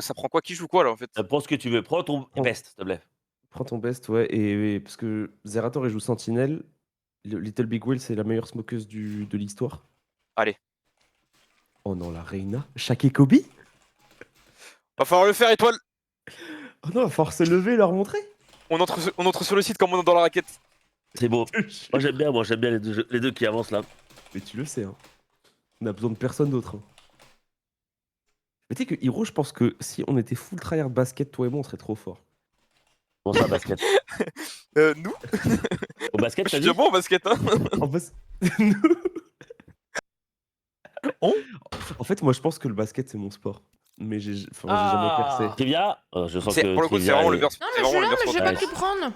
Ça prend quoi? Qui joue quoi là en fait? Prends ce que tu veux. Prends ton best, s'il te plaît. Prends ton best, ouais, et parce que Zerator, il joue Sentinelle. Little Big Whale, c'est la meilleure smokeuse de l'histoire. Allez. Oh non, la Reina. Shaq et Kobe? Va falloir le faire, étoile. Oh non, va falloir se lever et leur montrer. On entre sur le site comme on est dans la raquette. C'est beau. Moi j'aime bien les deux qui avancent là. Mais tu le sais, hein. On a besoin de personne d'autre. Hein. Mais tu sais que Hiro, je pense que si on était full tryhard basket, toi et moi, on serait trop fort. Bon ça, basket. Nous? Au basket, Je t'as suis dit? déjà bon au basket, hein. En fait... On En fait, moi, je pense que le basket, c'est mon sport. Mais j'ai jamais percé. Trivia, je sens C'est- que Pour le coup, c'est Trivia vraiment est- le verse. Non, c'est mais je suis vraiment là, le mais je vais verse- pas tout prendre.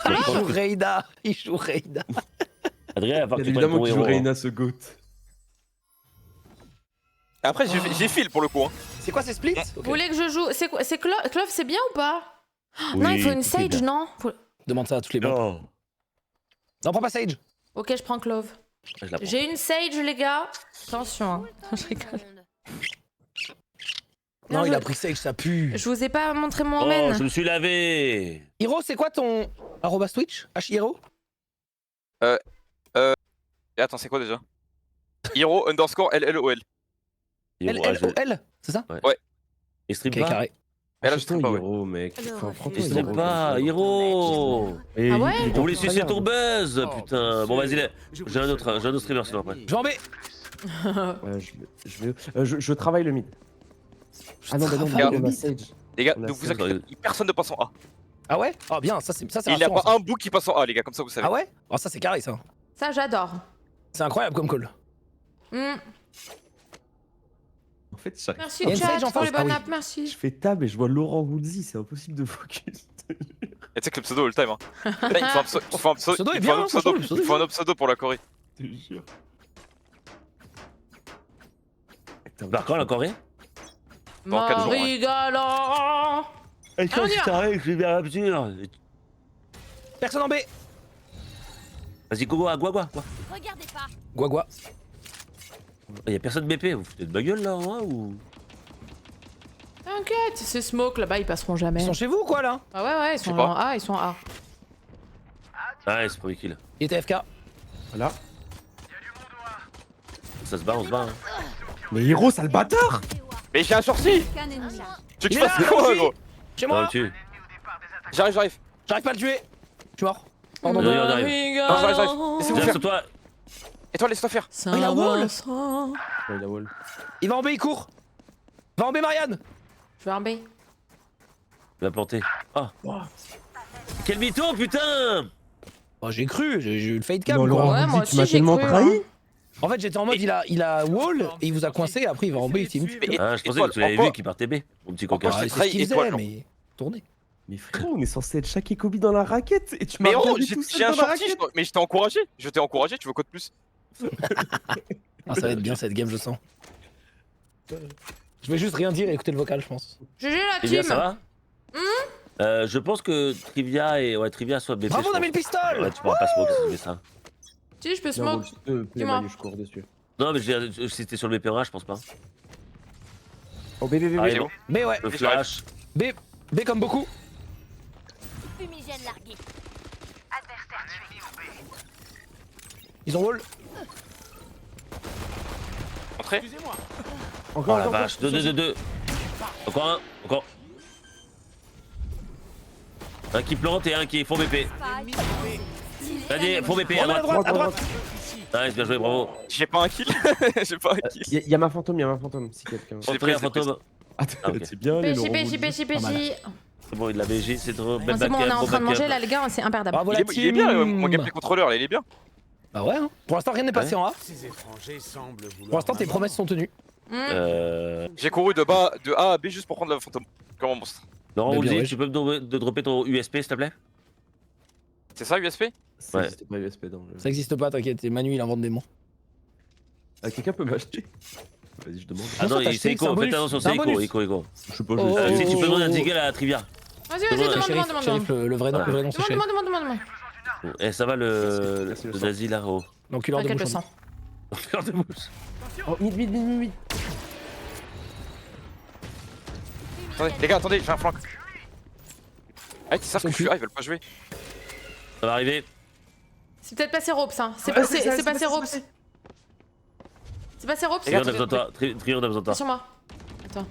Il joue Reina. Il joue Reina. Adrien, va falloir que Bien tu prennes évidemment ton que je héros. joue Reina, ce goat. Après, j'ai fil pour le coup. Hein. C'est quoi ces splits? Vous voulez que je joue? C'est quoi? C'est Clove, c'est bien ou pas? Oui, Non, il faut une tout est Sage, bien. non? Demande ça à toutes les banques. Non. Non, prends pas Sage. Ok, je prends Clove. Je la prends. J'ai une Sage, les gars. Attention, hein. Je rigole. Non, Non, il je- a pris Sage, ça pue. Je vous ai pas montré mon Oh, main. je me suis lavé. Hiro, c'est quoi ton arroba Twitch? Hiro? Et attends, c'est quoi déjà? Hero _ LLOL. L-L-O-L? C'est ça? Il stream Ok, pas. carré. Et là, je Putain, sais pas, ouais. Hiro, mec. Enfin, franchement, Il stream Hiro, pas, Hiro. Et Ah ouais il est On dans voulait le sucer tryhard. ton buzz, putain. Bon, vas-y, j'ai un autre streamer sinon après. Je vais en B. Ouais, je travaille le mid. Ah non, bah non, travaille on le a mid. Sage. Les gars, On a donc vous Sage. inquiétez, personne ne passe en A. Ah ouais? Oh bien, ça c'est Il n'y a rassurant, pas ça. un bout qui passe en A, les gars, comme ça vous savez. Ah ouais? Oh ça c'est carré ça. Ça, j'adore. C'est incroyable comme call. Hmm. En fait, j'arrive Merci Il y a une chat Sage en pour les face. Ah bonnes oui. apps, merci. Je fais tab et je vois Laurent Woolsey, c'est impossible de focus. Et tu sais que le pseudo all time. Hein. Là, il faut un pseudo, Pseudo est il bien, faut un hein, pseudo, franchement, le pseudo il est faut un bien. autre pseudo pour la Corée. Je te jure. Par quand la Corée? Dans 4 jours, ouais. Marie Galant. Et quand tu t'arrives, je vais bien absurde. Personne en B. Vas-y, Gogo, à Guagua. Regardez pas. Guagua. Y'a personne BP, vous foutez de ma gueule là, hein, ou? T'inquiète, c'est smoke là-bas, ils passeront jamais. Ils sont chez vous ou quoi là? Ah ouais, ils sais sont pas. en A, ils sont en A. Ah, c'est premier kill. Il était FK. Voilà. Ça se bat, on se bat. Hein. Mais Hiro, sale bâtard! Mais j'ai un sursis. Qu'un ennemi. Tu veux que Il je est fasse là, quoi, allons-y. gros? Chez Non, moi. le tue. J'arrive. J'arrive pas à le tuer. Je suis mort. Pardon. Non, non, non. Marie Non, j'arrive. Galant. Laissez-vous Viens faire. sur toi. Et toi, laisse-toi faire. Saint il a wall. Vincent. Ouais, la wall. Il va en B, il court. Va en B, Marianne. Je vais en B. Il va planter. Ah. Quel mytho, putain! Oh, j'ai cru, j'ai eu le fade cam. Non, quoi. Laurent Ouais, moi Woolsey, aussi, tu m'as j'ai tellement cru, trahi. hein. En fait, j'étais en mode, il a wall et il vous a coincé, et après il va en B, il team. Mais- Ah, je pensais Étoile, que tu l'avais encore- vu qu'il partait B, mon petit coquin. Encore, Ah, je c'est t'ai ce qu'il trahi, faisait, étoile, mais tournez. Mais frérot, on est censé être Shaq et Kobe dans la raquette et tu m'as Mais gros, regardé j'ai tout seul j'ai un dans la sorti, raquette. mais je t'ai encouragé. Je t'ai encouragé, tu veux quoi de plus? Ah, ça va être bien cette game, je sens. Je vais juste rien dire et écouter le vocal, je pense. GG la Trivia, team. ça va? Je pense que Trivia et Trivia soit BP. Bravo, je on a mis pense. le pistol. Ouais, tu pourras pas smoke si tu fais ça. Si, je peux Non, smoke. Woolsey, Dis-moi. je cours dessus. Non, mais si t'es sur le BP1, je pense pas. Oh, bébé, Ah, bébé. et bon, B, ouais. le flash. B comme beaucoup. Fumigène largué. Ils ont wall. Entrez. Encore, Oh la encore, vache, 2. Encore un, encore. Un qui plante et un qui fond BP. Vas-y, fond BP à À droite. droite, à droite. Nice, bien joué, bravo. J'ai pas un kill. J'ai pas un kill. Il y a ma fantôme, si quelqu'un. Je l'ai Entrée pris, à fantôme. Attends, Ah, ok. c'est bien les PJ, Laurent PJ, Woolsey. PJ, PJ. C'est bon, il l'a BG, c'est trop. Bon, c'est bon, on est en train de manger là, les gars, c'est imperdable. Bravo Il la est, il est team. bien, mon gameplay contrôleur, là, il est bien. Bah ouais, hein. Pour l'instant, rien n'est passé en A. Ces étrangers semblent vouloir. Pour l'instant, tes promesses sont tenues. J'ai couru de A à B juste pour prendre la fantôme. Comme un monstre. Laurent Mais bien, Woolsey, ouais. tu peux me dropper ton USP s'il te plaît? C'est ça, USP? Ça Ouais. existe pas USP dans le. Ça existe pas, t'inquiète. Manu, il invente des mots. Ah, quelqu'un peut m'acheter? Vas-y, je demande. Ah non, t'as c'est acheté, Echo, c'est un fais bonus. attention, C'est un c'est Echo, bonus. Echo. Je sais pas, Oh. je Si tu peux demander un jiggle à la Trivia. Vas-y, Demande- vas-y, Shérif, demande. Shérif, le vrai nom, Ah. le vrai nom, c'est Demande, Shérif. demande. Eh, ça va le Merci, le sang. nazi là, oh. L'enculeur de T'inquiète, le bouchon. sang. Cœur de mouche. Oh, mid. Attendez, les gars, attendez, j'ai un flank. Ah, ils savent que je suis là, ils veulent pas jouer. Ça va arriver. C'est peut-être passé Ropes, hein. C'est Ouais, passé, ça, c'est passé Ropes. C'est passé Ropes. Trion, on a besoin de toi. Trion, on a besoin de toi. T'es sur moi. Attends.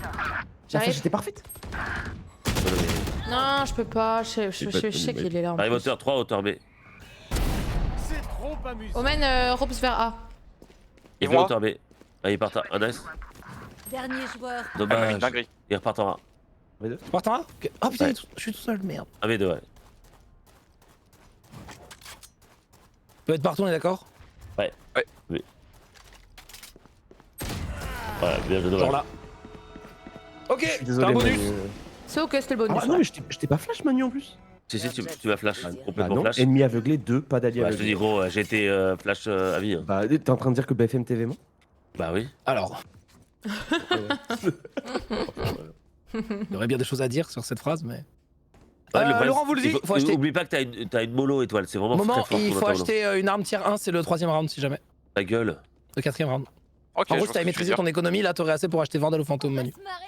La J'arrive. flèche était parfaite. Non, je peux pas. Je sais qu'il est là. en Arrive plus. hauteur 3, hauteur B. C'est trop amusant. Omen, Ropes vers A. Il vont va A. hauteur B. Ah, il part en nice. Dernier joueur. Ah, mais une Dommage. dinguerie. Il repart en A. Tu pars en A Ok. Oh putain, Ouais. je suis tout seul, merde. Un V2, ouais. Peut être partout, on est d'accord? Ouais, bien joué, Genre dommage. là. Ok, Je suis t'as désolé, un bonus. Manu. C'est ok, c'était le bonus. Ah non, mais je t'ai pas flash, Manu, en plus. Si, tu vas flash. Ah Complètement non, flash. ennemi aveuglé, 2, pas d'allié Bah, je te dis, aveuglé. gros, j'ai été flash à vie. Hein. Bah, t'es en train de dire que BFM TV ment? Bah oui. Alors, il y aurait bien des choses à dire sur cette phrase, mais. Ouais, le problème, Laurent vous le dit, faut acheter. Oublie pas que t'as une mollo étoile, c'est vraiment Moment, très fort. il ton faut tableau. acheter une arme tier 1, c'est le 3ème round si jamais. Ta gueule. Le 4ème round. Ok, En je gros, vois si ce t'avais que tu veux maîtrisé dire. ton économie, là t'aurais assez pour acheter Vandal ou Fantôme, Manu. Se marrer.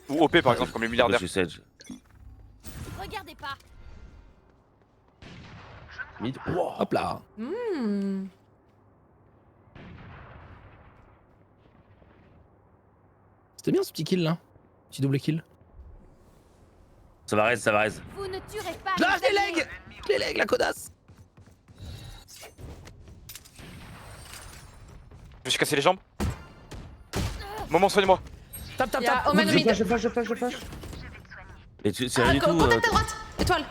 Ou OP par exemple, comme les milliardaires. Je suis Sage. Regardez pas. Mid. Hop là. Hmm. C'était bien ce petit kill là. Petit double kill. Ça va reste, ça va reste. Vous ne tuerez pas. Là, les les alliés. legs Les legs, la codasse. Je me suis cassé les jambes. Moment, soignez-moi. Tap, tap, Il y a tap. Omen au mid. Je flash. Et c'est rien du tout. Contact à droite. Étoile.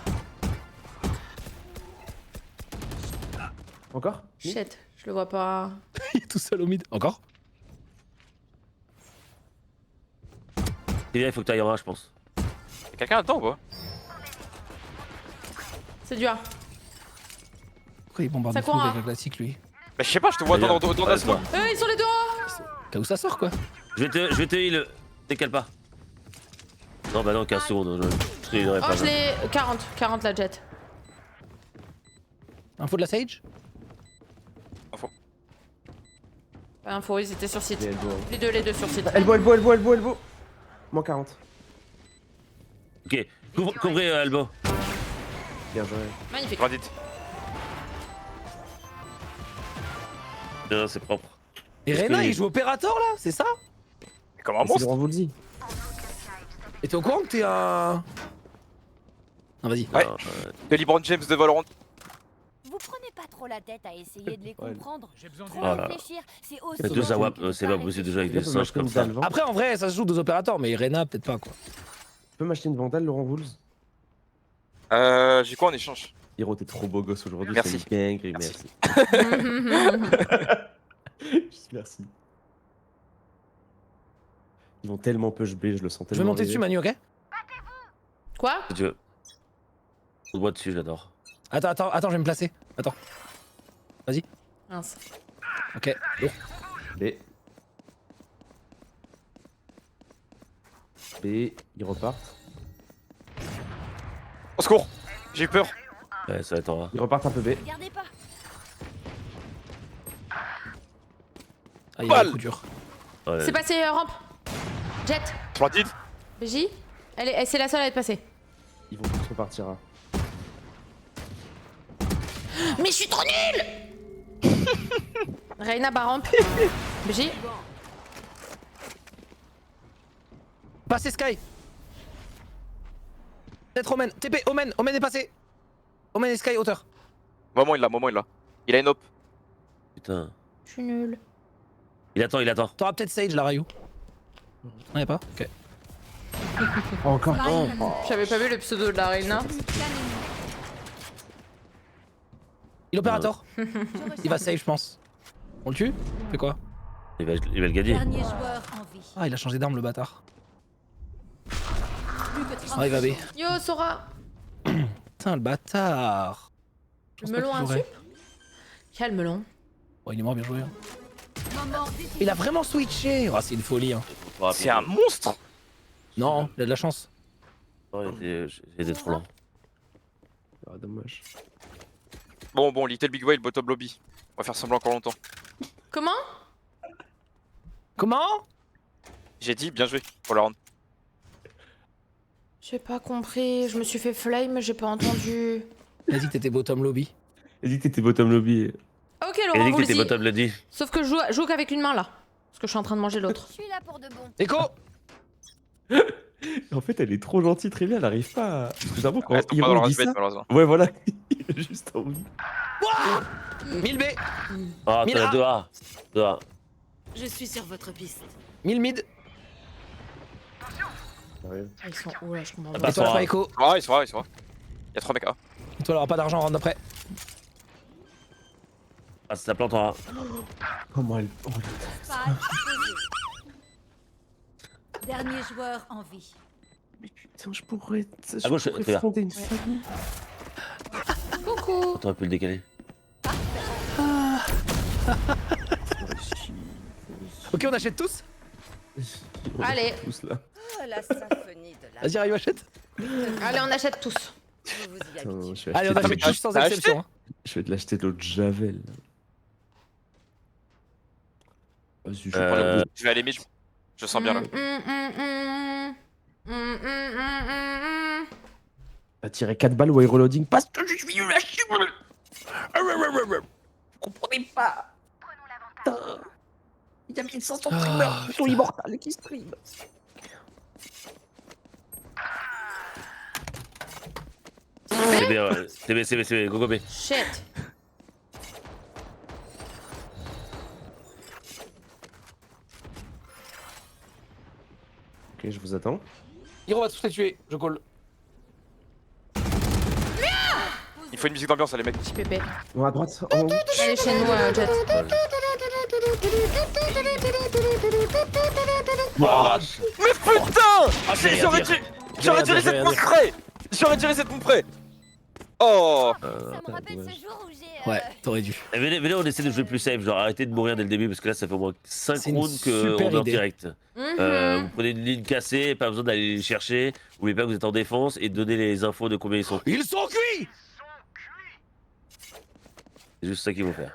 Encore? Shit, je le vois pas. Il est tout seul au mid. Encore? C'est bien, il faut que t'ailles en A, je pense. Y'a quelqu'un là-dedans ou pas? C'est du A. Pourquoi il bombarde Ça le court, truc hein. avec la classique lui? Bah, je sais pas, je te vois dans la Ouais, smoke. Ils sont les deux A. Qu'à où ça sort quoi? Je vais te heal. Décale pas. Non, bah non, 15 secondes. Je healerai Oh, pas. je l'ai. 40 la jet. Info de la Sage? Pas d'infos, ils étaient sur site. Et elbow. Les deux sur site. Elbow. Moins 40. Ok, couvrez Albo. Bien joué. Magnifique. Grandite. Non, c'est propre. Et Est-ce Reyna que- il joue opérateur là? C'est ça? Comme un C'est monstre. Laurent vous le dit. Et t'es au courant que t'es un. Non, vas-y. Ouais. Alors, De LeBron James de Valorant. Vous prenez pas trop la tête à essayer de les comprendre. J'ai besoin Trop Oh là là. réfléchir, c'est aussi. Mais deux dangereux AWAP, que de c'est pas pas possible de réfléchir. jouer avec des Tu peux singes m'acheter comme une ça. dalle, Après, en vrai, ça se joue deux opérateurs, mais Reyna, peut-être pas quoi. Tu peux m'acheter une Vandal, Laurent Wools? J'ai quoi en échange? Hiro, t'es trop beau gosse aujourd'hui. Merci. C'est une dinguerie, Merci. Juste merci. Ils vont tellement push B, je le sens Je vais tellement. monter dessus, Manu, ok? Quoi? Si tu veux. On voit dessus, j'adore. Attends, je vais me placer. Attends. Mince. Ok, lourd. B. B, ils repartent. Au secours. J'ai eu peur. Ouais, ça va être en A. Ils repartent un peu B. Regardez pas. Ah, il y a un Balle. coup dur. Ouais. C'est passé rampe. Jet. Splendide. BJ. C'est la seule à être passée. Ils vont tous repartir A. Mais je suis trop nulle. Reyna bas rampe. BJ. Passez Sky. Peut-être Omen. TP, Omen est passé. Omen et Sky, hauteur. Moment, il l'a. Il a une op. Putain. Je suis nulle. Il attend. T'auras peut-être Sage, la Rayou. Non, y'a pas? Ok. Encore. J'avais pas vu le pseudo de la Reyna. Il opérateur. Il va save, je pense. On le tue? Fait quoi? Il va le gagner. Dernier joueur en vie. Ah, il a changé d'arme, le bâtard. Plus que 30 Ah, il va B. Yo, Sora. Putain, le bâtard. Je pense Le melon pas a qu'il un jouerait. sup. Quel melon. Oh, il est mort, bien joué. Hein. moment décisif. Il a vraiment switché. Oh, c'est une folie. Hein. C'est un monstre. Non, il a de la chance. Non, il était trop lent. Ah, dommage. Bon, Little Big Whale, bottom lobby. On va faire semblant encore longtemps. Comment? Comment? J'ai dit bien joué pour la round. J'ai pas compris, je me suis fait flame, j'ai pas entendu. T'as dit que t'étais bottom lobby. Elle dit que t'étais bottom lobby. Ok, Elle a Laurent, dit vous que le t'étais dites. bottom lady. Sauf que je joue qu'avec une main là. Parce que je suis en train de manger l'autre. Je suis là pour de bon. Echo. En fait, elle est trop gentille, très bien, elle arrive pas à... Parce que généralement, quand Reste pas dans le Hiro dit respect ça... malheureusement. Ouais, voilà, il a juste envie. 1000 B. Ah, t'en Mira. as 2A. 2A. Je suis sur votre piste. 1000 mid. Ils sont où là, je comprends Ah, pas. Et toi, la pas Echo. Ah, ils sont là, ils sont là. Y'a 3 mecs A. Et toi, elle aura pas d'argent en round d'après. Ah, c'est la plante en A. Comment elle... Oh, Spike posé. Dernier joueur en vie. mais putain, je pourrais... À gauche, pourrais regarde. fonder une famille. Coucou. T'aurais pu le décaler. Ok, on achète tous. Allez. Tous, là. Oh, la symphonie de la... Vas-y, Rayo, achète. Allez, on achète tous. Vous vous y Putain, habituez. je vais Allez, on acheter achète de- tous sans T'as exception. hein. Je vais te l'acheter de l'autre Javel. Vas-y, je vais Euh, prendre la Je vais aller mid. Je sens bien là. T'as tiré 4 balles ou air reloading parce que je suis nul à chier. Vous comprenez pas. Putain. Il y a 1500 streamers qui sont immortels qui stream. C'est bien, ouais. C'est bien, go, go, B. Shit. Ok, je vous attends. Hiro va tous les tuer, je call. Il faut une musique d'ambiance, les mecs. Petit pépé. Non, à droite, en haut. Allez chez nous, Jet. Mais putain j'ai J'aurais rien dû... dire. J'aurais dû J'ai rien reset dire, mon spray J'aurais dû reset mon spray. Oh Ça me rappelle ouais. ce jour où j'ai... Ouais, t'aurais dû. Eh, venez, on essaie de jouer plus safe, genre arrêtez de mourir dès le début parce que là ça fait au moins 5 C'est une rounds qu'on super est en idée. direct. Vous prenez une ligne cassée, pas besoin d'aller les chercher, n'oubliez pas que vous êtes en défense et donnez les infos de combien ils sont. Ils sont cuits. C'est juste ça qu'il faut faire.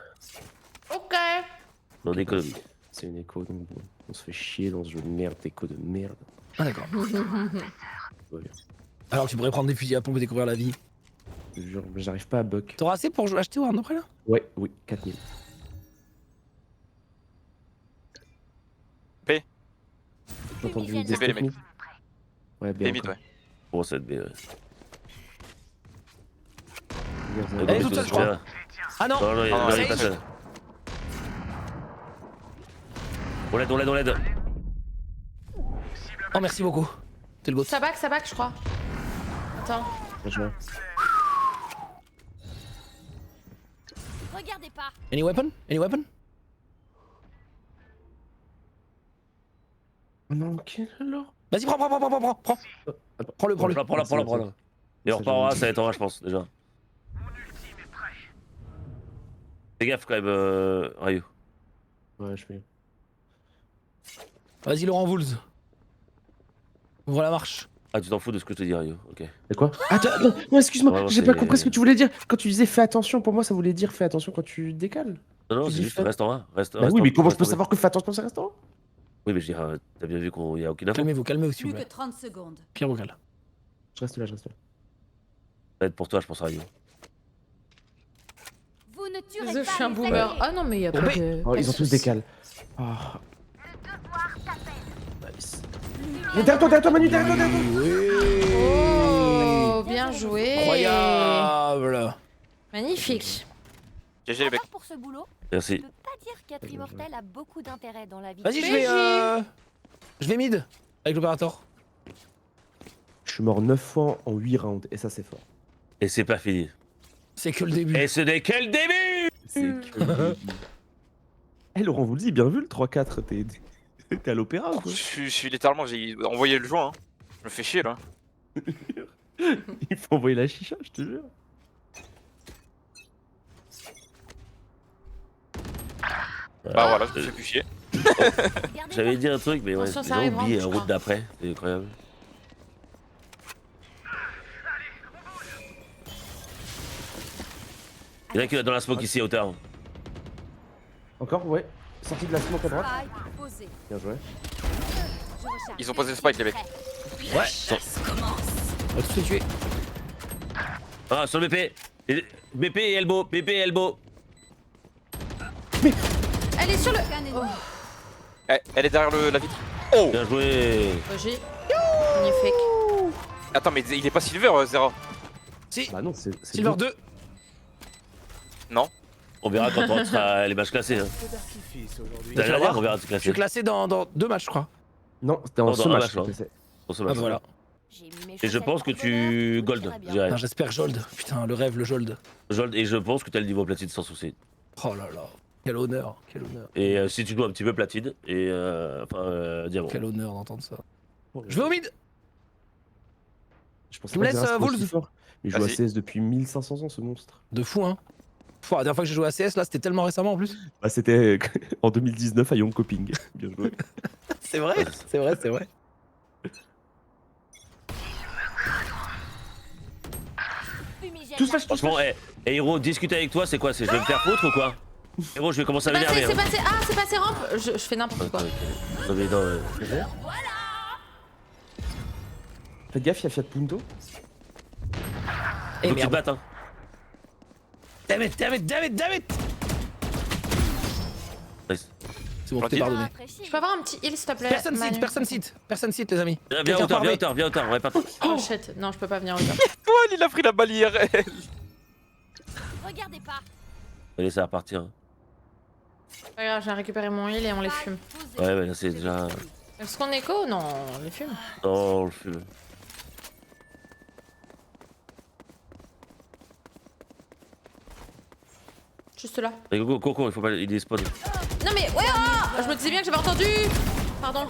Ok. Dans l'économie. C'est une écho, donc bon, on se fait chier dans ce jeu de merde, écho de merde. Ah d'accord. Ouais, Alors tu pourrais prendre des fusils à pompe et découvrir la vie. je te jure, mais j'arrive pas à buck. T'auras assez pour acheter au round d'après là? Ouais, oui, 4000. P. J'ai entendu C'est des B, les mecs. Ouais, bien. Les mid, ouais. Pour cette B. Elle est toute seule, je crois. Ah non. Non, non, il Ah, est Sage. pas seul. On l'aide. Oh merci beaucoup. T'es le goat. Ça back, je crois. Attends. Regardez pas. Any weapon? Any weapon? Non, ok, alors. Vas-y, prends. Prends-le. Prends-le. Et on repart en A, ça va être en A, je pense, déjà. Fais gaffe quand même, Ryu. Ouais, je fais. Vas-y, Laurent Wools. Ouvre la marche. Ah, tu t'en fous de ce que je te dis, Ryu, ok. Et quoi? Attends, non, excuse-moi, Vraiment, j'ai pas c'est- compris ce que tu voulais dire. Quand tu disais fais attention, pour moi, ça voulait dire fais attention quand tu décales. Non, Tu c'est dis juste fais- reste en A. Bah oui, mais comment je peux savoir que fais attention pour ce restaurant? Oui, mais je dirais, t'as bien vu qu'il n'y a aucune info. Calmez-vous s'il Plus vous que plaît. 30 secondes. Pierre vocal. Je reste là. Ça va être pour toi, je pense, Ryu. Vous ne tuerez Désolé, pas je suis un les boomer. alliés. Ah non, mais il y a pas mais- de. Oh, pas ils de ont tous soucis. décalé. Ah. Nice. Mais derrière toi, Manu, derrière toi. Oh, bien joué. Incroyable. Magnifique. GG les mecs. Encore pour ce boulot, je Merci. peux pas dire qu'être immortel a beaucoup d'intérêt dans la vie. Vas-y, BG. je vais mid avec l'opérateur. Je suis mort 9 fois en 8 rounds, et ça, c'est fort. Et c'est pas fini. C'est que le début. Et ce n'est que le début. C'est que. Eh, Laurent, vous le dites, bien vu le 3-4, t'es à l'opéra ou quoi? Je suis littéralement, j'ai envoyé le joint. Hein. Je me fais chier là. Il faut envoyer la chicha, je te jure. Bah voilà, je me fais plus chier. Regardez J'avais pas. dit un truc, mais ouais, Attention, ça j'ai arrive, oublié je la crois. route d'après. C'est incroyable. Il y en a qui est dans la smoke ici à hauteur. Encore, ouais. Sortie de la smoke à droite. Spike posé. Bien joué. Ils ont posé le spike les mecs. Ouais. On va tous les tuer. Ah, sur le BP. BP et elbow, BP et elbow. Elle est sur le. Oh, Elle est derrière la vitre. Oh. Bien joué. j'ai. Magnifique. Attends mais il est pas silver Zera. Si. Bah non, c'est Silver bon. 2. Non. On verra quand on sera les matchs classés. Hein. Feu d'artifice aujourd'hui. T'as vas l'air voir. on verra se Je classer. suis classé dans 2 matchs, je crois. Non, c'était en Non, ce dans un match. match, hein. que c'est. Pour ce Ah match. bah voilà. Et je pense que tu gold, je dirais. Putain, j'espère Jold. Putain, le rêve, le Jold. Et je pense que t'as le niveau platine sans souci. Oh là là. Quel honneur, quel honneur. Et si tu joues un petit peu platine et diamant. Quel honneur d'entendre ça. Je vais au mid. Je pensais Tu me pas que laisses, Zera serait Wolves aussi fort. Mais il joue à Vas-y. CS depuis 1500 ans ce monstre. De fou, hein. Pff, la dernière fois que j'ai joué à CS, là, c'était tellement récemment en plus. Bah c'était en 2019 à Young Coping. Bien joué. C'est vrai, c'est vrai, c'est vrai. Tous flash, tous Franchement, Hero, discuter avec toi, c'est quoi? C'est je vais me faire foutre ou quoi? Hero, je vais commencer à m'énerver. C'est passé. Ah, c'est passé rampe. Je fais n'importe quoi. Non, mais non, Faites gaffe, il y a Fiat Punto. Et faut que tu te merde. battes, hein. Damn it, damn it, damn it, damn it. Nice. C'est bon, t'es pardonné. Je peux avoir un petit heal s'il te plaît? Personne Manu. cite, personne cite. Personne cite, les amis. Viens Quelqu'un hauteur, farmé. viens hauteur, ouais, pas toi. Oh shit, non, je peux pas venir en hauteur. Toi il a pris la balle IRL. Regardez pas. Allez, ça va repartir. Regarde, j'ai récupéré mon heal et on les fume. Ouais, là c'est déjà. Est-ce qu'on écho? Non, on les fume. Non, on le fume. Juste là. Allez, go, Coco, il faut pas. Il est spawn. Non mais ouais, je me disais bien que j'avais entendu. Pardon.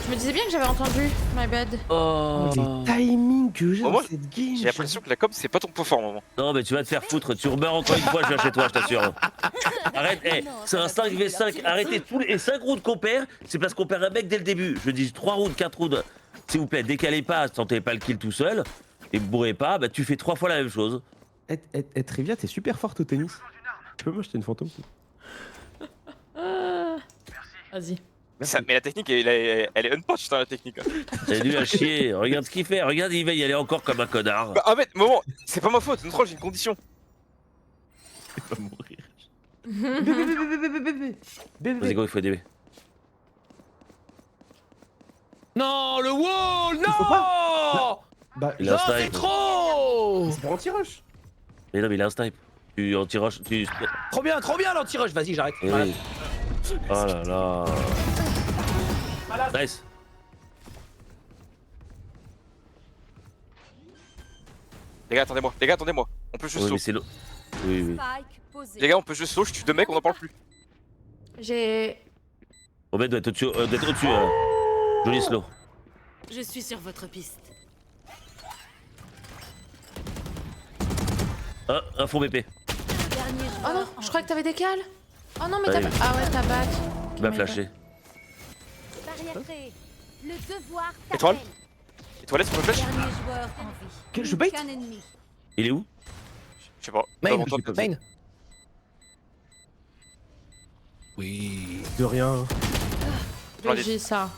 Je me disais bien que j'avais entendu. My bad. Oh. Les timings que j'ai Moi, dans cette game. J'ai l'impression que la com c'est pas ton point fort au moment. Non, mais tu vas te faire foutre. Tu remeurs encore une fois, je viens chez toi, je t'assure. Arrête, c'est un 5v5. Arrêtez tous les 5 rounds qu'on perd, c'est parce qu'on perd un mec dès le début. Je dis 3 rounds, 4 rounds. S'il vous plaît, décalez pas, tentez pas le kill tout seul. Et bourrez pas, bah tu fais 3 fois la même chose. Trivia, t'es super forte au tennis. Tu peux m'acheter une fantôme? Vas-y. Mais la technique elle est unpatched la technique. C'est nul à chier. Regarde ce qu'il fait. Regarde, il va y aller encore comme un connard. Bah Ahmed, moment, c'est pas ma faute, notre j'ai une condition. Il va mourir. Vas-y, go, il faut aider. Non, le wall, faut non. Bah, Il a Non, un c'est snipe. trop. c'est pour anti-rush. Mais non, mais il a un snipe. Tu anti-rush, tu. Trop bien l'anti-rush. Vas-y, j'arrête. Eh Voilà. oui. Oh là là. Nice. Les gars, attendez-moi. On peut juste Oui, slow. mais c'est l'eau. Oui, oui. Spike posé. Les gars, on peut juste slow, je tue 2 mecs, on en parle plus. J'ai. Obed doit être au-dessus. Joli slow. Je suis sur votre piste. Un fond BP. Dernier Oh non, joueur je crois que t'avais des cales. Oh non, mais Ouais, t'as. oui. Ah ouais, t'as back. Il m'a flashé. Barrière créée. Le devoir Étoile t'appelle. Étoilette sur le flèche. Dernier joueur en vie. Quel je bait? Qu'un ennemi. Il est où? Je sais pas. Main, Devant toi, peut-être. main. Oui. De rien. J'ai ça.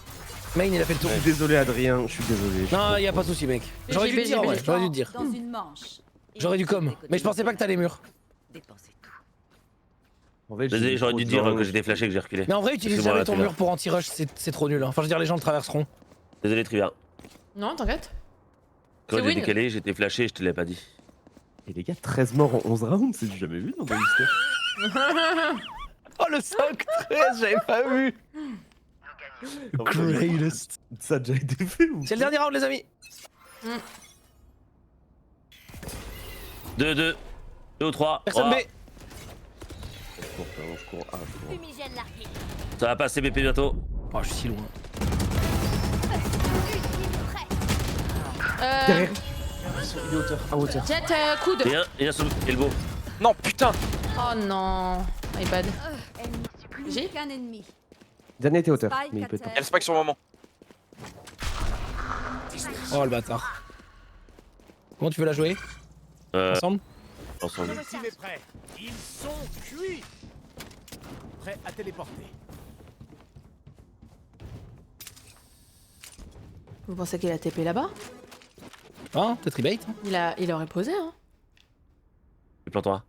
Main, il a fait le tour. Je suis désolé, Adrien. Je suis désolé. Non, y a pas de souci, mec. J'aurais dû te dire, ouais. J'aurais dû te dire. Dans une manche. J'aurais dû com. Mais je pensais pas que t'allais mur. Dépenser tout. En fait, Désolé, j'aurais dû te dire que j'étais flashé, que j'ai reculé. Mais en vrai, utilise Excuse-moi, jamais ton Trivia. mur pour anti-rush, c'est trop nul. Hein. Enfin, je veux dire, les gens le traverseront. Désolé, Trivia. Non, t'inquiète. Quand C'est j'ai win. décalé, j'étais flashé, je te l'ai pas dit. Et les gars, 13 morts en 11 rounds, c'est du jamais vu dans l'histoire. Oh, le 5-13, j'avais pas vu. Greatest. Ça a déjà été fait ou? C'est le dernier round, les amis. 2 ou 3. Personne B. Je cours. Fumigène largué. Ça va passer BP bientôt. Oh, je suis si loin. Derrière. Il est hauteur, à hauteur. Jet, coude. Et un sur elbow. Non, putain. Oh non. My bad. Ennemi. J'ai- Plus qu'un ennemi. Dernier était hauteur, Spike mais il à peut pas. terre. Elle spike sur le moment. Oh, le bâtard. Comment tu veux la jouer ensemble? Ensemble. Le team est prêt. Ils sont cuits. Prêts à téléporter. Vous pensez qu'il a TP là-bas? Hein, peut-être rebait. Il aurait posé, hein. Et plante-toi.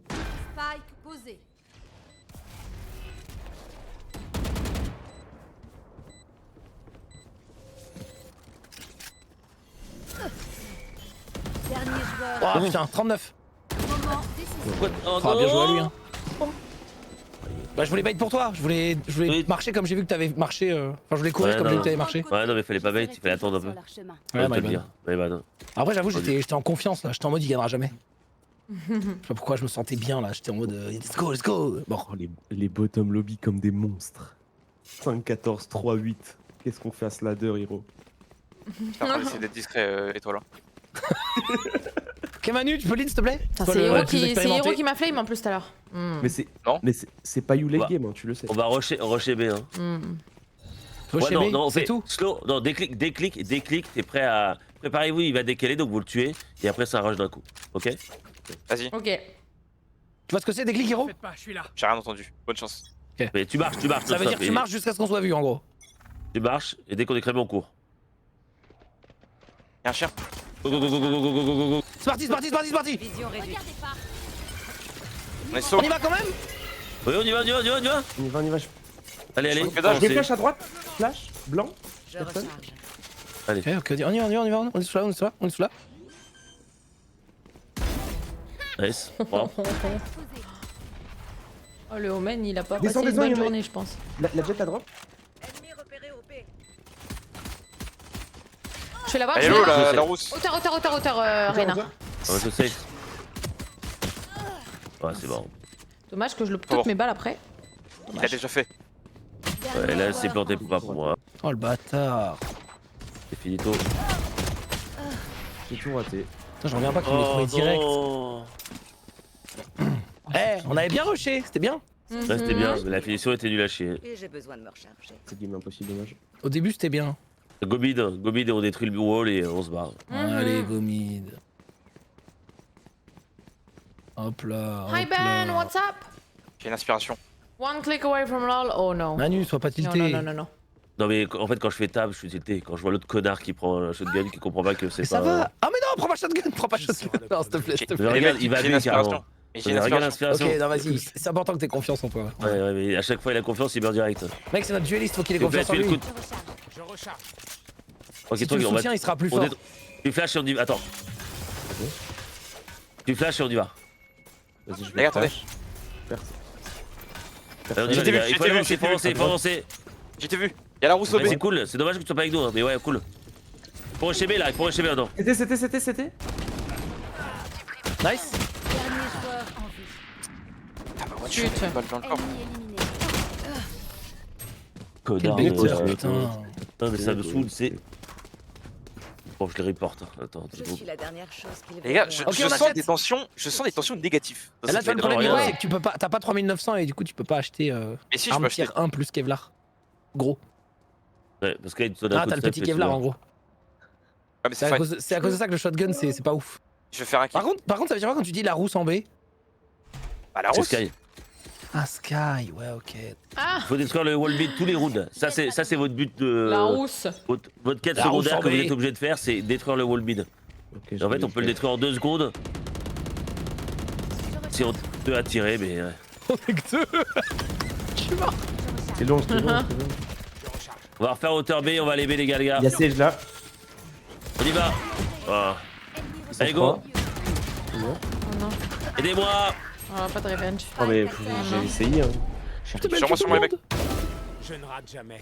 Spike posé. Dernier joueur. Oh putain, 39. Moment décisif. Oh, Ah, bien joué à lui. Hein. non. Bah, je voulais bait pour toi. Je voulais Oui. marcher comme j'ai vu que t'avais marché. Enfin, je voulais courir Ouais, comme non, j'ai vu non. que t'avais marché. Ouais, non, mais fallait pas bait, il fallait attendre un peu. Sur leur chemin. Ouais, Ouais, my te le bad. dire. Ouais, bah non. Après, j'avoue, j'étais en confiance là. J'étais en mode il gagnera jamais. Je sais pas pourquoi je me sentais bien là. J'étais en mode let's go, let's go. Bon. Oh, les bottom lobby comme des monstres. 5-14, 3-8. Qu'est-ce qu'on fait à ce ladder, Hiro? J'étais en train d'essayer d'être discret, étoile. Ok, Manu, tu peux lead s'il te plaît? Putain, Toi, c'est le Hiro plus expérimenté. qui m'a flame en plus tout à l'heure. Mais c'est Non. mais c'est pas you late Bah, game, hein, tu le sais. On va rusher B, hein. Faut Ouais, chémer, non, c'est fait tout. slow, non, déclic, t'es prêt à... Préparez-vous, il va décaler, donc vous le tuez, et après ça rush d'un coup, ok? Vas-y, Ok. Tu vois ce que c'est des clics, Hiro? Faites pas, je suis là. j'ai rien entendu. Bonne chance. Mais tu marches, Ça veut non-stop, dire que tu et- marches jusqu'à ce qu'on soit vu en gros. Tu marches, et dès qu'on est cramé, on court. Y'a un chien. Go, go, go, go, go, go, go, go, go, go. C'est parti, c'est parti, c'est parti, c'est parti. Vision réduite. Regardez pas. On est saut. On y va quand même? Oui, on y va, on y va, on y va, on y va. On y va. Allez, allez, Que dalle, Je des foncez. flashs à droite. Flash, blanc. Je Personne recharge. Ok, on y va, on y va, on y va. On est sous là, on est sous là, on est sous là. Nice, bon. Oh, le Omen, il a pas Descends, passé une descends, il y bonne en a- journée, je pense. La jet à drop. Je vais la voir, je Elle est vais où la voir. la rousse? Hauteur, Reyna. Ouais, je sais. Ouais, c'est bon. Dommage que je loupe Bon. toutes mes balles après. Il l'a déjà fait. Ouais, là, c'est planté pas pour moi. Oh le bâtard. C'est finito. J'ai tout raté. Putain, j'en reviens pas qu'il m'ait trouvé direct. non. Eh, on avait bien rushé, c'était bien. Là, c'était bien, mais la finition était nulle à chier. Et j'ai besoin de me recharger. C'est game impossible, dommage. Au début, c'était bien. Gomid, et on détruit le wall et on se barre. Allez, Gomid. Hop là. Hi hop Ben, là. what's up? J'ai une inspiration. One click away from lol. Oh no. Manu, sois pas Non, tilté. non. Non, mais en fait, quand je fais table, je suis tilté. Quand je vois l'autre connard qui prend un shotgun, qui comprend pas que c'est Mais pas. ça va. Ah mais non, prends pas shotgun, prends pas shotgun. Non, s'il te plaît, s'il te Mais plaît. regarde, il va J'ai une bien inspiration. carrément. Mais j'ai une Regarde inspiration. l'inspiration. Ok, non, vas-y. C'est important que t'aies confiance en toi. Ouais, ouais, mais à chaque fois, il a confiance, il meurt direct. Mec, c'est notre dueliste, faut qu'il ait S'il te plaît, confiance en fais le lui. coup de- Je recharge. Je recharge. Ok, Si tu toi, le on va. soutiens, il sera plus on fort. dé- Tu flashes et on y va. Attends. Tu flashes et on y va. Vas-y, je Les vais gars, attendez. Personne. Allez, on y va, J'étais les vu, gars. Il faut j'étais vu, avancer, il faut avancer, il faut avancer. J'ai vu. Y'a la rousse au Ouais, B. c'est cool, c'est dommage que tu sois pas avec nous, hein, mais ouais, cool. Pour rusher B là, il faut rusher B maintenant. C'était. Nice. Dernier joueur en vue. Chut. Balle dans le corps. Ennemi éliminé. Quel Connard. bêteur, ouais. putain. Putain, mais ça me saoule, c'est. Bon, je les reporte. Attends, Je suis la dernière chose qu'il Les gars, je Ok, on sens achète. des tensions. Je sens des tensions négatives. Et là, tu vois, le problème, regarde. Hiro, c'est que tu peux pas, t'as pas 3900 et du coup, tu peux pas acheter Mais si, je peux arme acheter. tier 1 plus Kevlar. Gros. Ouais, parce qu'il te donne un Ah, coup t'as de le petit step, Kevlar tu en vois. gros. Ah, mais C'est c'est à, fine. cause de ça que le shotgun, c'est pas ouf. Je vais faire un kill. Par contre, ça veut dire quoi quand tu dis la rousse en B? Bah, la C'est rousse. Sky. Ah, Sky, ouais, ok. Ah, Faut détruire le wall beat tous les rounds. Ça, c'est votre but de. la rousse. Votre quête La secondaire rousse que vous en B. êtes obligé de faire, c'est détruire le wall beat. Ok, En fait, on peut le détruire en 2 secondes. Si on peut attirer, mais. On est que deux. Je suis mort. C'est long, c'est long. Je recharge. On va refaire hauteur B, on va les B, les gars, les gars. Il y a Sage là. On y va. Ah. Allez, go. Oh non. Aidez-moi. Oh, pas de revenge. Oh, mais pff, j'ai essayé. Hein. Sûrement sur moi, les mecs. Je ne rate jamais.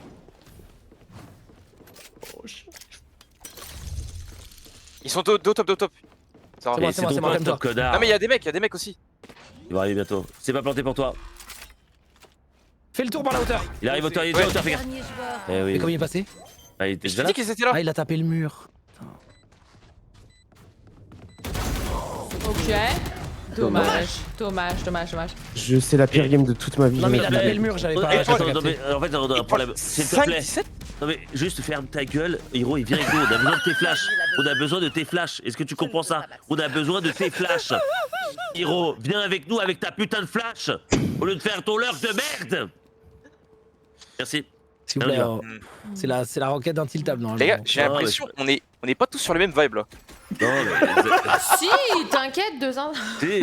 Ils sont deux top. Ça va. C'est moi, Et c'est moi, ton c'est moi, pote, comme toi. connard. Non, mais il y a des mecs aussi. Il va arriver bientôt. C'est pas planté pour toi. Fais le tour par la hauteur. Il arrive hauteur, il est Ouais. hauteur, fais gaffe. Dernier joueur. Eh Et oui. comment il est passé? Ah, il était Je déjà t'ai là. dit qu'ils étaient là. Ah, il a tapé le mur. Ok. Dommage. Je sais la pire game de toute ma vie. Non, mais il a plaît. tapé le mur, j'avais pas. Attends, j'avais pas non, mais capté. en fait, on a un problème. S'il te plaît. 5-17. Non, mais juste ferme ta gueule. Hiro, il vient avec nous. On a besoin de tes flashs. On a besoin de tes flashs. Est-ce que tu comprends ça? On a besoin de tes flashs. Hiro, viens avec nous avec ta putain de flash. Au lieu de faire ton lurk de merde. Merci. S'il vous plaît, Non, c'est la roquette intiltable normalement. Les gars, j'ai Ah, l'impression qu'on est pas tous sur les mêmes vibes là. Non, mais. Si, t'inquiète, 2 ans. Si,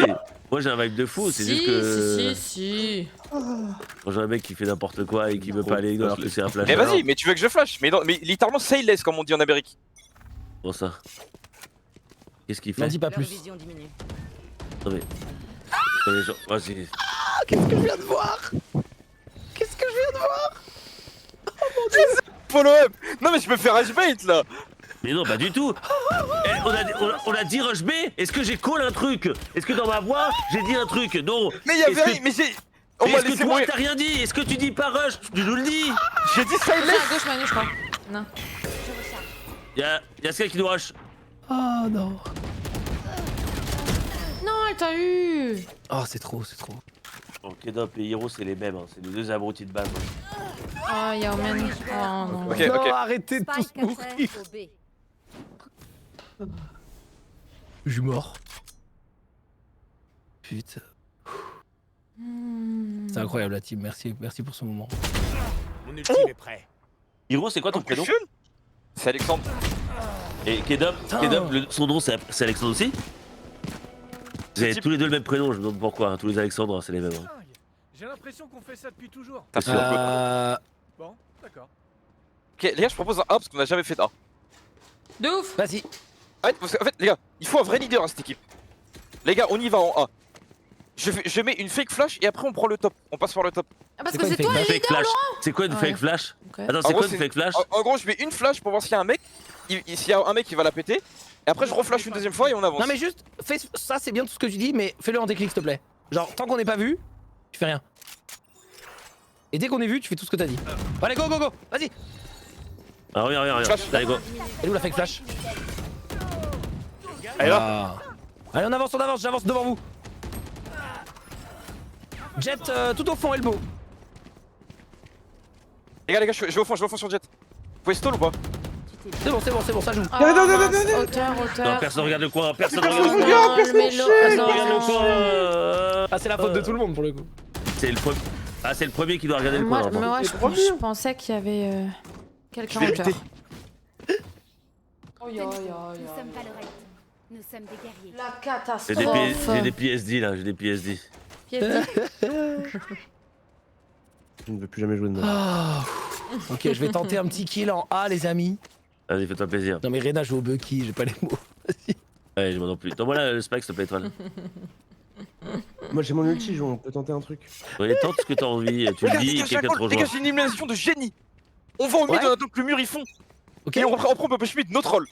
moi j'ai un vibe de fou, c'est juste que. Si. Quand j'ai un mec qui fait n'importe quoi et qui veut pas aller alors que c'est un flash. Mais vas-y, mais tu veux que je flash? Mais littéralement sayless comme on dit en Amérique. Bon ça. Qu'est-ce qu'il N'en fait? dis pas plus. Non mais. Non mais genre, vas-y. Qu'est-ce que je viens de voir? Qu'est-ce que je viens de voir? Follow up. Non mais je me fais rage bait là. Mais non, pas du tout. Eh, on a dit rush B. Est-ce que j'ai call un truc? Est-ce que dans ma voix j'ai dit un truc? Non. Mais y avait Est-ce que- rien, mais j'ai. On Mais m'a est-ce que laissé toi mourir. t'as rien dit? Est-ce que tu dis pas rush? Tu nous le dis. J'ai dit C'est sayless. à gauche, Manu, je crois. Non. Y'a ce gars qui nous rush. Oh non. Non, elle t'a eu. Oh, c'est trop, c'est trop. Bon, Kedop et Hiro c'est les mêmes, hein. C'est les deux abrutis de base. Oh, Yao Man. Oh non. Ok, non, ok. arrêtez de tous Spike mourir. au B. Je suis mort. Putain. C'est incroyable la team, merci pour ce moment. Mon ultime est prêt. Hiro, c'est quoi ton prénom? C'est Alexandre. Et Kedop, son nom c'est Alexandre aussi? Vous avez type- tous les deux le même prénom, je me demande pourquoi. Hein. Tous les Alexandres, hein, c'est les mêmes. Hein. J'ai l'impression qu'on fait ça depuis toujours. T'as fait un Bon, d'accord. peu. Ok, les gars, je propose un A parce qu'on a jamais fait de A. De ouf. Vas-y. Arrête, parce qu'en fait, les gars, il faut un vrai leader à cette équipe. Les gars, on y va en A. Je mets une fake flash et après on prend le top. On passe par le top. Ah, parce C'est que quoi c'est une toi Une le fake leader, flash. C'est quoi une Ah fake ouais. flash? Ok. Attends, En c'est gros, quoi une fake flash? En gros, je mets une flash pour voir s'il y a un mec. S'il y a un mec qui va la péter. Et après, je reflash une deuxième fois et on avance. Non mais juste, fais ça, c'est bien tout ce que tu dis, mais fais-le en déclic s'il te plaît. Genre, tant qu'on n'est pas vu, tu fais rien. Et dès qu'on est vu, tu fais tout ce que t'as dit. Allez, go, go, go, vas-y. Ah, regarde. Flash. Allez, go. Elle est où la fake flash? Allez, là. Ah. Allez, on avance, j'avance devant vous. Jet tout au fond, elbow. Les gars, je vais au fond sur Jet. Vous pouvez stall ou pas? C'est bon, ça joue. Ah, mince. Hauteur. Non, personne regarde le coin, personne Oh regarde le coin. non, le mélo. Personne Ah, regarde le non. coin. Ah, c'est la faute de tout le monde pour le coup. C'est le premier. Ah, c'est le premier qui doit regarder le Moi, coin. mais normalement. ouais, je pensais qu'il y avait quelqu'un en hauteur. Nous sommes Valorant. Nous sommes des guerriers. La J'ai des, catastrophe. j'ai des PSD là, j'ai des PSD. Je ne veux plus jamais jouer de moi. Ah. Ok, je vais tenter un petit kill en A, les amis. Allez, fais-toi plaisir. Non mais Rena joue au Bucky, j'ai pas les mots. Vas-y. Allez, je m'en en plus. Donne-moi là le spike, s'il te plaît, étoile. Moi j'ai mon ulti, on peut tenter un truc. Ouais, tente ce que t'as envie, et tu le dis et quelqu'un te Les rejoint. gars, j'ai une illumination de génie. On va au mid, Ouais. on attend que le mur ils font. Ok. Et on prend push mid, notre rôle.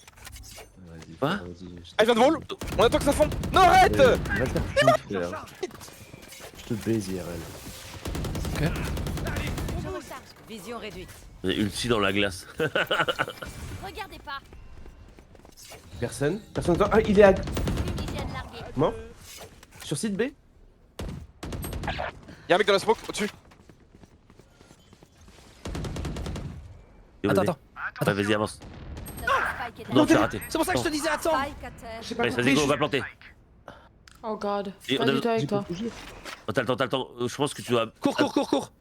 Vas-y, Quoi vas-y. Elle vient de wall. On attend que ça fonde. Non, arrête. Va te faire foutre, frère. Je te baise IRL. Je recharge. Vision réduite. J'ai ulti dans la glace. Regardez pas. Personne. Ah, il est à... Fumigène largué. Mort. Sur site B. Y'a un mec dans la smoke au-dessus. Attends. Ouais, vas-y, avance. Notre spike est Non, à tu as raté. C'est pour ça que je te disais attends. Spike à terre. J'ai pas Ouais, vas-y, go, on va planter. Oh god. Et Pas on a- du tout avec J'ai toi. pas bougé. Oh, t'as le temps. Je pense que tu dois. Cours.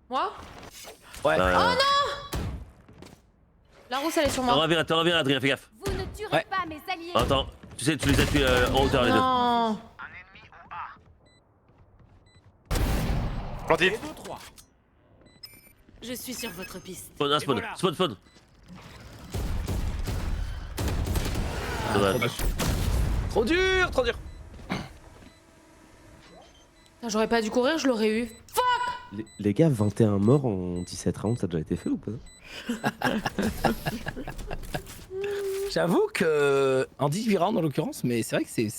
Moi Ouais. La rousse, elle est sur T'en moi. reviens, Adrien, fais gaffe. Vous ne tuerez Ouais. pas mes alliés. Attends, tu sais, tu les as tués en hauteur les deux. Non. Planté. Et 2, 3. Je suis sur votre piste. Spawn, un spawn, voilà. spawn. Ah, Dommage. Trop dur. Putain, j'aurais pas dû courir, je l'aurais eu. Les gars, 21 morts en 17 rounds, ça a déjà été fait ou pas? J'avoue que en 18 rounds en l'occurrence, mais c'est vrai que c'est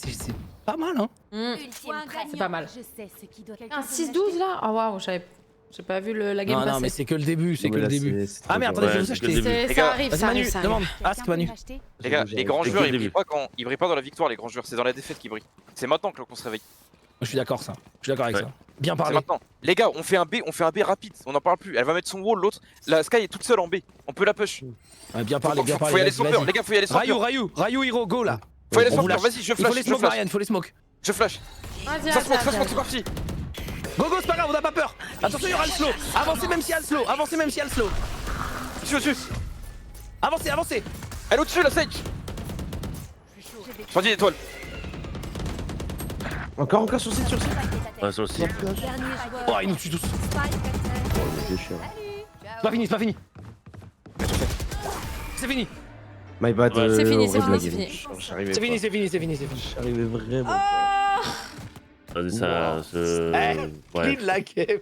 pas mal hein. Ultime prêt. C'est pas mal. Je sais ce qui doit Un 6-12 là. Ah waouh, j'ai pas vu la game Non, passer. mais c'est que le début, c'est que le début. C'est Ah trop merde, dur. attendez, je vais Ouais, vous c'est que le acheter. début. Les Ça gars, arrive, Vas-y ça Manu, arrive, ça demande. arrive. Ask Manu. Les gars, les grands C'est joueurs le ils début. brillent pas quand ils brillent pas dans la victoire, les grands joueurs, c'est dans la défaite qu'ils brillent. C'est maintenant qu'on se réveille. Je suis d'accord ça. Je suis d'accord avec Ouais. ça. Bien C'est parlé. maintenant. Les gars, on fait un B rapide, on en parle plus. Elle va mettre son wall, l'autre. La Sky est toute seule en B. On peut la push. Ouais, bien Faut parlé, bien y parlé. aller sans Vas-y, peur, vas-y. les gars, faut y aller sans peur. Ryu, Hero, go là. Faut y aller On sans vous peur, lâche. vas-y, je Il faut flash, les je smoke flash. Marianne, il faut les smoke. Je flash. Vas-y, Ça smoke, vas-y. c'est parti. Go go, c'est pas grave, on n'a pas peur. Attention, il y aura le slow. Avancez même s'il y a le slow. Avancez même s'il y a le slow. Dessus. Avancez, avancez. Elle est au-dessus, la Sage. Bandit étoile. Encore sur site, sur site. Ouais, sur le site. Dernier joueur. Oh, ils nous tuent tous. Spike Oh, mais c'est chiant. C'est pas fini, c'est pas fini. C'est fini. My bad. Ouais, c'est fini, c'est horrible fini, game. c'est fini. J'arrivais C'est pas. fini, c'est fini, c'est fini, c'est fini. J'arrivais vraiment pas. Ah Vas-y, ça. Eh, Ouais. clean la game.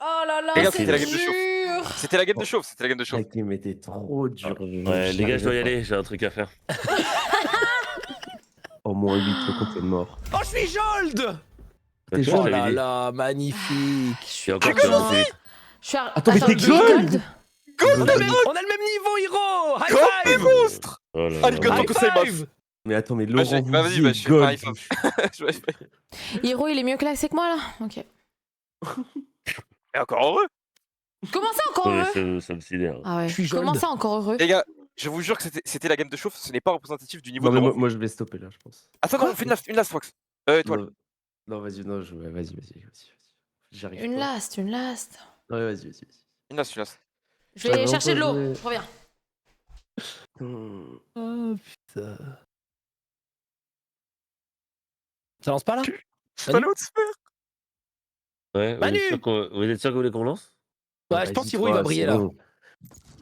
Oh là là, Les gars, c'est c'était la game de dur. C'était la game de chauve, c'était la game de chauve. La game était trop dure. Ouais, les gars, je dois y aller, j'ai un truc à faire. Au moins 8, le compte est mort. Oh, je suis Jold. T'es Je Oh t'avais là dit. là, magnifique. Je suis encore sur mon site. Je suis à... Attends, mais t'es je suis gold. On a le même niveau, Hiro. High Comme des five. monstres. Oh là là. Arigato. High gozaimasu. five. Mais attends, mais Bah, Laurent, vas-y, vous bah, êtes je fais pareil, gold. Hiro, il est mieux classé que moi là. Ok. Et encore heureux. Comment ça encore Ouais, heureux ça me sidère. Ah ouais. Je suis Comment Jold. ça encore heureux Les gars, je vous jure que c'était la game de chauffe, ce n'est pas représentatif du niveau Non, de mais Laurent. moi je vais stopper là, je pense. Attends, non, on fait une last Fox. Étoile. Non, non, vas-y, non, ouais, vas-y. J'arrive Une pas. last, une last. Ouais, vas-y. Une last. Je vais J'avais chercher de l'eau. imposé. Je reviens. Oh putain. Ça lance pas là? C'est pas l'autre sphère. Ouais, Manu vous êtes sûr que vous voulez qu'on lance? Ouais, je pense qu'Hiro il va briller là. Non,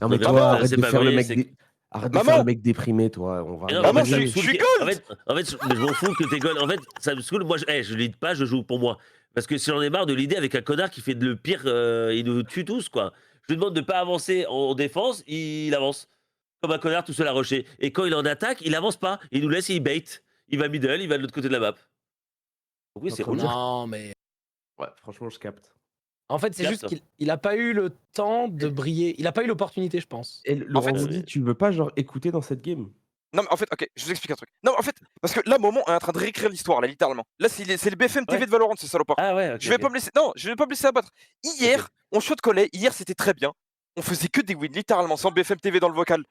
mais Mais toi, maman, arrête c'est de pas faire le briller, mec. c'est- Arrête de Maman faire le mec déprimé, toi. On va. Mais non, Maman, en fait, ça me je suis saoule gold. En fait, mais je m'en fous que t'es gold. En fait, ça me saoule. Moi, je lead pas, je joue pour moi. Parce que si j'en ai marre de leader avec un connard qui fait le pire, il nous tue tous, quoi. Je lui demande de pas avancer en défense, il avance. Comme un connard tout seul à rusher. Et quand il est en attaque, il avance pas. Il nous laisse, il bait. Il va middle, il va de l'autre côté de la map. Donc oui, c'est Entre relou. Non, mais. Ouais, franchement, je capte. En fait, c'est Capte. juste qu'il a pas eu le temps de briller. Il a pas eu l'opportunité, je pense. Et Laurent fait, vous dit, tu veux pas genre écouter dans cette game? Non, mais en fait, ok, je vous explique un truc. Non, en fait, parce que là, Moment est en train de réécrire l'histoire, là, littéralement. Là, c'est le BFM TV Ouais. de Valorant, ce salopard. Ah ouais, ok. Je vais pas me laisser. Non, je vais pas me laisser abattre. Hier, on shot collait. Hier, c'était très bien. On faisait que des wins, littéralement, sans BFM TV dans le vocal.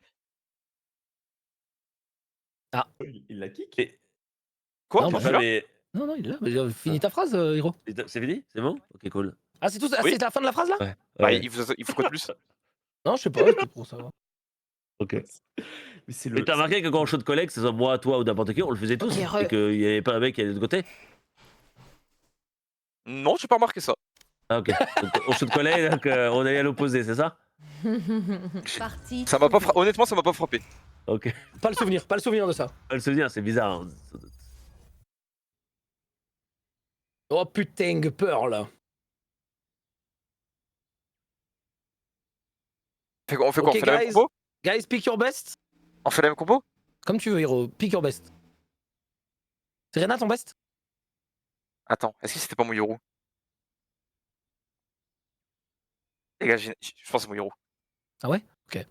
Il la kick. Et- Quoi Non, Moi, bah, je suis là. mais... Non, il est là. Mais, finis ta phrase, Hiro. C'est fini? C'est bon? Ok, cool. Ah, c'est tout. Ah, Oui. c'est la fin de la phrase là? Ouais. Bah, Ouais. il faut quoi de plus Non, je sais pas. C'était pour savoir. Ok. Mais c'est Mais t'as remarqué que quand on shoot collègue, que ce soit moi, toi ou n'importe qui, on le faisait tous. Ok, Et qu'il n'y avait pas un mec qui allait de l'autre côté. Non, j'ai pas remarqué ça. Ah ok. Donc, on shoot collègue, donc on allait à l'opposé, c'est ça? Parti. Ça m'a pas honnêtement, ça m'a pas frappé. Ok. Pas le souvenir de ça. Pas le souvenir, c'est bizarre. Hein. Oh putain, peur là. On fait quoi Ok, On fait la même guys. combo Guys, pick your best. On fait la même combo Comme tu veux, Hiro. Pick your best. C'est Rena ton best? Attends, est-ce que c'était pas mon Yoru Les gars, je pense que c'est mon Yoru. Ah ouais? Ok.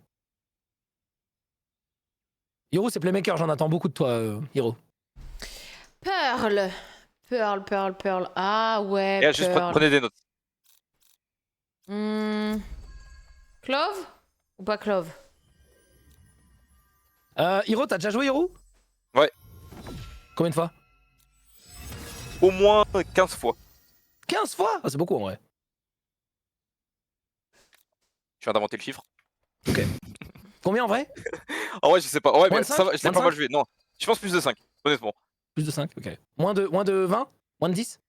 Hiro, c'est playmaker, j'en attends beaucoup de toi, Hiro. Pearl. Pearl. Ah ouais, Les gars, juste Pearl. prenez des notes. Clove ou pas Clove? Hiro, t'as déjà joué Hiro? Ouais. Combien de fois? Au moins 15 fois. 15 fois? Ah, c'est beaucoup en vrai. Je viens d'inventer le chiffre. Combien en vrai? En vrai, je sais pas. Ouais, Moins mais de ça va, je l'ai 5? pas mal joué. Non, je pense plus de 5, honnêtement. Plus de 5, ok. Moins de 20? Moins de 10?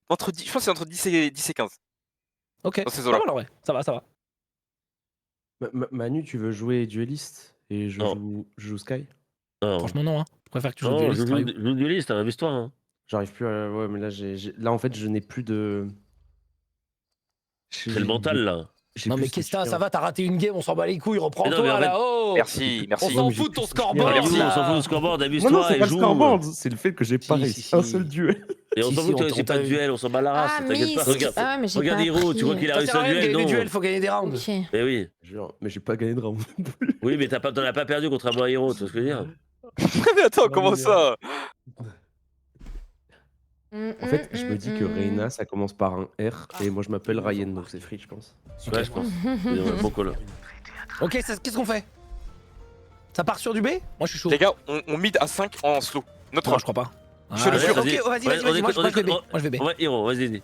Entre 10, je pense que c'est entre 10 et 15. Ok. Dans ces Pas eaux-là. mal en vrai. Ça va. Manu, tu veux jouer dueliste? Et je joue Sky? Non, Franchement, non. Hein. Je préfère que tu joues non, dueliste, je sérieux. joue dueliste, amuse-toi. Hein. J'arrive plus à. Ouais, mais là, là en fait, je n'ai plus de. C'est le mental là. Non mais qu'est-ce que t'as? Ça va, t'as raté une game, on s'en bat les couilles, Mais non, reprends-toi mais en fait- là, oh! Merci, On merci. s'en mais j'ai fout de ton plus de scoreboard souvenirs. Regarde-nous, on s'en fout là! du scoreboard, Non, amuse-toi non, c'est et pas le joue. scoreboard, c'est le fait que j'ai pas Si, réussi si, un si. seul duel. Et on Si, s'en si, fout que tu on réussis pas t'a de vu. duel, on s'en bat la race, Ah, t'inquiète Miss. pas. Regarde, Ah ouais, mais j'ai regarde pas Hiro, tu vois appris. qu'il a Ça réussi sert à un rien de duel, gagner des non. duels, faut gagner des rounds. Ok. Mais oui. Genre, mais j'ai pas gagné de round. Oui, mais t'en as pas perdu contre un Hiro, tu vois ce que je veux dire? Mais attends, Non, comment mais, ça En fait, je me dis que Reina, ça commence par un R, et moi je m'appelle Ryan, donc c'est free, je pense. Ouais, je pense. Bon call. Ok, qu'est-ce qu'on fait? Ça part sur du B? Moi je suis chaud. Les gars, on mid à 5 en slow. Notre Non, je crois pas. Je le vas-y, jure. Ok, vas-y. vas-y, Ouais, vas-y, on vas-y, moi écoute, je vais B. Moi je vais B. Ouais, Hiro, vas-y.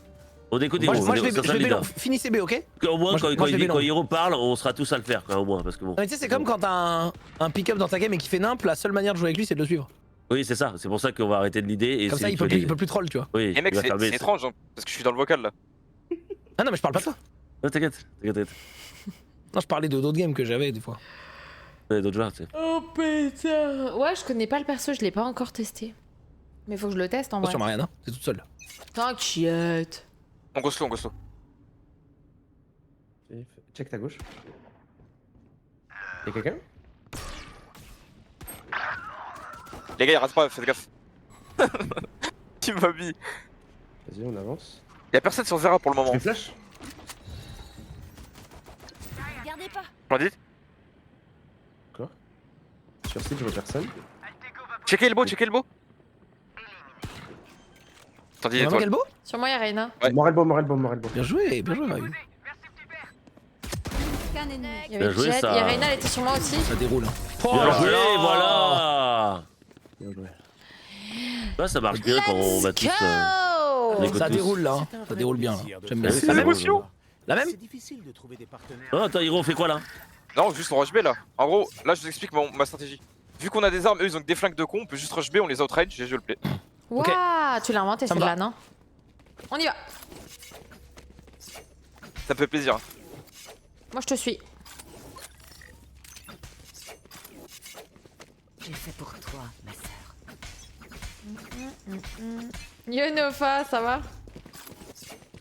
On écoute Moi Hiro. je vais B, ça je vais B leader. long. Finissez B, ok? Au moins, Moi, quand je vais B long. Hiro parle, on sera tous à le faire, quoi, au moins, parce que bon. Non mais tu sais c'est comme quand t'as un pick-up dans ta game et qui fait nimp, la seule manière de jouer avec lui c'est de le suivre. Oui, c'est ça. C'est pour ça qu'on va arrêter de l'idée. Comme ça il peut plus troll tu vois. Oui, Et mec, il va c'est fermer. étrange, hein, parce que je suis dans le vocal là. Ah non mais je parle pas de ça. Non, t'inquiète. Non je parlais de d'autres games que j'avais des fois. Ouais, d'autres joueurs, tu sais. Oh putain. Ouais, je connais pas le perso, je l'ai pas encore testé. Mais faut que je le teste en vrai. Attention Marianne, hein, t'es toute seule. T'inquiète. On go slow, on go slow. Check ta gauche. Y'a quelqu'un? Les gars, il rate pas, faites gaffe. Tu m'as mis. Vas-y, on avance. Y'a personne sur Zera pour le Je moment. fais flash. Regardez pas. Plandit. Sur site, je vois personne. Checkez elbow, checkez elbow. Attendez, Vraiment étoile. quel beau? Sur moi, y'a Reina. Ouais. Morelbo, Morelbo, Morelbo. Bien joué Mahu. Qu'un ennemi. Il y avait Bien joué, Jet, ça. y'a Reina, elle était sur moi aussi. Ça déroule. Hein. Bien là joué, là. voilà. Bien joué. Ouais, ça marche bien quand on va tous. Go écoute Ça tous. déroule là, hein. Ça déroule bien là. J'aime bien. C'est La même l'émotion. La même? C'est difficile de trouver des partenaires. Oh, attends, Hiro, on fait quoi là? Non, juste on rush B là. En gros, là je vous explique ma stratégie. Vu qu'on a des armes, eux ils ont que des flingues de con, on peut juste rush B, on les outrange, j'ai joué le play. Waouh, tu l'as inventé Ça me celle-là, va. non? On y va. Ça me fait plaisir. Hein. Moi, je te suis. J'ai fait pour toi, ma sœur. Yo Nofa, ça va?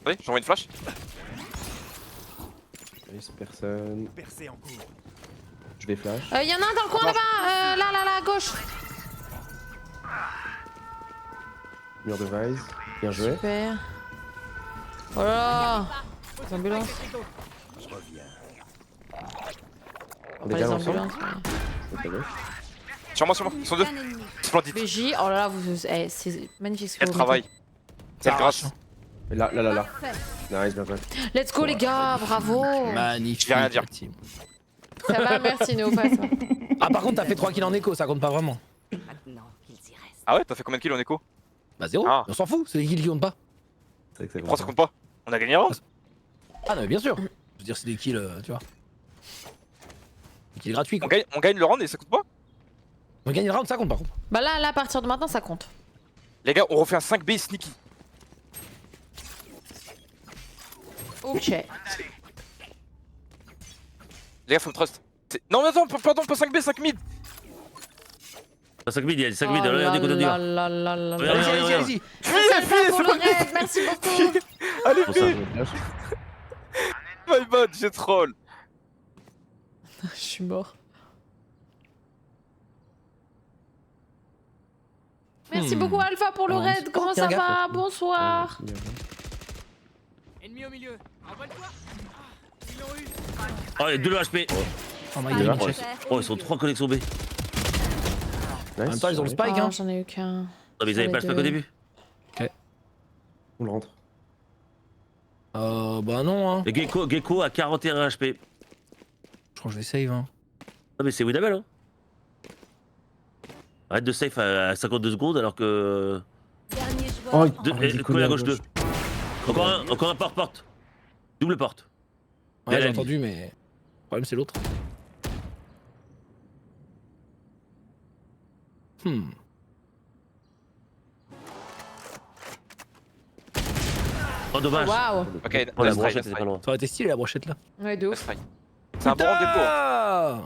Oui, j'envoie une flash. Nice, personne. Percé en cours. Je vais flash. Y'en a un dans le coin là-bas, là, à gauche. Mur de Vise. Bien joué. Super. Oh là là. Les ambulances. On Pas est les bien ensemble. ambulances. C'est ta gauche. Sur moi, sur moi. Ils sont deux. Qu'un ennemi. Splendide. BJ, oh là là, c'est magnifique ce que Quel vous travail. Quelle grâce. Et là. Parfait. Nice, bien joué. mettez. Let's go les gars, bravo. Magnifique. Je vais rien dire. la team. Ça va, merci Nofa. Ça va. Ah par contre t'as fait 3 kills en écho, ça compte pas vraiment. Maintenant qu'ils y restent. Ah ouais, t'as fait combien de kills en écho? Bah 0. Ah. On s'en fout, c'est les kills qui comptent pas. C'est vrai que ça Pourquoi ça compte pas? On a gagné avant? Ah non mais bien sûr. Je veux dire c'est des kills, tu vois. Des kills gratuits quoi. On gagne le round et ça compte pas? On gagne le round, ça compte par contre. Bah là, à partir de maintenant, ça compte. Les gars, on refait un 5B sneaky. Ok. Les gars, faut me trust. Non, mais attends, pardon, pas 5B, 5 mid. 5 mid, il y a 5 Oh mid, là allez, on écoute, on y va. là là là Ouais, là. Allez-y, ouais, allez-y, ouais. allez-y. Merci Alpha pour le raid, merci beaucoup. Allez, Pour ça. B. My bad, j'ai troll. Je suis mort. Merci beaucoup Alpha pour le Oh, raid, comment tiens, ça gaffe. va? Bonsoir. Ennemi au milieu. Envoie-le-toi. Ils l'ont eu. Oh, il y a 2 HP. Oh my Il est là. god. Oh, ils sont 3 connexions B. En même temps ils ont le spike Oh, hein. j'en ai eu qu'un. Non, mais ils avaient pas le spike au début. On le rentre. Bah non hein. Et Gecko à 41 HP. Je crois que je vais save hein. Non, mais c'est winnable, hein. Arrête de safe à 52 secondes alors que. Dernier joueur. Oh, en- Deux, il et déconne collé à à gauche gauche. 2. Encore un porte. Double porte. Ouais j'ai Bien entendu mais. Le problème c'est l'autre. Oh, dommage. Waouh. Ok, Oh, la let's try, brochette, let's c'était try. pas loin. Ça aurait été stylé la brochette là. Ouais, de Let's ouf. try. C'est un bon rendez-vous. Hein. Ah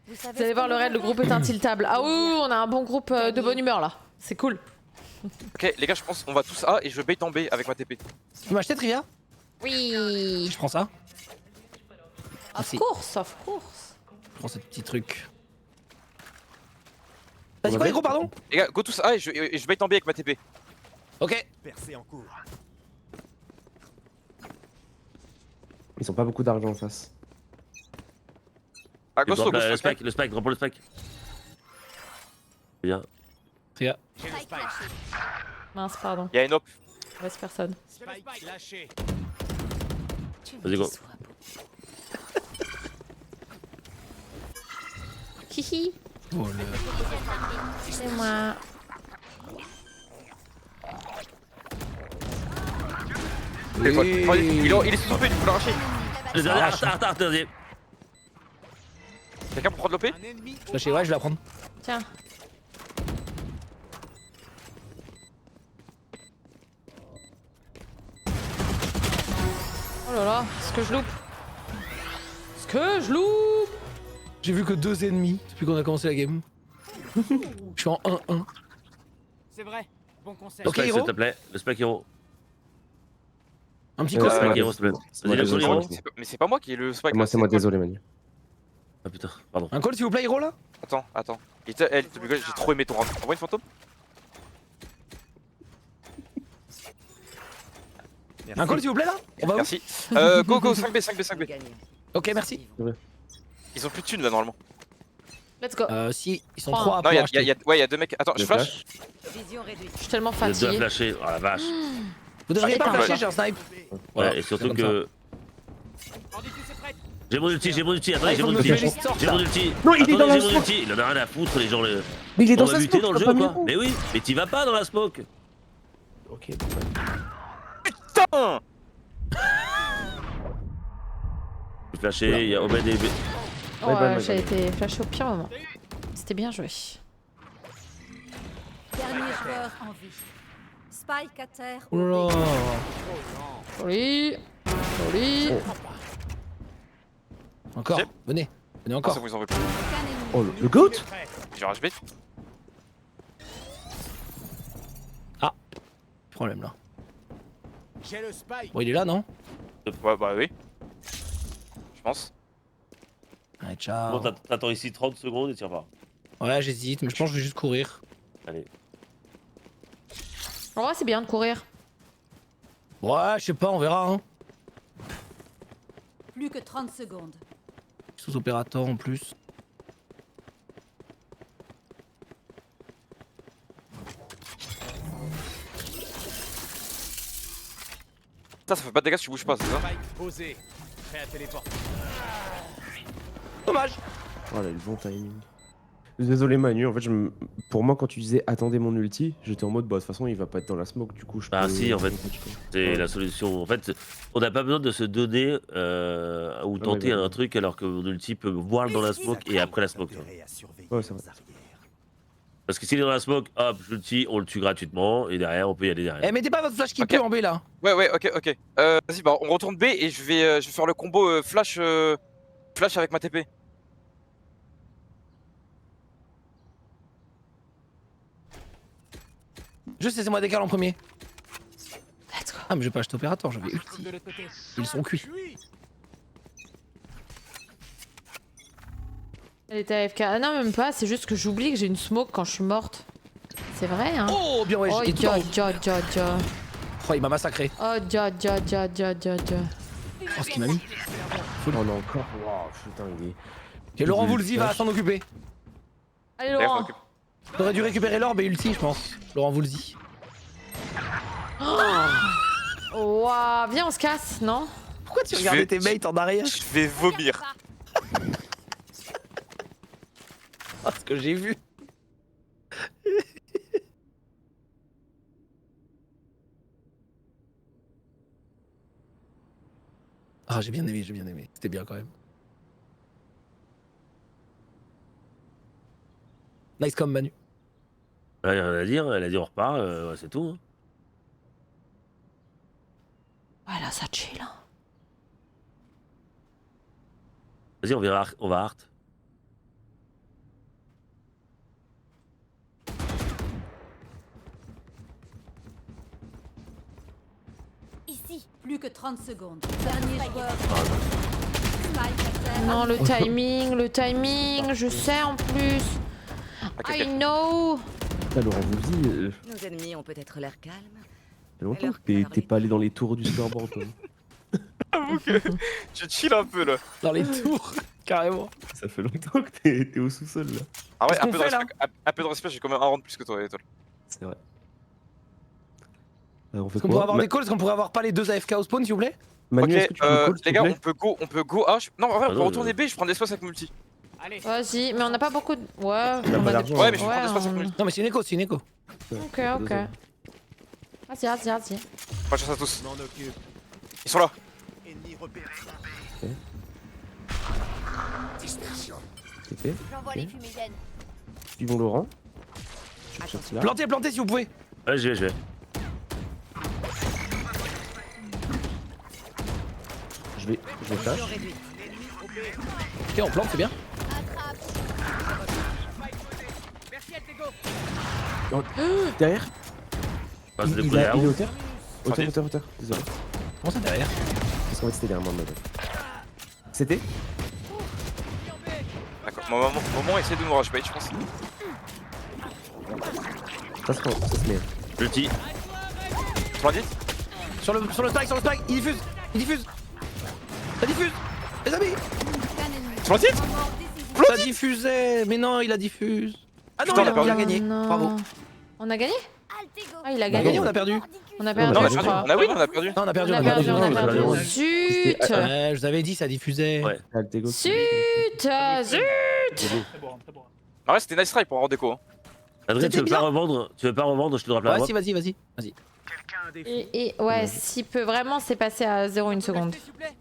Vous Vous allez voir le raid, le groupe est intiltable. Ah oui, on a un bon groupe de bonne humeur là. C'est cool. Ok, les gars, je pense qu'on va tous A et je bait en B avec ma TP. Tu peux m'acheter Trivia? Oui. Je prends ça. Of Merci. course, of course. Je prends ce petit truc. T'as dit quoi les gros pardon? Les gars, go tous A et je bait en B avec ma TP. Ok. Percé en cours. Ils ont pas beaucoup d'argent en face. Ah, Et go slow, drop go le slow. spike, le spike, drop le spike. Bien. Trivia. J'ai le spike. Mince, pardon. Y'a une op. Reste personne. Spike lâché. Tu Vas-y, go. me déçois beaucoup. Hihi. Oh, le... C'est moi. téléphone. Il est sous son peu, il faut l'arracher. Le dernier, arrête, dernier. Quelqu'un pour prendre l'OP? Un ennemi au Lâchez, ouais, je vais la prendre. Tiens. Oh là là, ce que je loupe. Ce que je loupe. J'ai vu que 2 ennemis depuis qu'on a commencé la game. Je suis en 1-1. C'est vrai. Bon conseil. Ok, Spike, Hero. s'il te plaît. Le Spike Hero. Un petit Ouais, coup. c'est Spike Hero, s'il te plaît. C'est moi, Vas-y, désolé. Hero. Mais c'est pas moi qui ai le spike. là, C'est moi, quoi désolé, Manu. Ah putain, pardon. Un call s'il vous plaît, Hero là. Attends. J'ai trop aimé ton rap. Envoie une fantôme. Un call s'il vous plaît là. On va où? Merci. Go, 5B, 5B. Ok, merci. Ils ont plus de thunes là normalement. Let's go. Si, ils sont 3 Trois. à Non, pouvoir acheter. y a 2 mecs. Attends, je Le flash. Je suis tellement Je dois fatiguée. flasher. Oh la vache. Vous devriez pas Attends, flasher, bah. j'ai un snipe. Ouais, et surtout comme que. Bandit, c'est prêt. J'ai mon ulti, attendez, il j'ai faut mon me ulti. tuer les sorts, J'ai là. mon ulti. Non, il est dans Attendez, la j'ai mon smoke. ulti. Il en a rien à foutre, les gens. Mais il est dans On va sa buter smoke, dans le tu jeu peux ou pas quoi? mieux. Mais oui, mais t'y vas pas dans la smoke. Ok, Putain. J'ai flashé, il y a Obed et. Oh, Bye, bye, bye, j'ai bye. été flashé au pire moment. C'était bien joué. Dernier joueur en vie. Spike à terre. Oh là là. Joli. Joli. Encore, J'ai- venez. Venez Ah, encore. ça vous en veut plus. Aucun ennemi. Oh, le GOAT? J'ai rage bait. Problème là. J'ai le spike. Bon, il est là, non? Ouais, bah oui. Je pense. Allez, ciao. Bon, t'attends ici 30 secondes et tu repars. Ouais, j'hésite, mais je pense que je vais juste courir. Allez. En vrai, c'est bien de courir. Ouais, je sais pas, on verra. Hein. Plus que 30 secondes. Sous opérateur en plus. Ça fait pas de dégâts si tu bouges pas, c'est ça? Spike posé. Prêt à téléporter. Dommage. Oh là, le bon timing. Désolé Manu, en fait, pour moi, quand tu disais attendez mon ulti, j'étais en mode bah de toute façon il va pas être dans la smoke, du coup je Bah peux... si, en fait. quoi. C'est Ouais. la solution. En fait, on n'a pas besoin de se donner ou tenter ouais, ouais. un truc alors que mon ulti peut voir dans la smoke et après la smoke. Ouais, c'est vrai. Parce que s'il est dans la smoke, hop, je le tue, on le tue gratuitement et derrière on peut y aller derrière. Eh, mettez pas votre flash qui Ok. pue en B là. Ouais, ok. Vas-y, bah on retourne B et je vais faire le combo flash avec ma TP. Juste laissez-moi décaler en premier. Let's go. Ah, mais je vais pas acheter opérateur, j'avais Trouve ulti. de l'autre côté. Ils sont cuits. Cuit. Elle était AFK. Ah non, même pas. C'est juste que j'oublie que j'ai une smoke quand je suis morte. C'est vrai, hein. Oh, bien ouais, Oh, il est tout en haut. ja. Oh, il m'a massacré. Oh, ja. Oh, ce qu'il m'a mis. Oh non, encore. Wow, putain, il est... Et Laurent Voulzy va s'en occuper. Allez, D'ailleurs, Laurent. je m'occupe. T'aurais dû récupérer l'orbe et ulti, je pense. Laurent Voulzy. Ouah, viens, on se casse, non? Pourquoi tu Je regardais vais- tes mates en arrière? Je vais vomir. Oh, ce que j'ai vu. Ah, j'ai bien aimé. C'était bien quand même. Nice comme Manu. Elle a rien à dire, elle a dit on repart, ouais, c'est tout. Hein. Voilà, ça chill. Hein. Vas-y, on va Art. Ici, plus que 30 secondes. Dernier joueur. Spike à terre. Non, le timing, je sais en plus. Ok, I ok. know. Là, Laurent Voulzy, Nos ennemis ont peut-être l'air calmes. ça fait longtemps que t'es pas allé dans les tours du scoreboard, toi. Je chill un peu là. Dans les tours, carrément. Ça fait longtemps que t'es au sous-sol, là. Ah ouais, Qu'est-ce qu'on fait, là un peu de respect, j'ai quand même un round plus que toi, Étoile. C'est vrai. Alors, on fait Est-ce qu'on pourrait quoi avoir des calls? Est-ce qu'on pourrait avoir pas les deux AFK au spawn, s'il vous plaît? Manu, Ok, est-ce que tu peux me call, s'il les te gars, plaît on peut go A. Non, en vrai, Ah on peut non, retourner B, je prends de l'espace avec multi. Allez. Vas-y, mais on n'a pas beaucoup de. Ouais, a on pas a des- d'argent, Ouais, mais je hein. prends de l'espace avec on- multi. Non, mais c'est une écho, c'est une écho. Ok. Vas-y. Moi, je chasse à tous. Ils sont là. TP. J'envoie les fumigènes. Suivons Laurent. Je cherche là. Plantez, plantez si vous pouvez. Ouais, j'y vais. Je vais flash. Ok, on plante, c'est bien. Merci, Altego. Derrière. Passe de Il coup est derrière. hauteur. Hauteur. Désolé. Comment ça derrière? Parce qu'en fait c'était derrière moi de C'était D'accord. Moment, essaie de nous rush bait, je pense. ça se met. Petit. 70. Sur le spike, il diffuse. Ça diffuse. Les amis, Qu'un ennemi. 70. Mort décisif. ça diffusait. Mais non, il a diffuse. Ah non, Putain, on a il a perdu. gagné. Non. Bravo. On a gagné? Altego. Ah, il a On a gagné. gagné, on a perdu. On a Non, perdu, Non, on a je perdu. crois. On a oui, on a perdu. Non, on a perdu, On a perdu, on a perdu. perdu. Zut! Ouais, je vous avais dit, ça diffusait. Ouais. Altego. Zut! Zut! En vrai, c'était nice try pour avoir déco. Hein. Adrien, tu veux pas revendre? Je te drop la Ouais, droite. si, vas-y. Et ouais, s'il peut vraiment, c'est passé à 0 une seconde. S'il vous plaît.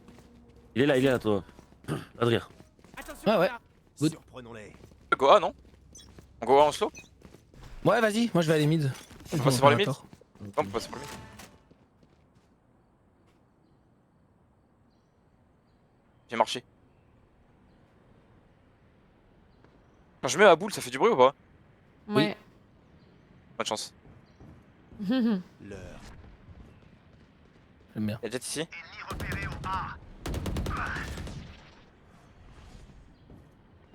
Il est là, toi. Adrien. Attention. Ouais. là. Good. Go A, non? On go A en slow? Ouais, vas-y, moi je vais aller mid. On passe par le mid. D'accord. Non, on passe par le mid. J'ai marché. Quand je mets ma boule, ça fait du bruit ou pas? Ouais. Pas de chance. J'aime bien. Y'a Jet ici.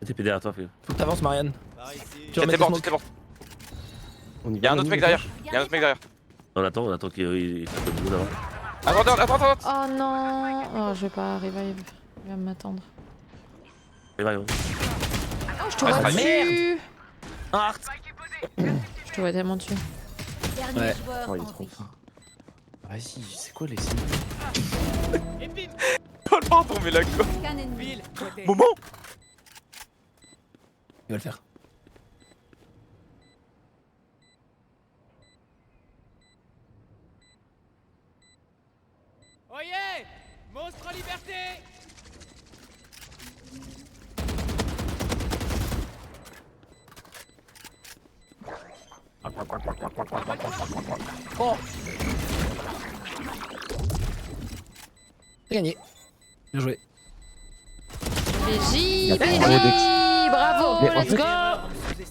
TP derrière toi, fais. Faut que t'avances, Marianne. Tu Jet remets est tes mort, smokes. Jet est mort. On y Y'a va, un autre nous, mec les derrière. flashs Y'a un autre mec derrière. On attend qu'il fasse le boulot d'avant. Attends. Oh non! Oh, je vais pas revive. Il va m'attendre. Et va, Oh, je te Ah, vois merde. dessus! Ah, Je te vois tellement dessus. Dernier Ouais. joueur Oh, il est en trop vie. fort. Vas-y, c'est quoi les signes? Et bim. Oh pardon, mais la go. Qu'un ennemi. Bill. Côté. Moment. il va le faire. Oyez. Monstre en liberté. Oh, c'est gagné. Bien joué. BJ! a trop BJ! d'ex- Bravo! Mais en Let's fait- go!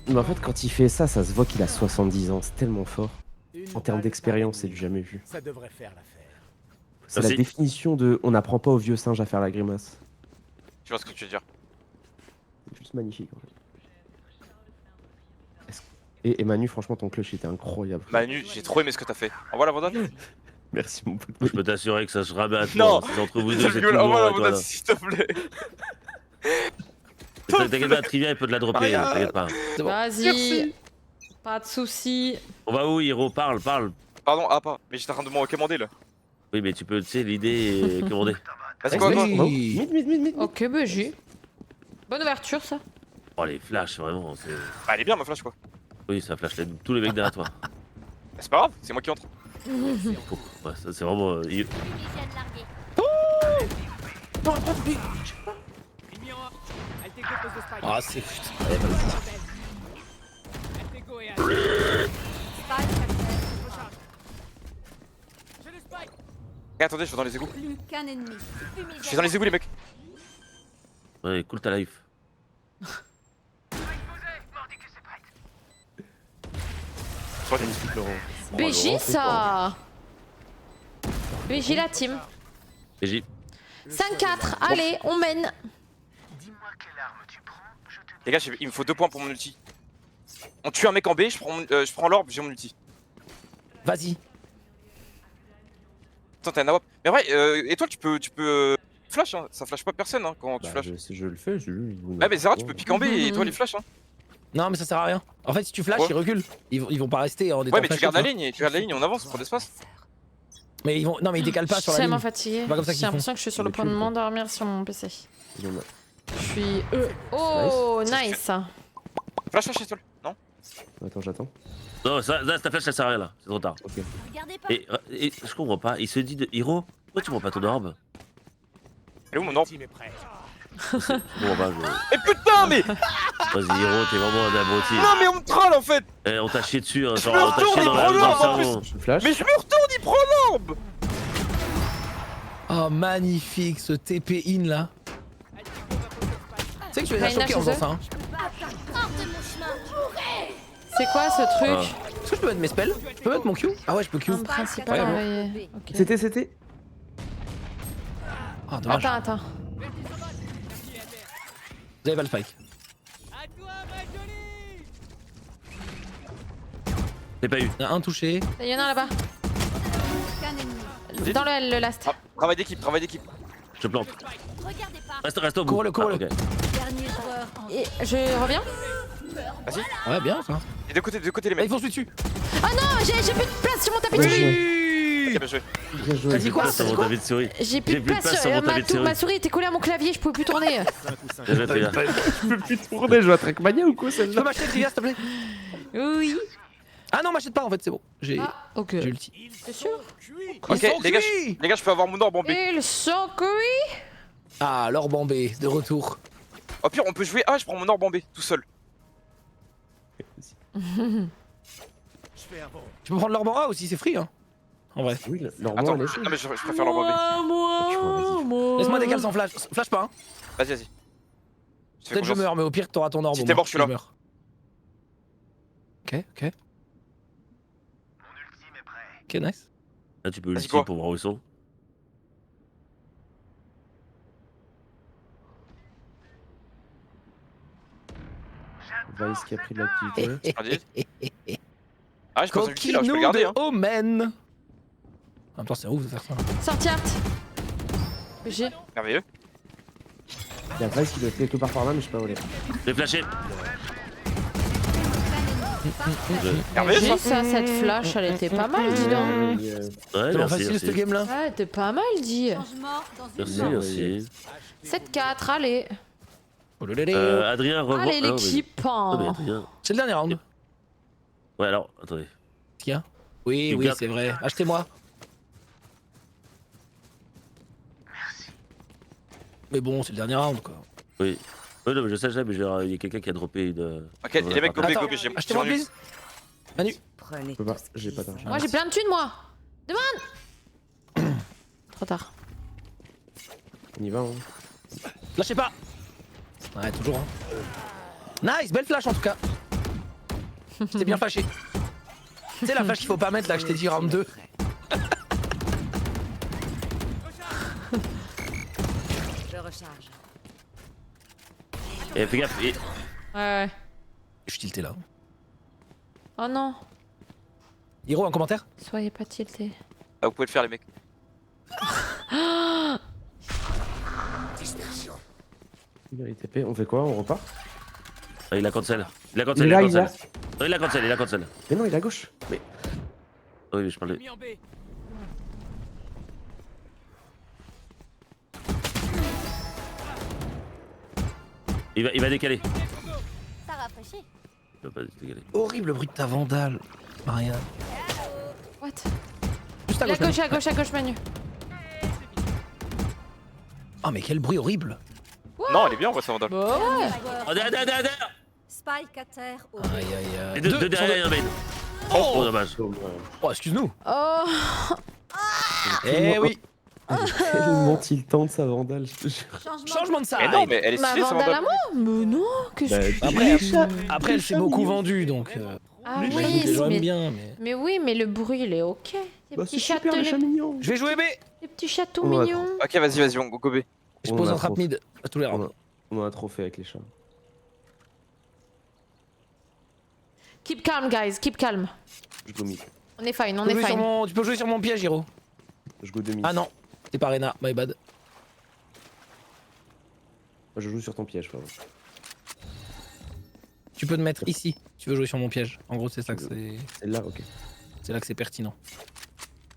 Mais en fait, quand il fait ça, ça se voit qu'il a 70 ans. C'est tellement fort. En termes d'expérience, c'est du jamais vu. Ça devrait faire l'affaire. C'est la Merci. définition de on n'apprend pas au vieux singe à faire la grimace. Tu vois ce que tu veux dire. C'est juste magnifique en fait. Et Manu, franchement, ton clutch était incroyable. Manu, j'ai trop aimé ce que t'as fait. Envoie la bandane. Merci mon pote. Je peux t'assurer que ça se rabat à toi. Non. C'est entre vous deux, c'est tout Envoie la bon. bandane s'il te plaît. T'inquiète pas, Trivia, il peut te la dropper. Regarde. T'inquiète pas. C'est bon. Vas-y! Pas de soucis. On va où, Hiro? Parle. Pardon, ah pas. Mais j'étais en train de me recommander là. Oui, mais tu peux, tu sais, l'idée est commandée. Vas-y, quoi. Oui. Mid. Ok, BJ. Bonne ouverture, ça. Oh, les flashs, vraiment. c'est- Bah, elle est bien ma flash quoi. Oui, ça flash tous les mecs derrière toi. Bah, c'est pas grave, c'est moi qui entre. Ouais, ça, c'est vraiment. Fumigène largué. Ennemi en A. Altego pose le spike. Ah, c'est putain. Allez, vas-y. Altego et A. Spike capturé. Recharge. J'ai le spike. Eh, attendez, je vais dans les égouts. Plus qu'un ennemi. Fumigène. Je suis dans les égouts, les mecs. Ouais, cool ta life. Magnifique, Laurent. BJ, ça! BJ, la team. Et j'ai. 5-4, allez, on mène. Les gars, il me faut 2 points pour mon ulti. On tue un mec en B, je prends l'orbe, j'ai mon ulti. Vas-y. Attends, t'as un AWP. Mais ouais, étoile, tu peux flash, hein. Ça flash pas personne hein, quand tu Bah, flash. je le fais, Ouais, mais Zara, tu peux piquer en B et étoile, il flash. Hein. Non, mais ça sert à rien. En fait, si tu flashes, Ouais. ils reculent. Ils vont pas rester en étant Ouais, mais tu flashés, gardes la vois. ligne, on avance pour l'espace. Mais ils vont. Non, mais ils décalent pas Je sur suis la tellement ligne. fatiguée. C'est pas comme ça J'ai qu'ils font. l'impression que je suis sur le Le point de cul, quoi. m'endormir sur mon PC. Il y en a. Je suis. Oh, nice! Flash étoile. Non. Attends, j'attends. Non, ça, là, ta flash, ça sert à rien là. C'est trop tard. Ok. Regardez pas. Et je comprends pas. Il se dit de Hiro. Pourquoi tu prends pas ton orbe? Elle est où mon orbe? Team est prêt. Bon bah Mais putain, mais. vas-y Hiro, t'es vraiment un abruti. Non, mais on me troll en fait. Eh, on t'a chié dessus, hein, Je genre me on t'a chié retourne, dans il la prend dans le l'orbe, en cerveau. Je flash. Mais je me retourne, il prend l'orbe. Oh, magnifique ce TP in là. Tu sais que tu les as Reyna choqués en chez faisant ça. Hein. C'est quoi ce truc? Est-ce que je peux mettre mes spells? Je peux mettre mon Q? Ah ouais, je peux Q. Un principal Ouais, bon. envoyé. Ok. C'était. Ah, dommage. Attends. Vous avez pas le spike. À toi, ma jolie. T'es pas eu. Il y en a un touché. Il y en a un là-bas. Dans le last. Ah, travail d'équipe, travail d'équipe. Je te plante. Regardez pas. Reste au bout. Cours-le, cours-le. Ah, ok. Dernier joueur en Et je reviens? Ouais, bien ça. Et de côté les Ah, ils mecs. foncent dessus. Ah non, j'ai plus de place sur mon tapis de Oui. souris. Ok, bien joué. Bien joué. T'as dit quoi? Sur mon tapis de souris. J'ai plus de place sur mon tapis de souris. ma souris était collée à mon clavier, je pouvais plus tourner. Bien joué, les gars. Je peux plus tourner, je joue à Trackmania ou quoi Tu peux celle-là? m'acheter le trivia s'il te plaît? Oui. Ah non, m'achète pas en fait, c'est bon. J'ai Ah, ok. ulti. C'est sûr? Ok, les gars, je peux avoir mon orbe en B. Ils sont cuits. Ah, l'orbe en B, de retour. Au pire, on peut jouer A, je prends mon orbe en B, tout seul. Tu peux prendre l'orbe en A aussi, c'est free hein. En vrai. Oui, leur Attends, elle est non, mais je préfère l'orbe en B. Moi. Laisse-moi décaler sans flash. Flash pas hein. Vas-y, vas-y. Je te fais Peut-être je confiance. meurs, mais au pire t'auras ton orbe. Si au t'es moins, mort, je suis là. meurs. Ok, ok. Ok, nice. Là, tu peux Vas-y, ulti quoi pour voir où ils sont. Vice qui a pris de l'activité. Splendide. Ah, je pense que l'ulti là, je peux le garder. Hein. Omen. En même temps, c'est ouf de faire ça. Sorti art. J'ai. Merveilleux. Il y a Vice qui doit être quelque part par là, mais je sais pas où elle est. J'ai flashé. Merveilleux J'ai ça. ça, cette flash, elle était pas mal, dis donc. Ouais, C'est merci, facile ce merci. game là. Ouais, elle était pas mal, dis. changement dans une Merci, zone. merci. 7-4, allez. Oh là là là. Adrien, revois. Allez, Ah, non, mais- l'équipe. Ah, mais Adrien. C'est le dernier round. Ouais, alors, attendez. Qu'est-ce qu'il y a? Oui, Tu oui, gardes- c'est vrai. Achetez-moi. Mais bon, c'est le dernier round quoi. Oui. Ouais, non, mais je sais, mais genre, il y a quelqu'un qui a droppé une. Ok, les mecs, gobé, Attends, gobé, j'ai achetez-moi j'ai mon please. Manu. Prenez Je peux pas, tout ce j'ai qui pas est d'argent. Moi, j'ai plein de thunes, moi. Demande. Trop tard. On y va, hein. Lâchez pas. Ouais, toujours. Hein. Nice, belle flash en tout cas. J'étais bien fâché. C'est la flash qu'il faut pas mettre là, que je t'ai dit round 2. Je recharge. Eh, fais gaffe. Ouais. Je suis tilté là. Oh non. Hiro, un commentaire? Soyez pas tilté. Ah, vous pouvez le faire, les mecs. Il a TP, on fait quoi? On repart? Ah, il a cancel. Il a Il cancel, est il a là, il est là. cancel. Non, il a cancel, il a cancel. Mais non, il est à gauche. Mais Oui, mais je parlais. Mis en B. Il va décaler. Ça rafraîchit. Il va pas décaler. Horrible bruit de ta vandale, Maria. What? Juste à Il est gauche. à gauche, à gauche, Manu. Oh mais quel bruit horrible. Non, elle est bien, on voit ça vandale. Bah ouais. Oh, derrière. Spike à terre au Aïe aïe aïe. Et deux derrière, un main. Oh, dommage. Oh, excuse-nous. Oh. Eh oui. tellement tiltant de sa vandale, je te jure. Changement de Mais side. non, mais elle est Ma stylée, ça vandale à vandale. moi? Mais non, que je... Bah, Après, elle s'est beaucoup vendue donc. Ah Les oui, gens aiment mais... bien, mais. mais oui, mais le bruit, il est ok. Les Bah, petits c'est super, châteaux, les chats mignons. Je vais jouer B. les petits châteaux On va mignons. Ok, vas-y, on go gobé. Je On pose a un trap trop. mid à tous les rounds. On a trop fait avec les chats. Keep calm, guys, keep calm. Je go mid. On est fine, on Tu est peux jouer sur fine. mon- Tu peux jouer sur mon piège, Hiro. Je go demi. Ah non, t'es pas Rena, my bad. Je joue sur ton piège, pardon. Tu peux te mettre ici. Si tu veux jouer sur mon piège. En gros, c'est ça que c'est. C'est là, ok. C'est là que c'est pertinent.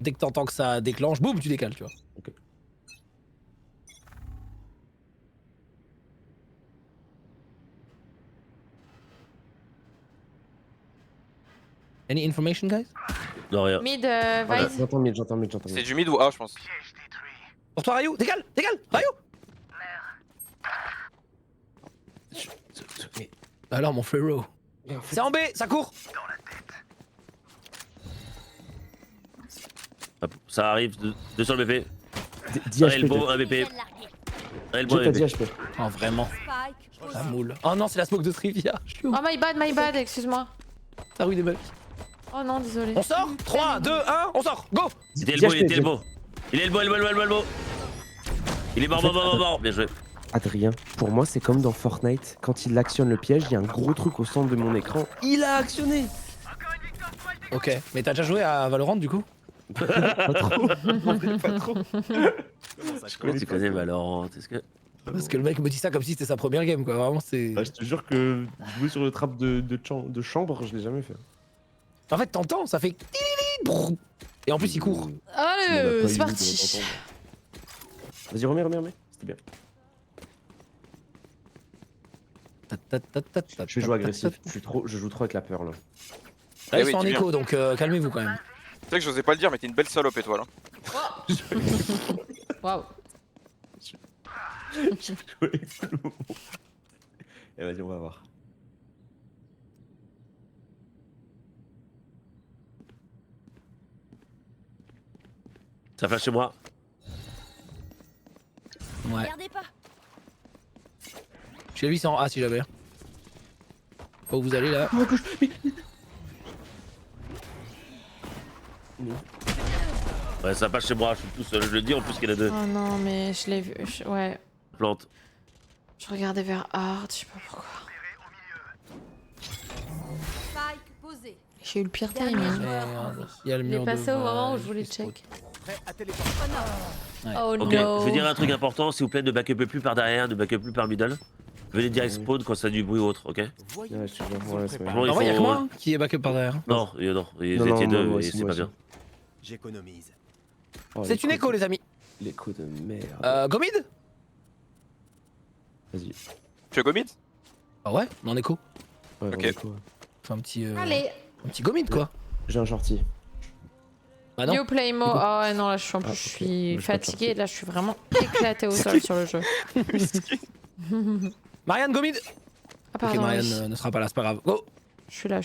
Dès que t'entends que ça déclenche, boum, tu décales, tu vois. Ok. Any information, guys? Non, rien. Mid, Voilà, Vice. j'entends mid, j'entends mid. C'est du mid ou A, je pense. Pour toi, Rayou, décale, Rayou. Alors, mon frérot. C'est en B, ça court. Hop, ça arrive, deux sur le BP. 10 Un HP. elbow, un BP. Un elbow, un T'as 10 BP. HP. Oh, vraiment. Spike, La moule. Oh non, c'est la smoke de Trivia. Je suis où? Oh my bad, excuse-moi. T'as ruiné ma vie. Oh non, désolé. On sort 3, 2, 1, on sort. Go. Il est elbow, il est elbow. Il est elbow. Il est mort. Bien joué. Adrien, pour moi, c'est comme dans Fortnite. Quand il actionne le piège, il y a un gros truc au centre de mon écran. Il a actionné. Ok, mais t'as déjà joué à Valorant du coup? Pas trop. Pas trop. Comment tu connais Valorant? Est-ce que... Parce que le mec me dit ça comme si c'était sa première game quoi, vraiment c'est... Bah, je te jure que jouer sur le trap de chambre, je l'ai jamais fait. En fait t'entends, ça fait... Et en plus il court. Allez, c'est parti. Vas-y, remets. C'était bien. Je vais jouer agressif. Je joue trop avec la peur là. Là Eh ils oui, sont en dis écho donc calmez-vous quand même. Tu sais que j'osais pas le dire, mais t'es une belle salope étoile. Hein. Waouh. Et vas-y, on va voir. Ça flash chez moi. Ouais. Regardez pas. Je suis à 800 A si jamais. Où vous allez là? Ouais, ça passe chez moi, je suis tout seul, je le dis en plus qu'il y en a deux. Oh non, mais je l'ai vu. Ouais. Plante. Je regardais vers Art, je sais pas pourquoi. Spike posé. J'ai eu le pire Dernier timing. joueur. Merde, il y a le Il est mur passé de au moment où Val, je voulais fais ce check. Prêt à téléport. Oh Ok, no. je vais dire un truc important, s'il vous plaît, ne backup plus par derrière, ne backup plus par middle. Venez direct spawn quand ça a du bruit ou autre, ok? Voyez Ouais, je te jure, ouais, c'est vrai. Bon, il En vrai y'a que faut- moi hein, qui est backup par derrière. Non, non, vous Non, étiez non, deux moi et aussi, c'est moi pas aussi. bien. J'économise. Oh, C'est les une écho coups les amis. Les coups de merde. Go mid? Vas-y. Tu veux go mid? Ah ouais, on en écho. Ouais, Ok. on est quoi. Enfin Allez. un petit go mid quoi. J'ai un shorty. Bah non. New Playmo. Oh ouais, non, là je suis en plus, Ah, je ok. suis Je sais pas de fatiguée. sortir. Là, je suis vraiment éclatée au sol sur le jeu. Marianne go mid. Ah, pardon. Ok Marianne oui. ne sera pas là, c'est pas grave. Go. Je suis là.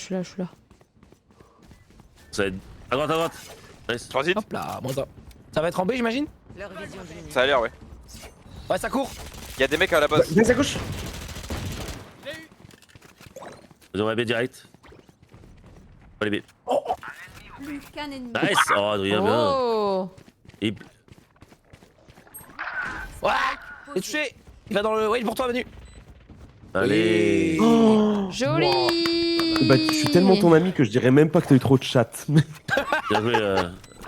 Ça va être... À droite. Nice. Transit. Hop là, moins un. Ça va être en B j'imagine? Leur vision diminue. Ça a l'air, ouais. Ouais ça court. Y'a des mecs à la base. Vas-y, à gauche. Vous aurez B direct. Allez B. Plus qu'un ennemi. Nice. Oh, Adrien, bien. Oh. Et... Ouais. Il est touché. Il va dans le... Ouais il est pour toi Manu. Allez. Oh Joli. Bah, je suis tellement ton ami que je dirais même pas que t'as eu trop de chat. Bien joué,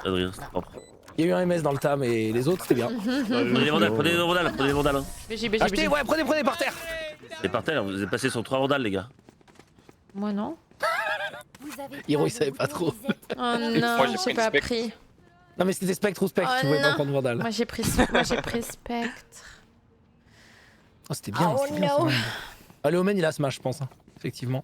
Adrien, c'est propre. Il y a eu un MS dans le tam et les autres c'était bien. Prenez les vandales, hein. BG. Achetez, ouais prenez par terre. C'est par terre, vous êtes passé sur 3 vandales, les gars. Moi non. Vous avez Hiro, peur il savait de pas vous, trop. Lisette. Oh non, Moi, j'ai j'ai pris pas une spectre. pris. Non mais c'était Spectre ou Spectre, Oh tu pouvais pas non. prendre Vandal. Moi j'ai pris Spectre. Oh c'était bien, Oh c'était bien. no. ça. Allez Omen il a smash je pense, hein. Effectivement.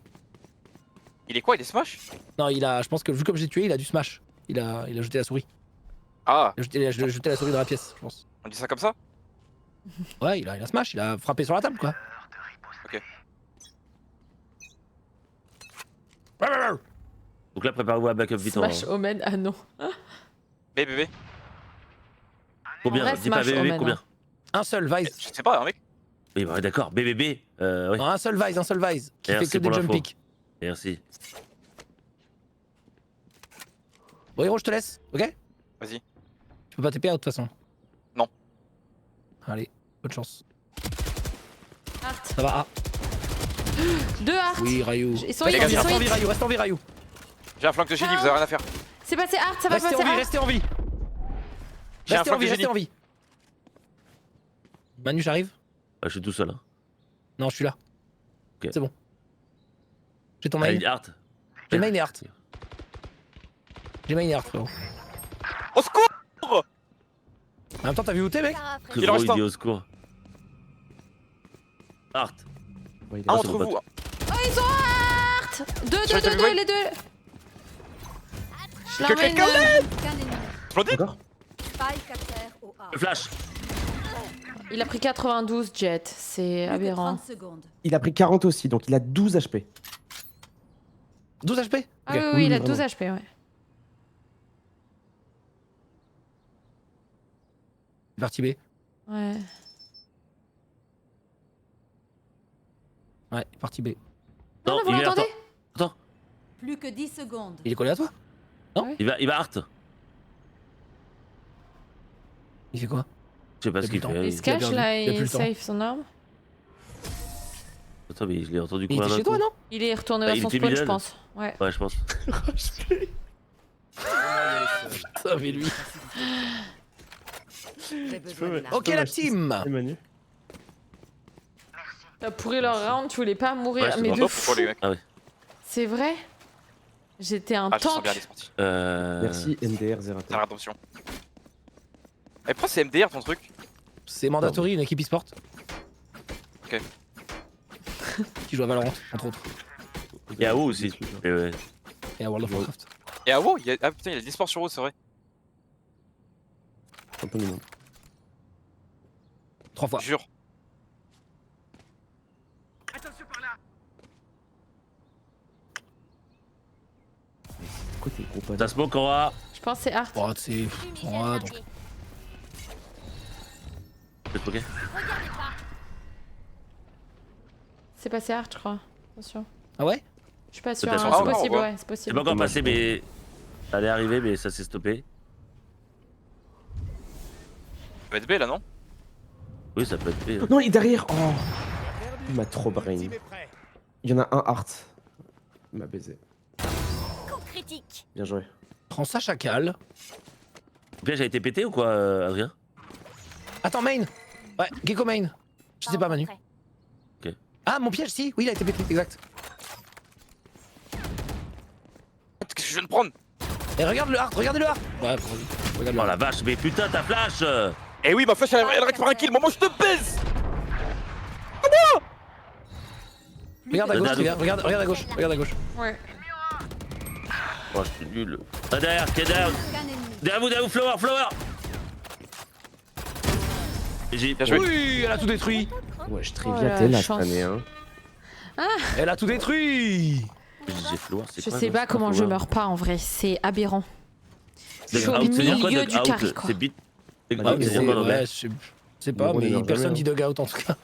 Il est quoi? Il est smash? Non il a, je pense que vu comme j'ai tué il a du smash. Il a jeté la souris. Ah, Il a jeté la souris dans la pièce je pense. on dit ça comme ça? Ouais il a smash, il a frappé sur la table quoi. Ok. Donc là, préparez-vous à backup vite. Smash Omen, ah non. B, B, B. Combien? En vrai, Dis pas Smash BBB, Omen, combien? Un seul Vise. Je sais pas, un mec. Oui, bah d'accord, BBB. Oui, Non, un seul Vise qui Merci fait que pour des jump l'info. pick. merci. Bon Hiro je te laisse, ok? Vas-y. Tu peux pas TPA de toute façon. Non. Allez, bonne chance. Art. Ça va A. 2 Art. Oui Rayou. Ils sont Les hits, gars, ils Reste sont en vie hits. Rayou, reste en vie Rayou. J'ai un flank de génie, vous avez rien à faire. C'est passé Art, ça va Restez passer en vie, Art. restez en vie. J'ai un Restez en flank de vie, restez génie. en vie. Manu j'arrive? Ah, je suis tout seul. Hein. Non je suis là. Ok. C'est bon. J'ai ton main. Allez, Art. J'ai main et art. J'ai main et art frérot. Au secours! En même temps t'as vu où t'es mec? Très Il en gros reste un. idiot, au secours. Art. Ouais, il est Un là. entre vous. Oh, ils ont Art. 2, J'ai été vu, les deux. Je Que l'emmène. quelqu'un Plus qu'un ennemi. Splendide. Encore Spike à terre au Le flash. Il a pris 92 Jet, c'est Plus que aberrant. 30 secondes. Il a pris 40 aussi, donc il a 12 HP. 12 HP. Ah Ok. oui, Oui, il a vraiment. 12 HP, ouais. Partie B. Ouais. Ouais, partie B. Non, non, vous il vient, l'entendez? Attends, Plus que 10 secondes. Il est collé à toi? il va hard. Il fait quoi? Je sais pas ce qu'il Il a plus le fait. Il se cache perdu. là Il a plus et le temps. save son arme. Attends, mais je l'ai entendu Il combien était d'un chez toi, coup non? Il est retourné Bah, vers il son était spawn, je middle. pense. Ouais. Ouais, je pense. Ça mais lui. J'ai besoin de Ok la team. Et Manu. T'as pourri leur round, tu voulais pas mourir, Ouais, c'est mais On de dope fou. pour les mecs. Ah ouais. C'est vrai? J'étais un Ah, je sens tank. bien les sorties. Merci MDR Faire Zerator. attention. Et pourquoi c'est MDR ton truc? C'est mandatory, une équipe e-sport. Ok. Qui joue à Valorant, entre autres. Et à où aussi. Et ouais. Et à World of Warcraft. Et ah wow, ah putain, il y a des sports sur WoW, c'est vrai. Un peu mignon. 3 fois. Jure. Attention par là. Pourquoi t'es gros pas Ça smoke en A. Je pense que c'est Art. Oh, c'est. Ouais, donc. Je vais te poker. C'est passé Art, je crois. Attention. Ah ouais? Je suis pas sûre, Peut-être hein, pas. c'est Ah, possible, ouais. ouais, c'est C'est possible. pas encore passé, mais. Ça allait arriver, mais ça s'est stoppé. Ça va être B là, non? Oui, ça peut être fait. Non, il est derrière. Oh, il m'a trop brain. Il y en a un Art. Il m'a baisé. Critique. Bien joué. Prends ça, chacal. Le piège a été pété ou quoi, Adrien? Attends, main. Ouais, Gecko main. Je sais pas, Manu. Ah, mon piège, si. Oui, il a été pété, exact. Qu'est-ce que je viens de prendre? Et regarde le hard, regardez le hard. Ouais, vas-y. Regarde le Oh hard. la vache, mais putain, ta flash. Eh oui, ma flash elle récupère un kill, maman, je te baise! Regarde à gauche, Regarde. regarde, regarde à gauche, regarde à gauche. Ouais. Oh, je suis nul. Ah, derrière, qui est derrière. Derrière vous, flower, flower. J'ai. Bien joué. Oui, elle a tout détruit. Ouais, je Oh trivia, la t'es là cette chance. année, hein. Elle a tout détruit. J'ai flower, c'est Je quoi, sais non, pas c'est comment pas je flower. meurs pas en vrai, c'est aberrant. Je suis Dug au out, c'est-à-dire quoi, milieu dug du out? carré, quoi. C'est bit. Dug Ah, out, mais c'est-à-dire C'est- quoi, en ouais, anglais? je sais pas, On est mais dans personne jamais. dit dug out en tout cas.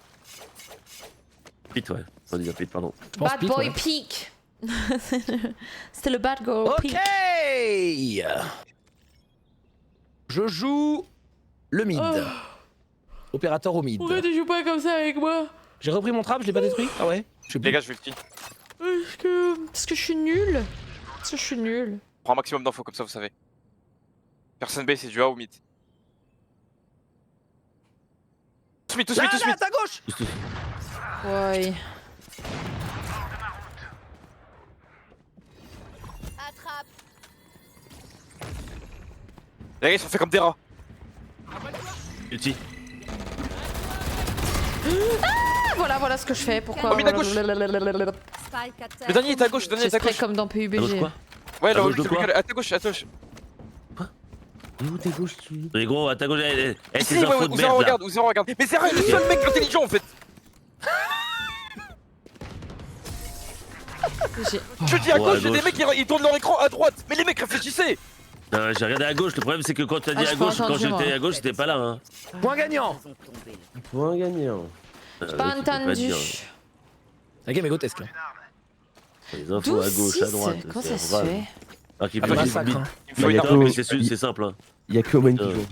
Bit, ouais. On dit bit, pardon. Je pense Bad pit, boy ouais. peak. C'était le bad girl Ok. peak. Je joue le mid. Oh. Opérateur au mid. Pourquoi tu joues pas comme ça avec moi? J'ai repris mon trap, je l'ai pas détruit. Ah ouais. Je sais plus. Les gars, je vais le petit. Parce que je suis nulle. Parce que je suis nulle. Prends un maximum d'infos, comme ça vous savez. Personne B, c'est du A ou mid. Tous mid, tous Là, mid, tous là, à mid. ta gauche. Ouais. Attrape. Les gars, ils sont faits comme des rats. Ulti. Voilà ce que je fais. Pourquoi Oh, mid à gauche. Spike à terre. Le dernier est à gauche, le dernier Je est à spray gauche. comme dans À gauche PUBG. quoi? Ouais, là, À gauche de c'est quoi? à ta gauche, à ta gauche. Mais où t'es gauche, tu. Mais gros, à ta gauche, Ici, tes infos de Ouzera merde là. regarde, Ouzera regarde. Mais c'est vrai, le seul mec intelligent en fait. J'ai- Je dis à Oh, à gauche, j'ai des gauche. mecs ils tournent leur écran à droite. Mais les mecs réfléchissez. Non, j'ai regardé à gauche. Le problème, c'est que quand tu as dit Ah, à j'ai pas gauche, quand entendu, moi. j'étais à gauche, j'étais pas là. Hein. Point gagnant. Ils ont tombé. Point gagnant. Pas Tu peux pas entendu. dire. La game est grotesque là. Les infos à gauche, à 12-6, droite. comment ça c'est se rare. fait? Ah, qui Attends, fait Massacre. bit Hein. Il me faut Bah, une y a info. que- top, mais c'est simple. Hein. Il y a que Omen qui Euh. joue.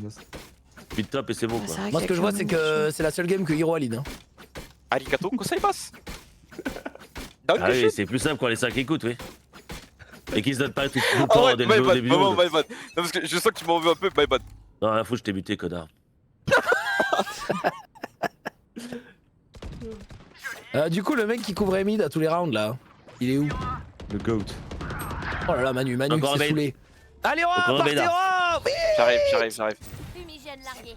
Bit top et c'est bon Ah, quoi. c'est vrai Moi, qu'il ce que y a je vois, que c'est moi, que c'est la seule game que Hiro a lead. Hein. Arigato, Kosaimasu. Down Ah the oui, shit. c'est plus simple quand les 5 écoutent, oui. Et qu'ils se donnent pas tout le Ah temps ouais, dès my le jeu au bad, début. maman, du monde. my bad. Non, parce que je sens que tu m'en veux un peu, my bad. Non, la fou, je t'ai buté, connard. Du coup, le mec qui couvrait mid à tous les rounds là, il est où? Le GOAT. Oh là là, Manu Encore un s'est bait. saoulé. Allez, Rob, Encore un partez, bait, là. Rob. Oui. J'arrive. Fumigène largué.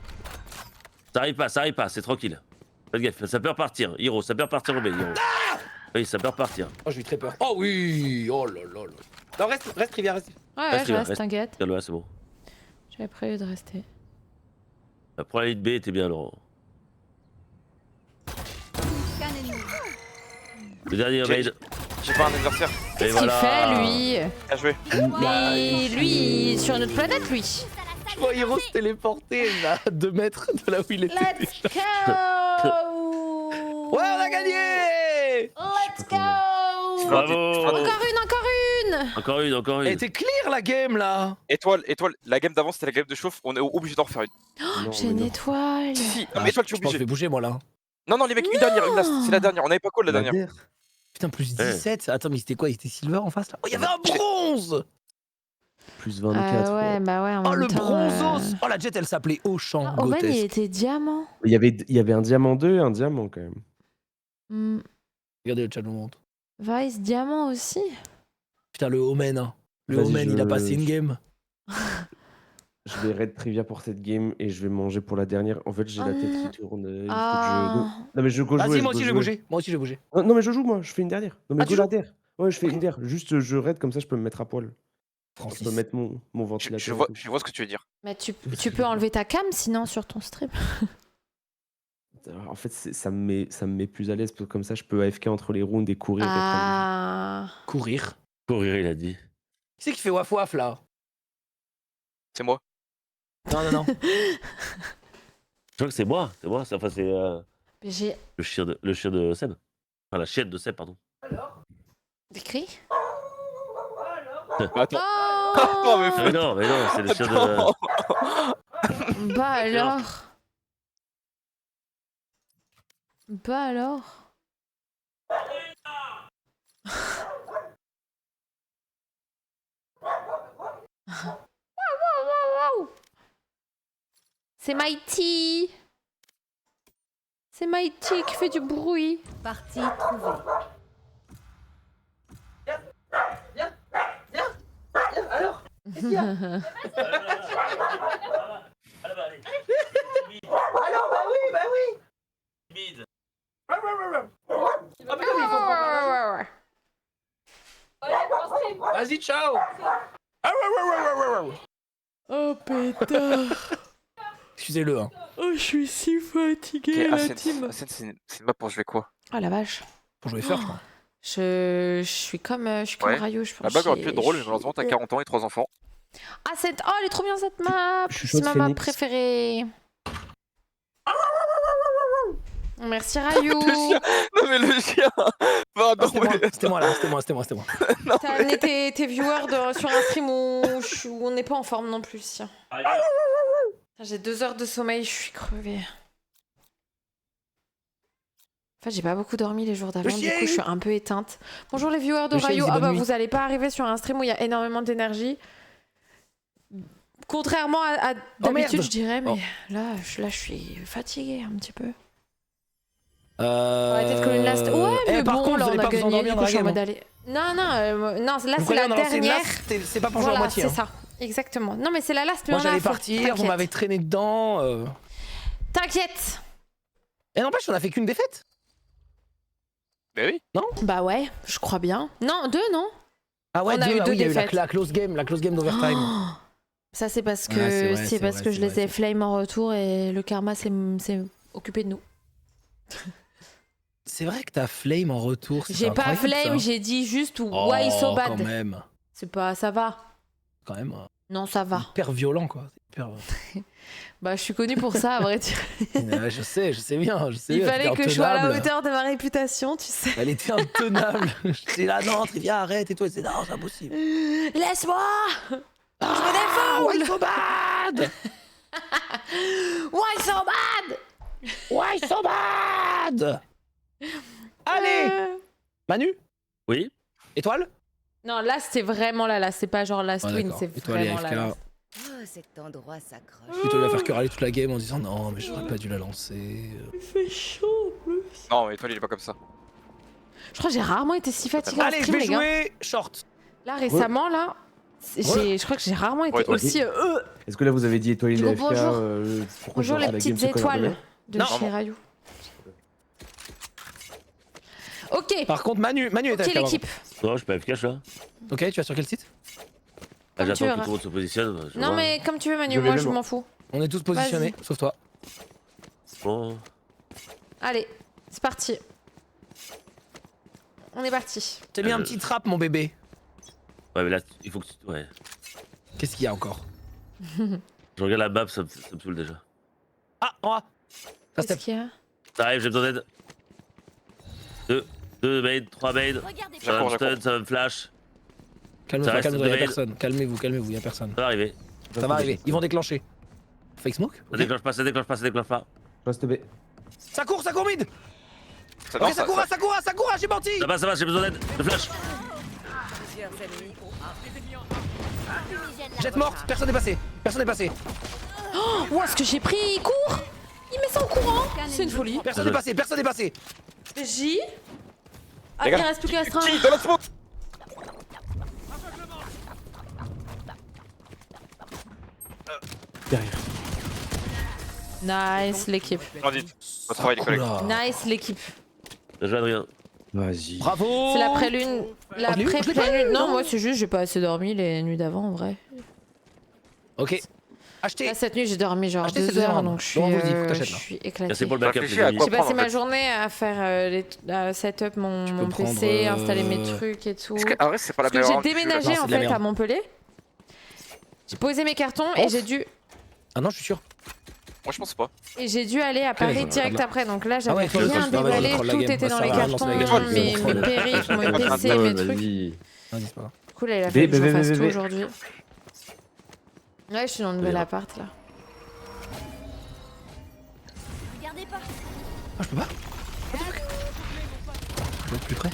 Ça arrive pas, c'est tranquille. Faites gaffe, ça peut repartir. Hiro, ça peut repartir au B, Hiro. Oui, ça peut repartir. Oh, j'ai eu très peur. Oh oui. Oh là là là. Non, reste, Rivière, reste. Ouais, Reste, je reste. reste, t'inquiète. Regarde-le là, c'est bon. J'avais prévu de rester. Prends la ligne B, t'es bien, Laurent. Qu'un ennemi. Le dernier J'ai- raid. J'ai pas un adversaire. Et Qu'est-ce qu'il voilà. fait lui? Bien joué. Mais lui, sur une autre planète lui. Je vois Hiro se téléporter là, 2 mètres de là où il était. Let's go! Ouais, on a gagné! Let's go! Bravo. Encore une! Encore Elle une. était clear la game là! Étoile, la game d'avant c'était la game de chauffe, on est obligé d'en refaire une. Non, J'ai mais une non. étoile. Si, non, mais étoile, tu es Je pense que je obligé. vais bouger moi là. Non, les mecs, une dernière, une last, c'est la dernière, on avait pas call la dernière. Madère. Putain, plus 17. Attends, mais c'était quoi? Il était silver en face là? Oh, il y avait un bronze! Plus 24. Ouais, bah ouais. En Oh, même le temps, bronzos! Oh, la jet elle s'appelait Auchan. Omen, il Grotesque. était diamant. Il y avait un diamant 2 et un diamant quand même. Hmm. Regardez le chat nous montre. Vice diamant aussi. Putain, le Omen. Hein. Le Vas-y, Omen, il a passé une game. Je vais raid trivia pour cette game et je vais manger pour la dernière. En fait, j'ai la tête qui tourne. Il faut que je... Ah. Non, mais je go jouer. Vas-y, moi aussi go je vais jouer. bouger. Moi aussi je vais bouger. Non, mais je joue, moi. Je fais une dernière. Non, mais Ah, go tu la joues der. Ouais, je fais une der. Juste, je raid comme ça, je peux me mettre à poil. Je Francis. peux mettre mon ventilateur. Je et vois, tout. je vois ce que tu veux dire. Mais tu peux enlever ta cam sinon sur ton stream. En fait, ça me met plus à l'aise parce que comme ça, je peux AFK entre les rounds et courir. et Ah. Courir. Courir, il a dit. Qui c'est qui fait waf waf là? C'est moi. Non, non, non. Je crois que c'est moi. C'est moi. Enfin, c'est Mais j'ai le chien de Seb. Enfin, la chienne de Seb, pardon. des cris. Attends. Oh Attends, mais Mais non, c'est le chien de. Attends. Bah alors. Bah alors. C'est Mighty. C'est Mighty qui fait du bruit. Partie trouvée. Alors, bah oui. Mid. Vas-y, ciao. Oh pétard. Excusez-le. Hein. Oh, je suis si Ok, fatiguée, Ascent, c'est une map pour jouer quoi? Oh la vache. Pour jouer first, je crois. Je suis comme Ouais. Rayo, je La pense. bague aurait pu être drôle, mais malheureusement t'as 40 ans et 3 enfants. Ah, oh, elle est trop bien cette map. Je suis C'est chaud de ma map Phoenix. préférée. Merci Rayo. Non mais le chien. Pardon, C'était moi là, c'était moi. T'as amené tes viewers sur un stream où on n'est pas en forme non plus. Tiens. J'ai 2 heures de sommeil, je suis crevée. En fait, j'ai pas beaucoup dormi les jours d'avant, du coup, je suis un peu éteinte. Bonjour les viewers de Le chien, Rayo. il dit Ah bah, bonne nuit. vous allez pas arriver sur un stream où il y a énormément d'énergie. Contrairement à d'habitude, merde. je dirais, mais Oh. là, je suis fatiguée un petit peu. Ouais, Peut-être que une last. Ouais, mais par bon, contre, là, vous on allez a pas vous gagné. endormir Du dans coup, je la suis en game. mode aller. Non, là, c'est Vous la prévenez, non, c'est une dernière. last, c'est pas pour jouer à Voilà, moitié. c'est Hein. ça. Exactement. Non, mais c'est la last, mais Moi on a j'allais à fond. partir, vous T'inquiète. m'avez traîné dedans. T'inquiète. Et n'empêche, on a fait qu'une défaite. Bah oui. Bah ouais, je crois bien. Non, 2, non? Ah ouais, On a eu ah deux oui, il y a eu défaites. la close game d'overtime. Oh, ça, c'est parce que, Ouais, c'est vrai, c'est parce vrai, que c'est je les vrai, ai flame en retour et le karma s'est occupé de nous. C'est vrai que t'as flame en retour. c'est J'ai pas incroyable, flame, ça. j'ai dit juste Oh, why so bad. Quand même. C'est pas, ça va. Quand même. Non, ça va. Hyper violent quoi. Hyper... Bah, je suis connue pour ça, à vrai dire. Ouais, je sais bien. Il fallait c'était que je sois à la intenable. hauteur de ma réputation, tu sais. Elle était intenable. J'étais là, non, Trivia, arrête et toi. C'est non, c'est impossible. Laisse-moi. Ah, why so bad? Why so bad? Why so bad? Allez, Manu, Oui. étoile? Non, là, c'est vraiment là, c'est pas genre last Ah, win, d'accord. c'est Étoile et vraiment AFK. là. Oh, cet endroit s'accroche. Plutôt lui faire que râler toute la game en disant non, mais j'aurais pas dû la lancer. Il fait chaud en plus. Non, mais toi il est pas comme ça. Je crois que j'ai rarement été si fatiguée en Allez, je stream, vais les gars. jouer short. Là, récemment, là, je crois que j'ai rarement été Ouais, toi aussi. Est-ce que là vous avez dit étoile Gros AFK bonjour. pourquoi Bonjour je les lance la petites game, c'est quoi leur étoiles domaine de Non. chez Rayou. Ok, Par contre, Manu est ok AFK, l'équipe. Non, je suis pas efficace là. Ok, tu vas sur quel site? Ah, Comme tu J'attends que verras. tout le monde se positionne. je Non vois. mais comme tu veux Manu, Je vais moi même- je m'en fous. On est tous positionnés, sauf toi. Bon. Allez, c'est parti. On est parti. T'as mis un petit trap, mon bébé. Ouais, mais là, il faut que tu. Ouais. Qu'est-ce qu'il y a encore? Je regarde la map, ça me saoule déjà. Ah, en A. Ça, Qu'est-ce qu'il y a? T'arrives, j'ai besoin d'aide. 2 main, 3 main. Regardez Ça va J'accorde, me stun, ça va me flash. Calme-toi, Ça reste calme-toi, y'a de mail. personne. Calmez-vous, y'a personne. Ça va arriver. Ça va arriver, ils vont déclencher. Fake smoke? Ça Ok. déclenche pas, ça déclenche pas, ça déclenche pas. Reste B. Ça court mid! Ça, Ok, ça court, j'ai menti! Ça va, j'ai besoin d'aide. Je flash. Plusieurs ennemis au A. Jette morte, personne n'est passé. Ouah, ce que j'ai pris, il court. Il met ça en courant. C'est une folie. Personne n'est passé. J. Ah, Les il gars. reste plus qu'Astra. Qui dans la smoke? Derrière. Nice l'équipe. Splendide. Bon travail les collègues. Oula. Nice l'équipe. Je joue Adrien. Vas-y. Bravo! C'est la pré-lune. La je l'ai eu, je l'ai pas pré-pleine eu, lune. Non, non. moi c'est juste j'ai pas assez dormi les nuits d'avant en vrai. Ok. Achetez! Là, cette nuit j'ai dormi genre Achetez 2 cette deuxième heures arme. donc je suis, Bon, on vous le dit, faut que je t'achètes, là. suis Merci éclatée. pour le backup, Réfléchis les à amis. quoi J'ai passé prendre, en ma fait. journée à faire setup mon peux prendre, PC, installer mes trucs et tout. Est-ce que, en vrai, c'est pas la Parce que meilleure j'ai arme que tu déménagé Non, c'est en de la fait merde. à Montpellier. J'ai posé mes cartons et j'ai dû Ah non, je suis sûr. Moi, je pense pas. aller à Paris Ouais, direct ouais. après. Donc là Ah j'avais ouais, toi, rien toi, tu vas déballé, mettre la tout game. était Bah, dans ça les va, cartons, lance la game. mes périphes, mes PC, mes trucs. Vas-y. Vas-y, c'est pas grave. Du coup là il a B, fallu que je B, B, fasse B, tout B. aujourd'hui. Ouais, je suis dans le nouvel Oui, appart là. Regardez pas. Ah, je peux pas? Je vais être plus près.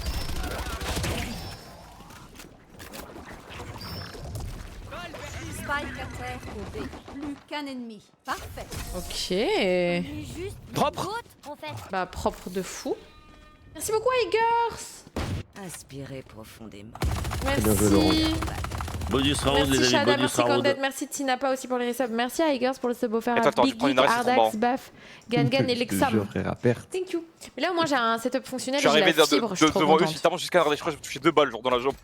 Spike à terre au B. Plus qu'un ennemi. Parfait. Ok. Mais juste Propre. d'autres, en fait. Bah propre de fou. Merci beaucoup Igors. Inspirez profondément. bien joué, Laurent. Merci. Bonus round, Merci les amis. Shada, Bonus merci round. Candette, merci Tinapa aussi pour les resubs. Merci à Igors pour le sub offert Attends, à attends, je Big prends une Geek, arrêt, c'est Ardax, bon. Baf, Gangan et Je te Lexam. jure, frère, à perte. Thank you. Mais là au moins j'ai un setup fonctionnel Je et suis j'ai arrivé la fibre, je suis trop devant eux, contente. littéralement jusqu'à je crois que j'ai touché 2 balles genre dans la jambe.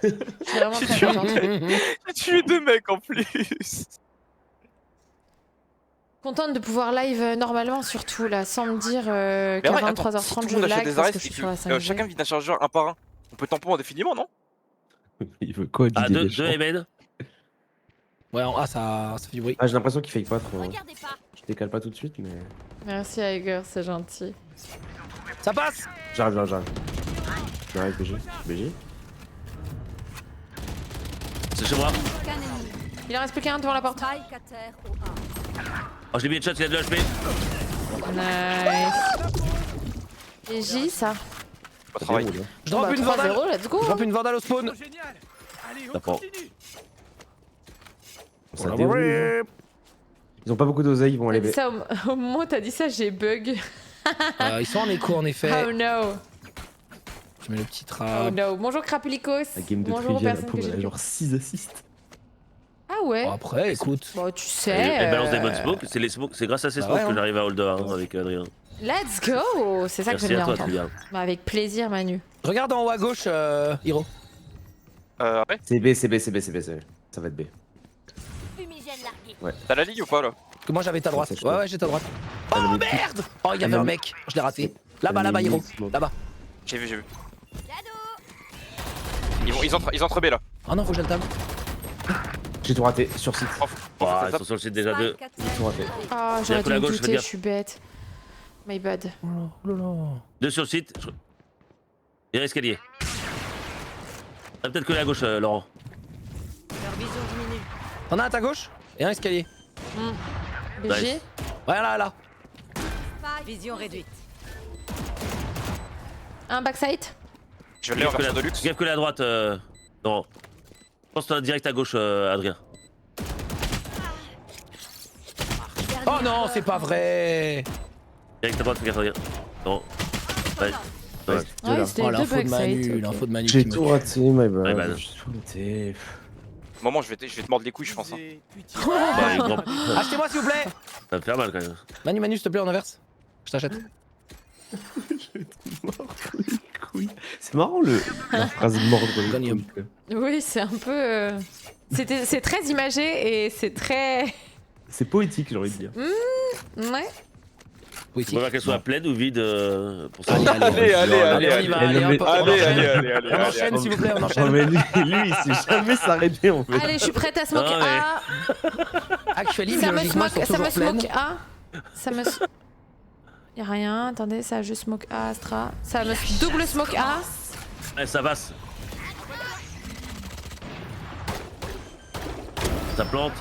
Je suis vraiment très contente. J'ai tué 2 mecs en plus. Contente de pouvoir live normalement surtout là, sans me dire Mais qu'à ouais, attends, 23h30 si tout le je monde achète lag des parce arrêts, que je c'est suis sur la que 5G. chacun vide un chargeur un par un. On peut tampon indéfiniment, non? Il veut quoi, Ah, Didier 2 Deschamps? Amen. Ouais, en A, ça fait du bruit. Ah, j'ai l'impression qu'il fake pas trop. hein. Regardez pas. Je décale pas tout de suite, mais. Merci à Igor, c'est gentil. Ça passe! J'arrive. J'arrive, BG. BG. C'est chez moi. Qu'un ennemi. Il en reste plus qu'un devant la porte. Spike à terre au A. Oh, je l'ai mis headshot, il a 2 HP. Nice. Et J ça. Pas de travail. Déroule, hein. Je drop Bah, une vandale. 3-0, let's go. Je drop une vandale au spawn. Génial. Allez, on D'accord. continue. Ça déroule, hein. Ils ont pas beaucoup d'oseille, ils vont T'as aller dit B. ça au moment où t'as dit ça, j'ai bug. Ils sont en écho en effet. Oh no. Je mets le petit Oh trap. no. Bonjour Crapulicos. La game de Bonjour aux Trivia, la personnes que pauvre, j'ai elle a vues. genre 6 assists. Ah ouais. Bon, après, écoute. Bon, tu sais. Elle balance des bonnes smokes. C'est les smokes, c'est grâce à ces Bah smokes ouais, que hein. j'arrive à hold 1 avec Adrien. Let's go. C'est ça que Merci j'aime à bien toi, entendre. Julien. Bah, avec plaisir, Manu. Regarde en haut à gauche, Hiro. Ouais. C'est B. Ça va être B. Fumigène largué. T'as la ligne ou pas là? Parce que moi j'avais ta droite. Ça, c'est Ouais, chaud. ouais, j'ai ta droite. Ah, Oh mais- merde! Oh, il y avait Merde. un mec. Je l'ai raté. Là-bas, là-bas, Hiro. Là-bas. J'ai vu. Cadeau. Ils entrent B là. Oh non, faut que je le table. J'ai tout raté, sur site. Oh, ils sont sur le site déjà 2. Spike à J'ai terre tout raté. Ah, J'ai j'aurais un coup dû à me gauche, fais douter, je gaffe. suis bête. My bad. Oh là là. 2 sur le site. Et escalier. Ah, peut-être que à gauche, Laurent. Leur vision diminue. T'en as un à ta gauche et un escalier. BG. Nice. Ouais, là. Spike. Vision réduite. Un backside. Je l'ai en version de luxe. Gaffe que à droite, Laurent. Je pense que t'en as direct à gauche, Adrien. Oh non, c'est pas vrai. Direct à droite, fais gaffe, Adrien. Non. Ouais. Ouais. Ouais, c'était Oh, les deux l'info de Manu, backside. l'info de Manu. J'ai qui me tout tue. raté, my bad. Ouais, bah. J'ai tout raté. Moment, je vais te mordre les couilles, je pense. Hein. Bah, les grands- Achetez-moi s'il vous plaît. Ça va me faire mal quand même. Manu, s'il te plaît, en inverse. Je t'achète. C'est marrant la phrase mordre les Gagnum. couilles. Oui, c'est un peu. C'est très imagé et c'est très. C'est poétique, j'ai envie de dire. Ouais. Oui, On va voir qu'elle soit pleine ou vide pour ça. Allez, Allez, allez, allez, allez, on y va, allez, allez, hop, on allez, enchaîne. allez, allez, allez, On allez. enchaîne, s'il vous plaît, on Non, enchaîne. mais lui, il sait jamais s'arrêter en fait. Allez, je suis prête à smoke Non, mais- A. Actually, Ça me biologiquement, smoke, elles sont ça me toujours pleines. smoke A. Ça me. Y'a rien, attendez, ça a juste smoke A, Astra. Ça me double smoke A. Ouais, ça passe. Ça plante.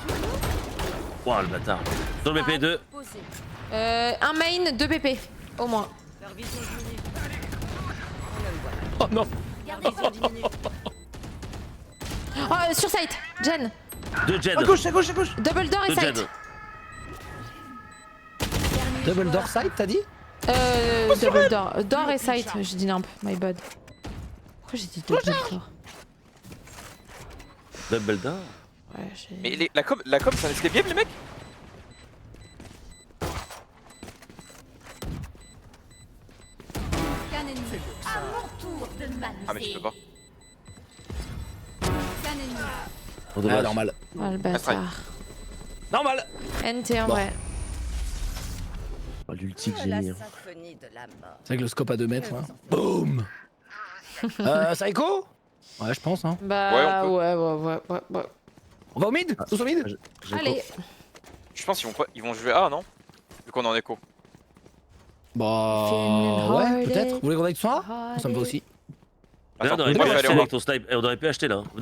Ouah, le bâtard. Sur le BP2. Posé. Un main, 2 PP, au moins. Leur vision diminue. Oh non. Leur vision diminue. Oh, sur site, Jen. 2 Jed. À gauche, à gauche, à gauche. Double door et 2 site. Jed. Double door side, t'as dit? Double door. Door et site, j'ai dit nimp, my bad. Pourquoi j'ai dit double door? Double down. Ouais, j'ai. Mais la com, c'est un escape game, les mecs? Qu'un ennemi. À mon tour de m'amuser. Ah, mais je peux pas. Qu'un ennemi. Oh, Ah, dommage. normal. Oh le bâtard. Normal. NT en Bon. vrai. Oh, l'ulti que Que j'ai la mis. Hein. symphonie de la mort. C'est avec le scope à 2 mètres. Hein. Boum. Psycho? Ouais, je pense. Hein. Bah on ouais. On va au mid? Tous au mid? J'ai Allez. Je pense qu'ils vont pas, ils vont jouer A, non? Vu qu'on est en écho. Bah. Feeling Ouais, hearted. peut-être. Vous voulez qu'on aille tous en A? Ça me va aussi. Là, on aurait moi, pu je vais aller acheter en avec A. ton snipe. Et on aurait pu acheter là. On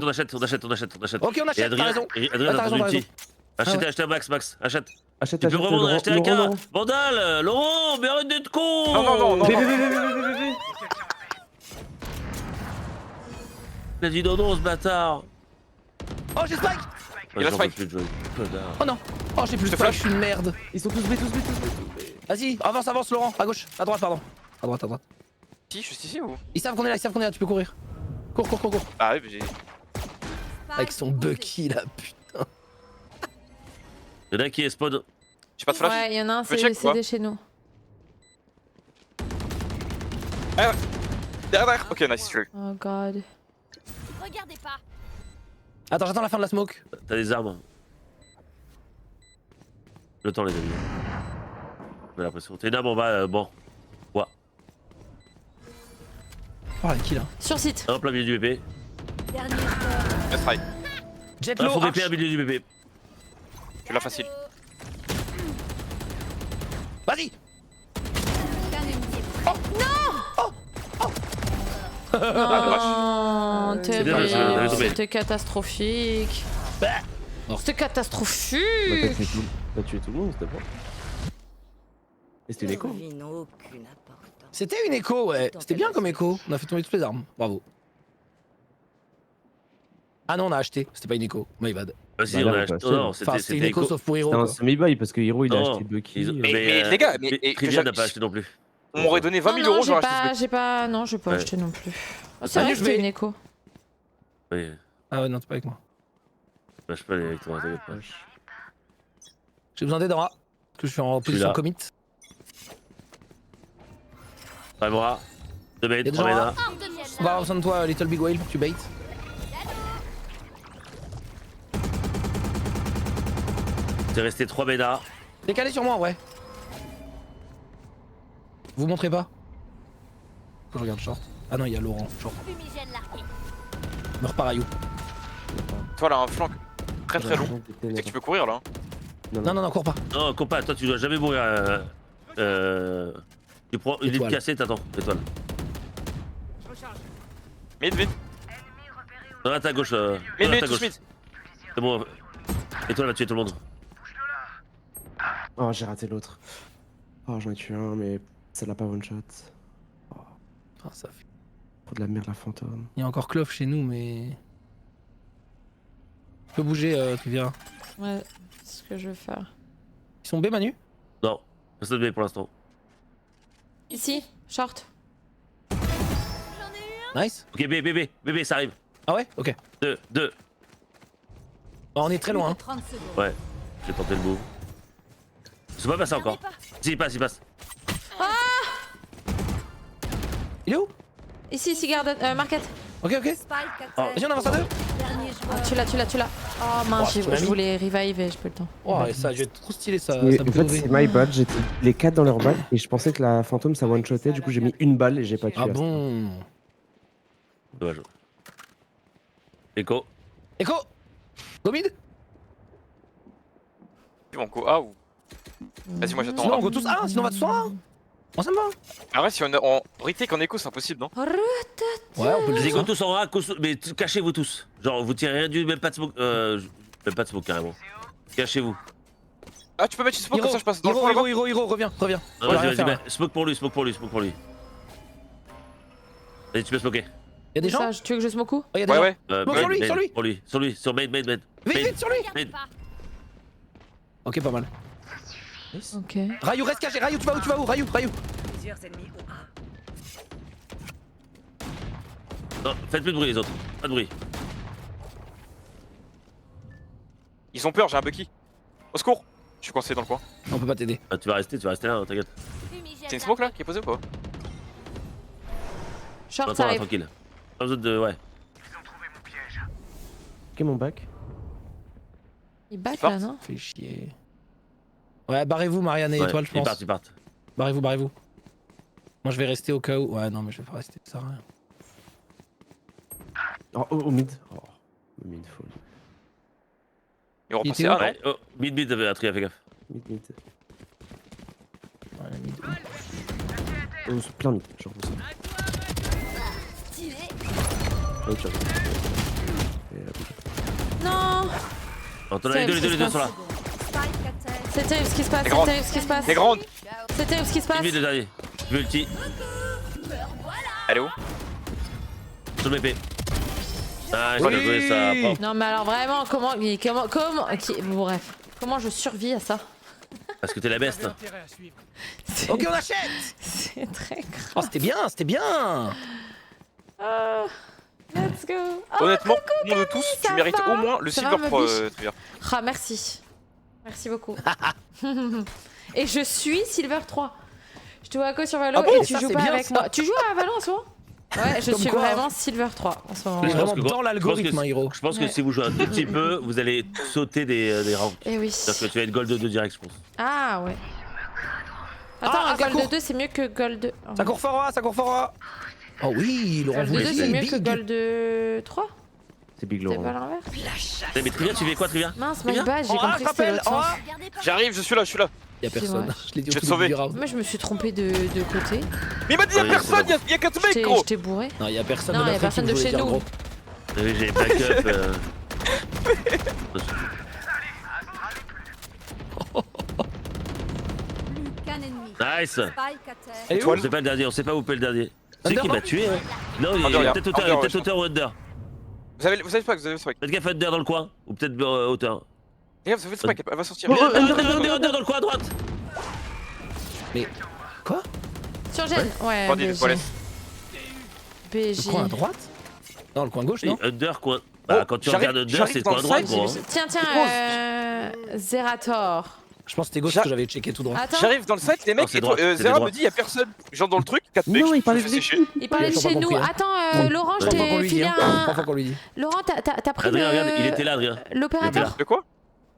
achète. Ok, on Et achète, t'as Adrien, raison. et Ah, Adrien t'as dans raison, ton t'as ulti. raison. Achète, Ah ouais. achète Max, achète. Achète, Tu peux achète, revendre, acheter AK. Laurent. Vandal, Laurent, mais arrête d'être con. Non. Il a dit non, ce bâtard. Oh, j'ai spike! Il a J'en peux spike. plus de jouer. Connard. Oh non! Oh, j'ai plus de te spike, flash. je suis une merde. Ils sont tous B. Vas-y, avance, Laurent. À gauche, à droite, pardon. À droite. Si, je suis ici ou? Ils savent qu'on est là, tu peux courir. Cours. Ah oui, mais j'ai. Avec son Bucky là, putain. Il y en a qui est spawn. J'ai pas de flash. Ouais, y'en a un, Tu peux c'est check, quoi CD chez nous. Derrière. Ok, nice, true. Oh god. Regardez pas. Attends, j'attends la fin de la smoke. T'as des armes. Le temps, les amis. J'ai l'impression. T'es une arme, on va. Bon. Ouais. Oh, la kill là. Sur site. Hop, là, milieu du BP. Dernier joueur. Let's try. Jet Ah, low, faut BP arch. à milieu du BP. Tu l'as facile. Vas-y! Qu'un ennemi. Ah, Oh, C'est bien, terrible. j'avais tombé. C'était catastrophique. Oh. C'était catastrophique. T'as tué tout le monde, c'était pas. Et c'était une Leur écho. vie n'a aucune importance. C'était une écho, ouais. C'était bien comme écho. On a fait tomber toutes les armes. Bravo. Ah non, on a acheté. C'était pas une écho. My bad. Vas-y, Bah, on là, a on acheté. peut Oh, non, Enfin, c'était une Echo. écho sauf pour Hero. C'était un quoi. semi-buy parce que Hero il a Non, acheté Bucky. ils ont- Mais les gars, mais Trivia n'a que pas acheté non plus. on m'aurait donné 20 000 euros, j'ai j'aurais pas, acheté ce j'ai pas, non, j'ai pas Ouais. acheté non plus. Oh, c'est Ah, vrai je que c'était vais- une écho. Oui, Ah ouais, non, t'es pas avec moi. bah, je peux aller avec toi, t'inquiète pas. J'ai besoin d'aide en A. Parce que je suis en position là. commit. Pas moi. 2 Y'a mètres, des 3 gens mètres. là. On va avoir besoin de toi, Little Big Whale, pour que tu bait. T'es resté 3 mètres. Décalé sur moi en vrai. Vous montrez pas? Faut que je regarde short. Ah non, il y a Laurent. Short. Fumigène largué. Me repars à You. Toi là, un flanc très long. Et tu peux courir là. Non, cours pas. Non, compas, toi tu dois jamais mourir. Tu prends une ligne Étoile. cassée, t'attends. Étoile. Je recharge. Mid. Non, à ta gauche. Mid, à ta touche gauche. mid. C'est bon. Étoile va tuer tout le monde. Oh, j'ai raté l'autre. Oh, j'en ai tué un, mais ça l'a pas one shot. Ah, ça fait... Trop de la merde, la fantôme. Il y a encore Clove chez nous, mais... Tu peux bouger, Trivia. Ouais, c'est ce que je veux faire. Ils sont B, Manu? Non, personne ne pour l'instant. Ici, short. Nice. Ok, bébé, ça arrive. Ah ouais? Ok. 2. Oh, on est très loin. Hein. 30 secondes. Ouais, j'ai tenté le move. C'est pas passé encore. Si, il passe. Il est où? Ici, garden, market. Ok. Spike Oh. Vas-y, on avance à deux. Dernier Dernier joueur. Tu l'as. Oh mince, Oh, tu m'as je mis. voulais revive et j'ai pas le temps. Oh, et ça a dû être trop stylé ça. Mais Ça en me fait, fait c'est my bad. J'étais les 4 dans leur balle et je pensais que la fantôme ça one-shotait. Du coup, j'ai mis une balle et j'ai pas tué. Ah Astra. bon. Dommage. Echo. Echo. Go mid. Tu vas en co A ou. Vas-y, moi j'attends. Sinon on A. go tous A, sinon on va tous en A. Moi ça me va. Ah ouais, si on a en retake en écho, c'est impossible, non? Ouais, on peut le Les dire. échos tous en A, mais cachez-vous tous. Genre, vous tirez rien du, même pas de smoke. Même pas de smoke carrément. Cachez-vous. Ah, tu peux mettre une smoke comme ça, je passe dans le fond là-bas. Hiro, reviens. Ah, On va vas-y, rien vas-y, faire, bah, là. smoke pour lui. Vas-y, tu peux smoker. Y'a des gens. Ça, tu veux que je smoke où? Oh, y'a des Ouais, gens. ouais. Smoke sur lui, sur lui. Sur main. Vite, sur lui. Main. Ok, pas mal. Ok. Rayou, reste caché. Rayou, tu vas où? Rayou. Plusieurs ennemis au A. Non, faites plus de bruit les autres. Pas de bruit. Ils ont peur, j'ai un Bucky. Au secours! Je suis coincé dans le coin. On peut pas t'aider. Ah, tu vas rester là, hein, t'inquiète. C'est une smoke là qui est posée ou pas? Short, Attends, ça là, arrive. tranquille. Pas besoin de. Ouais. Ok, mon bac. Il back Short. là, non? Fais chier. Ouais, barrez-vous, Marianne et Ouais, Étoile, je ils pense. partent. Barrez-vous. Moi, je vais rester au cas où. Ouais, non, mais je vais pas rester, ça sert à rien. Oh, au mid. Oh, au mid, folie. Ils vont Il repasser était où? A, non? Ouais, oh, mid, Atria, fais gaffe. Mid. Ouais, mid. Oh, c'est plein mid. Genre, ça. Oh, tiens. Non! Attends, les deux sont là. C'est terrible ce qui se passe, Les c'est grandes. terrible ce qui se passe. Les grandes! C'est terrible ce qui se passe. Mid le dernier. Je veux ulti. Elle est où? Sur le BP. Ah, Oui. j'ai joué ça. Propre. Non mais alors vraiment, comment bon, bref. Comment je survis à ça? Parce que t'es la best. Intérêt à suivre. C'est Ok, on achète. c'est très grave. Oh, c'était bien. Ah, let's go. Oh, Honnêtement, au nom de tous, ça tu mérites va. au moins le Ça va, Silver ma Pro, biche. Trivia. Ah, merci. Merci beaucoup. Et je suis Silver 3. Je te vois à quoi sur Valo Ah bon, et tu ça, joues c'est pas bien, avec ça. moi. Tu joues à Valo en ce moment? Ouais, je Comme suis quoi, vraiment Silver 3 en ce moment. On est Je vraiment pense que- dans l'algorithme, hein, Hiro. Je pense Ouais. que si vous jouez un tout petit peu, vous allez sauter des rangs. Eh oui. C'est-à-dire que tu vas être gold 2 direct, je pense. Ah ouais. Attends, Ah, un ça Gold court. 2 c'est mieux que Gold. Oh. Ça court fort A. Oh oui, Laurent Gold 2 Voulzy, c'est mieux que big. Gold 3? C'est Big C'est Laurent. pas l'inverse? Mais Trivia, tu fais quoi, Trivia? Mince, C'est my bien. bad, j'ai En A, compris je que c'était rappelle, l'autre en sens. A. J'arrive, je suis là. Y'a personne. vrai. Je l'ai dit Je au vais te tout début sauver. du round. Moi je me suis trompée de côté. Mais il m'a dit y'a Oui, personne, c'est y'a 4 mecs, Je gros! t'ai bourré. Non, y'a personne Non, de y a notre personne équipe, de je chez voulais dire, nous. gros. Oui, j'ai backup. Plus qu'un ennemi. Nice. Spike à terre. Elle est où On sait pas le dernier, on sait pas où peut le dernier. C'est Under, qui non m'a tué, hein? Non, il Under, est là. peut-être auteur, Under, peut-être auteur ou under. Vous avez le spike, vous avez le spike. Faites gaffe, under dans le coin. Ou peut-être auteur. Les gars, vous avez le spike, elle va sortir. Under dans le coin à droite. Quoi? Sur Gen. Ouais, Bandit de BG. toilette. Le coin à BG. droite? Non, le coin gauche, Et non? under, coin. Bah, Oh, quand tu j'arrive- regardes under, j'arrive c'est dans coin à le droite, side, gros. j'ai- hein. Tiens, Zerator. Je pense que c'était gauche J'a- que j'avais checké tout droit. Attends, J'arrive dans le site, les mecs, c'est et droit, c'est Zera droit. me dit y'a personne. Genre dans le truc, 4 mecs, Non, il je parlait me de fais sécher. il parlait de Ils ont chez pas nous. compris, hein. Attends, Laurent, je Trois fois qu'on t'ai lui dit, filé hein. un. Trois fois qu'on lui dit. Laurent, t'as pris Adrien, regarde, il le. était là, Adrien. L'opérateur. De quoi?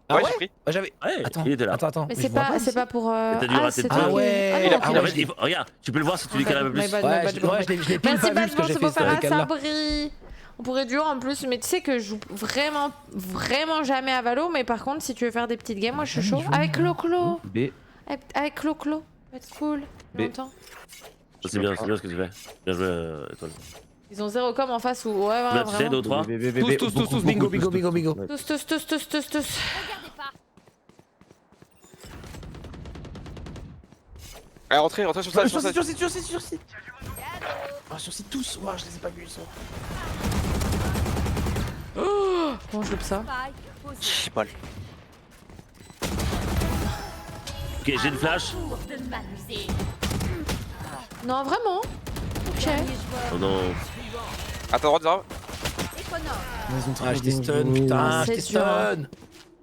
Ah Ouais, ouais? j'ai pris. Bah, j'avais. Ouais, Attends, il était là. attends. Mais je c'est vois pas, c'est pas pour. t'as dû rater c'est le toi Ah qui- ouais. Ah Il non, a pris ok. la En fait, regarde, tu peux le voir si tu décales un peu plus. My bad, Ouais, my bad, je my bad. je l'ai pile Merci pas vu ce que Batman, j'ai c'est fait pour ce faire un décal là. sabri. On pourrait duo en plus, mais tu sais que je joue vraiment jamais à Valo. Mais par contre, si tu veux faire des petites games, moi je suis chaud. Avec Clo-Clo. B. Avec Clo-Clo. Ça va être cool. B. Longtemps. C'est bien ce que tu fais. Bien joué, Étoile. Ils ont 0 com en face ou. Ouais, Là, tu sais, vraiment. 2 ou 3. Tous, bingo, bingo, bingo, bingo. Ouais. Tous. Regardez pas. Allez, rentrez sur ça, sur ça. Sur site. Ah, sur site tous. Ouah, je les ai pas vus, ils sont. Comment je loupe ça? Spike posé. J'ai pas le. Ok, j'ai une flash. Tour de m'amuser. Non, vraiment. Ok. Dernier joueur. Oh non. Attends, droite, Zera. Econor. Ils ont trop Ah, je t'ai bien stun, joué. putain, je C'est t'ai dur, hein. stun.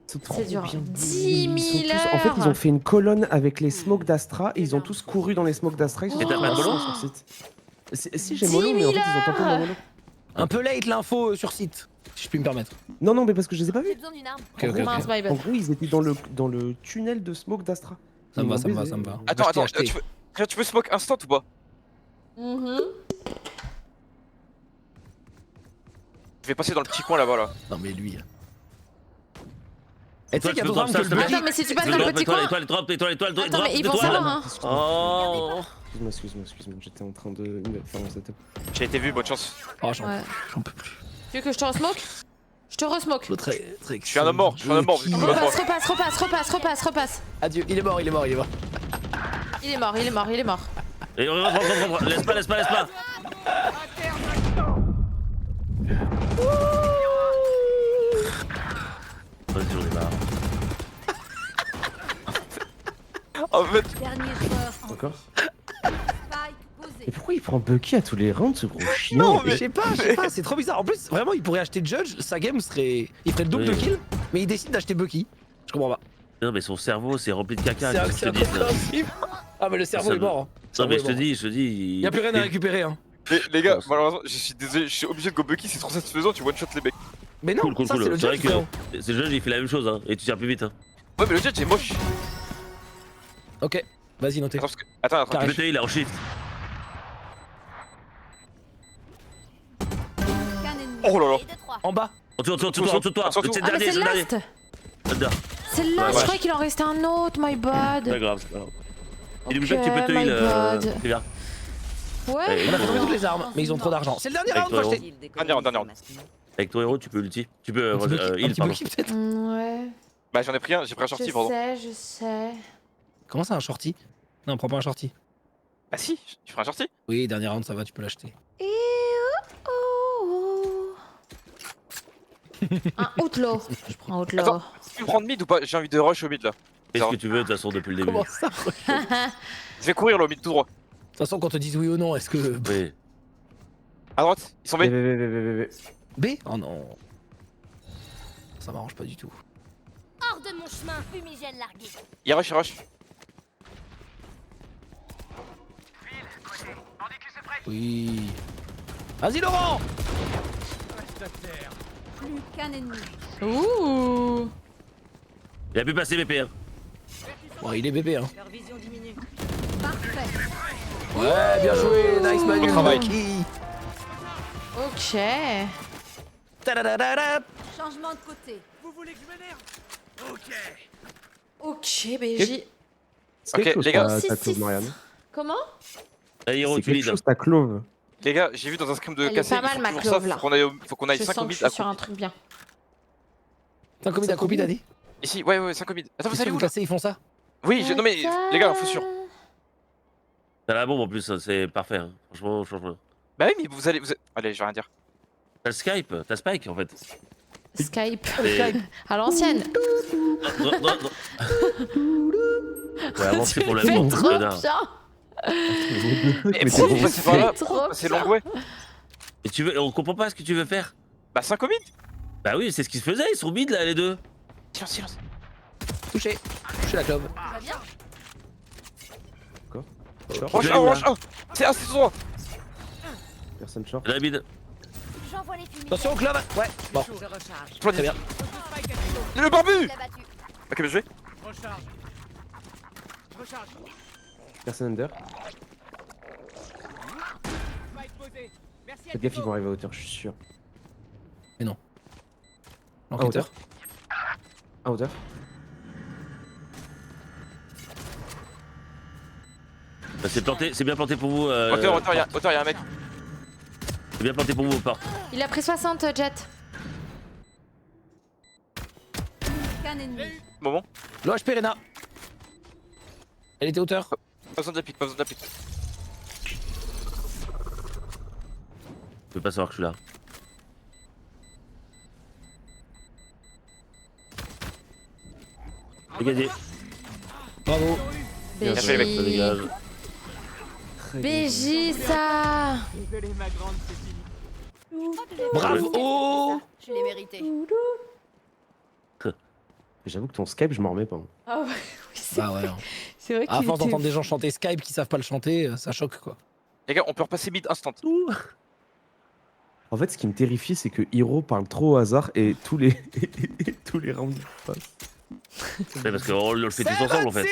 Ils sont trop C'est dur. bien 10 000 Ils sont tous- En fait, ils ont fait une colonne avec les smokes d'Astra et ils ont tous couru dans les smokes d'Astra. Ils se Et sont t'as pas de tous mollo sur site. Si, j'ai mollo, mais en fait, ils ont tenté mon mollo. Un peu late l'info sur site, si je puis me permettre. Non, non, mais parce que je les ai pas J'ai vus. besoin d'une arme. Ok, ok, Mince, ok. my bad. En gros, ils étaient dans le tunnel de smoke d'Astra. Ça me Ils va, m'ont ça me va, baisé. ça me va. Attends, Acheter, attends, acheter. tu peux smoke instant ou pas? Mhm. Je vais passer dans le petit coin là-bas là. Non mais lui. Et tu sais Toi, qu'il y a tu peux d'autres armes que prendre le ça, Bucky. Attends, mais si tu passes dans le petit coin. Étoile, Attends, mais ils vont savoir, hein. Oh. Excuse-moi, j'étais en train de faire mon setup. J'ai été vu, bonne chance. Oh, Ouais. j'en peux plus. Tu veux que je te resmoke? Je te resmoke. Très, très Je suis un homme mort, je suis un homme mort. Bucky. vu que tu vas Repasse. Adieu, il est mort. Il est mort. Et laisse pas. Vas-y, j'en ai marre. En fait, Dernier joueur en Encore spike posé. Et pourquoi il prend Bucky à tous les rounds, ce gros chien? Non, Je sais pas, c'est trop bizarre. En plus, vraiment, il pourrait acheter Judge, sa game serait. Il ferait le double Oui. de kills, mais il décide d'acheter Bucky. Je comprends pas. Non, mais son cerveau, c'est rempli de caca. C'est qu'est-ce que je te dis, là. incompréhensible. Ah, mais le cerveau Ça est mort. hein. Non, mais Le cerveau est je te dis. Il y a plus rien à récupérer. Hein. les gars, malheureusement, je suis désolé, je suis obligé de go Bucky, c'est trop satisfaisant, tu one shot les mecs. Mais non, Cool. ça c'est le C'est vrai Judge. frérot. que c'est le jeu, il fait la même chose, hein. Et tu tires plus vite, hein. Ouais, mais le jet, c'est moche. Ok, vas-y, notez. Attends, parce que. Attends, Carré. BTI, il est en shift. Qu'un ennemi. Oh là là. Et de trois. En bas. En dessous de toi. Surtout. C'est le Ah, mais dernier, c'est c'est le le dernier. last. Là-dedans. C'est le last. Ouais. Je croyais qu'il en restait un autre, my bad. C'est pas grave, c'est pas grave. Il est Ok, obligé que tu peux te my heal. bad. C'est bien. Ouais. On a fait tomber toutes les armes, mais ils ont trop d'argent. C'est le dernier round, faut Avec toi, acheter. Dernier round. Avec ton héros, tu peux ulti. Tu peux Un petit Bucky, un heal, petit pardon. Bucky, peut-être. Ouais. Bah, j'en ai pris un, j'ai pris un shorty, pardon. Je sais. Comment ça, un shorty? Non, prends pas un shorty. Bah, si, tu feras un shorty. Oui, dernier round, ça va, tu peux l'acheter. Un outlaw. Je prends un outlaw. Attends. Tu veux prendre mid ou pas? J'ai envie de rush au mid là. Fais ce que tu veux, de toute façon, depuis le début. Comment ça? Je vais courir là au mid tout droit. De toute façon, qu'on te dise oui ou non, est-ce que. Oui. À droite, ils sont B. B? Oh non. Ça m'arrange pas du tout. Hors de mon chemin, fumigène largué. Il rush. Oui. Vas-y, Laurent! Plus qu'un ennemi. Ouh. Il a pu passer BP, hein. Bon, il est bébé, hein. Leur vision diminue. Parfait. Ouais, bien joué, nice Manu. Bon travail. Bucky. Ok. Tadadadada. Changement de côté. Vous voulez que je m'énerve? Ok, BJ. C'est quelque Ok, chose, les gars. ta Six, Clove, six. Marianne. Comment? Allez, héros, C'est tu quelque lead. chose, ta Clove. Les gars, j'ai vu dans un scrim de Elle est cassé. pas mal, ma toujours clove, ça, là. faut qu'on aille Je 5 sens au que mid je à suis sur un truc bien. T'as combien t'as combien t'as dit? Ici, ouais, 5 au mid. Attends, vous Qu'est-ce allez que où vous là? passez, ils font ça? Oui, non mais les gars, faut sûr. T'as la bombe en plus, ça, c'est parfait, hein. Franchement. Bah oui, mais vous allez. Allez, je vais rien dire. T'as le Skype, t'as Spike en fait. Skype. Et- À l'ancienne. Non. Ouais, avancez pour la Fais bombe, trop connard. bien. Mais pourquoi vous passez par là? Trop Pourquoi c'est bien. long, ouais. Et tu veux, on comprend pas ce que tu veux faire. Bah 5 au mid. Bah oui, c'est ce qui se faisait, ils sont mid là, les deux. Silence. Touché. Touché la clove. Ça va bien? Rush Je 1, l'ai, rush 1. C'est un, c'est son. Personne short. La mid. J'envoie les fumées. Attention, clove. Ouais, bon. Je recharge. Très bien. Le barbu. Il a battu. Ok, bien joué. Recharge. Personne under. Spike posé. Merci à Faites gaffe, ils vont arriver à hauteur, je suis sûr. L'enquêteur. À hauteur. Bah, c'est bien planté pour vous. Hauteur, y'a un mec. C'est bien planté pour vous, porte. Il a pris 60, Jet. Qu'un ennemi. Moment. L'OHP Rena. Elle était hauteur. Pas besoin de la pique, pas besoin de la pique. Je peux pas savoir que je suis là. Dégagez. Bravo. Bien fait, les mecs, Ça dégage. BJ, ça. Désolé, ma grande, c'est fini. Je crois que j'ai Bravo. Oh. Je l'ai mérité. J'avoue que ton Skype, je m'en remets pas. Ah ouais, oui, c'est Bah ouais. c'est vrai À qu'il force était... d'entendre des gens chanter Skype qui savent pas le chanter, ça choque quoi. Les gars, on peut repasser mid instant. En fait, ce qui me terrifie, c'est que Hiro parle trop au hasard et tous les tous les rounds passent. C'est parce qu'on le fait tous ensemble en fait.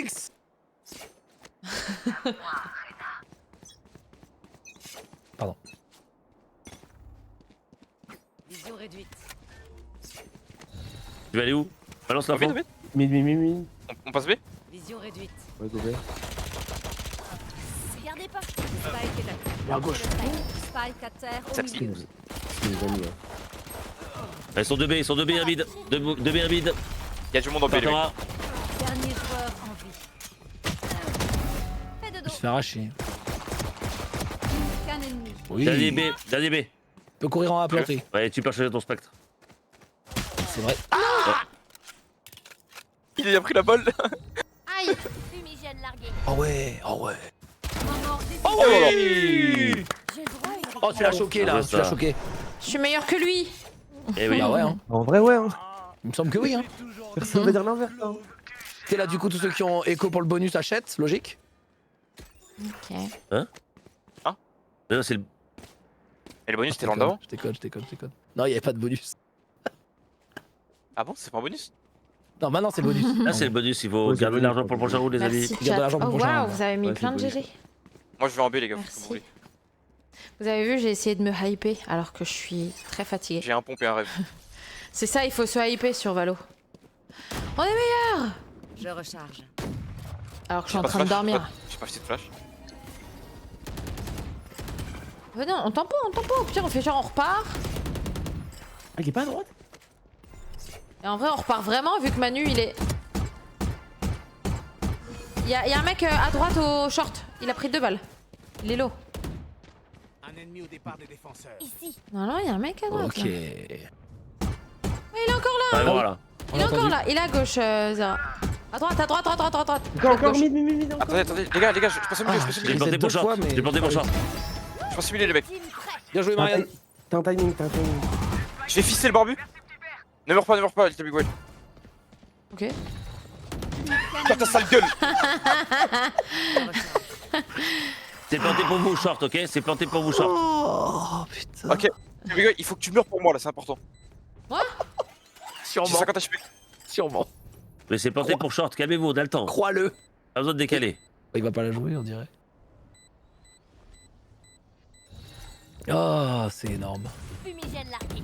76. Pardon. Vision réduite. Tu vas aller où? Balance l'info. Vite, vite. Mi. On passe B. Vision réduite. Ouais, go vert. Regardez pas. Spike est à À gauche. Spike à terre au Ça, Ce milieu. qu'ils nous ont mis, ouais. Ils sont 2B, ils sont 2B vide. 2B vide. Il y a du monde en B. les mecs. T'entends? Dernier joueur en vie. Fais de Je dos. se fait arracher. Qu'un ennemi. Oui. Dernier B, dernier B. Peut courir en A planté. Ouais, tu peux changer ton spectre. C'est vrai. Il a pris la balle. Aïe. Fumigène largué. Oh ouais, oh ouais. Moment décisif. Oh là là. J'ai le droit à une Oh, tu l'as choqué là, Ah, tu l'as ça. choqué. Je suis meilleur que lui. Eh oui. Bah ouais, hein. En vrai, ouais. Hein. Il me semble que oui, hein. Personne va dire l'inverse. Hein. T'es là, du coup, tous ceux qui ont écho pour le bonus achètent, logique. Ok. Non, c'est le. Et le bonus, c'était Je l'an d'avant. déconne. Non, il y avait pas de bonus. Ah bon, c'est pas un bonus? Non, maintenant c'est le bonus. Là, c'est le bonus. Il faut Ouais, c'est garder le de l'argent bonus, pour le prochain round, les amis. Merci Il garde de chat. l'argent pour Oh le prochain. waouh, vous avez mis Ouais, plein de c'est GG. Moi, je vais en B, les gars. Merci. Comme vous voulez. Vous avez vu, j'ai essayé de me hyper alors que je suis très fatiguée. J'ai un pompe et un rêve. C'est ça, il faut se hyper sur Valo. On est meilleur. Je recharge. Alors que je suis en Pas train de flash, dormir. J'ai pas acheté de flash. Venez, on tempo. Au pire, on fait genre on repart. Ah, il est pas à droite? Et en vrai, on repart vraiment vu que Manu il est. Il y a un mec à droite au short. Il a pris 2 balles. Il est low. Un ennemi au départ des défenseurs. Ici. Non, il y a un mec à droite. Ok. là. Ouais, il est encore là. Ouais, voilà. Il est encore là. Il est à gauche, Zara. À droite. Encore Gauche. mid. Attendez, les gars, je passe au milieu, je passe au J'ai milieu. planté deux mon fois, short. mais- J'ai planté mon short. Je passe au milieu, les mecs. Team prêt. Bien joué, Marianne. T'as un timing. Je vais fisser le barbu. Ne meurs pas, Little Big Whale. Ok. Ferme ta sale gueule. C'est planté pour vous, short, ok? C'est planté pour vous, short. Oh putain. Ok. Little Big Whale, il faut que tu meurs pour moi là, c'est important. J'ai Sûrement. 50 HP. Sûrement. Mais c'est planté pour short, calmez-vous, on a le temps. Crois-le. Pas besoin de décaler. Il va pas la jouer, on dirait. Oh, c'est énorme. Fumigène largué.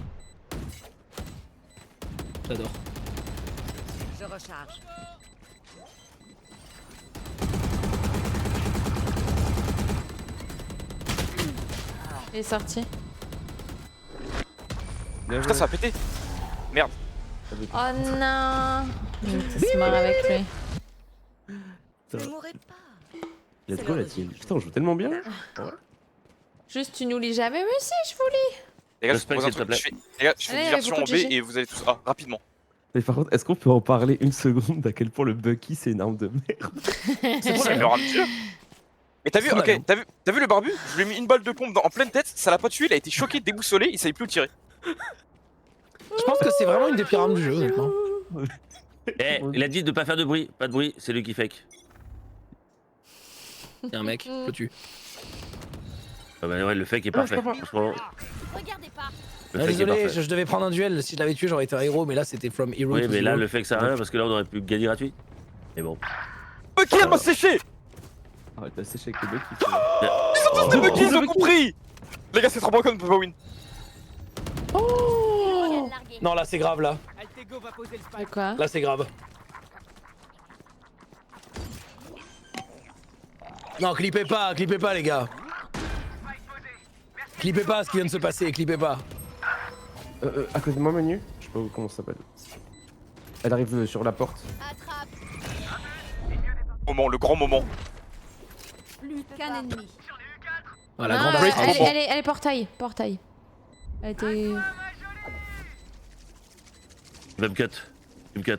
J'adore. Je recharge. Il est sorti. Putain, ça a pété. Merde. Oh non. Je se marre avec lui. Ne mourrez pas. Let's go la team. Putain, on joue tellement bien. Juste, tu nous lis jamais. Mais si, je vous lis. Les gars, je Respect, vous propose un s'il te truc. plaît. Les gars, je fais Allez, une version beaucoup en de B GG. et vous allez tous. Ah, rapidement. Mais par contre, est-ce qu'on peut en parler une seconde d'à quel point le Bucky c'est une arme de merde? C'est pour ça qu'il aura tué. Mais t'as vu, Trop ok, malin. t'as vu le barbu? Je lui ai mis une balle de pompe en pleine tête, ça l'a pas tué, il a été choqué, déboussolé, il savait plus où tirer. Je pense que c'est vraiment une des pires armes du jeu, honnêtement. Eh, il a dit de pas faire de bruit. Pas de bruit, c'est lui qui fake. Il y a un mec, je le tue. Ah bah ouais, le fake est parfait. Franchement, Regardez pas. le Ah, fake est désolé, parfait. je devais prendre un duel. Si je l'avais tué, j'aurais été un héros, mais là c'était from hero Oui, to mais là, zero. le fake sert à rien parce que là, on aurait pu gagner gratuit. Mais bon. Ok, elle m'a séché! Arrête, t'as séché avec le Bucky. Tous des Bucky, ils ont compris! Les gars, c'est trop bon qu'on ne peut pas win. Fumigène largué. Non, là c'est grave, là. Altego va poser le De spike. quoi? Là c'est grave. Non, clippez pas, les gars. Clippez pas ce qui vient de se passer, clippez pas. À côté de moi, Manu. Je sais pas comment ça s'appelle. Elle arrive sur la porte. Attrape. Moment, le grand moment. Plus qu'un ennemi. Voilà, Ah, grande Great arme. combo. elle est portail. Elle était. Il va me cut. Il me cut.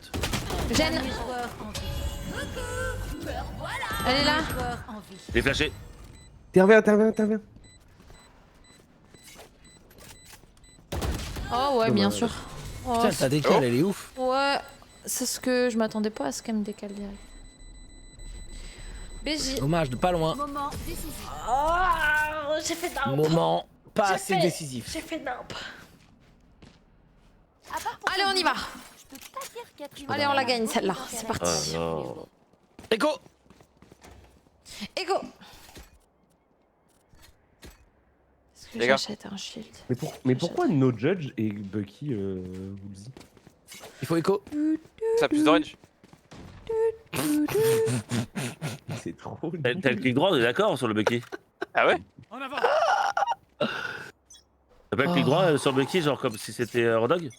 Gêne. Dernier joueur en vie. Elle est là. Joueur en vie. Il est flashé. T'interviens. Oh ouais, bien sûr. Oh, Putain, ta décale, elle est ouf. ouais, c'est ce que je m'attendais pas à ce qu'elle me décale direct. BJ. Dommage, de pas loin. Moment décisif. Oh, j'ai fait Moment pas assez décisif. J'ai fait nimp. Allez, on y va. Allez, on la gagne celle-là. C'est Ah parti. non. Echo. Et go. Est-ce que Les gars. j'achète un shield? Mais pourquoi No Judge et Bucky Woolsey? Il faut Echo. Ça a plus de range. C'est trop. T'as le clic droit, on est d'accord sur le Bucky? Ah ouais? En avant. T'as pas le clic droit sur le Bucky, genre comme si c'était Rodog?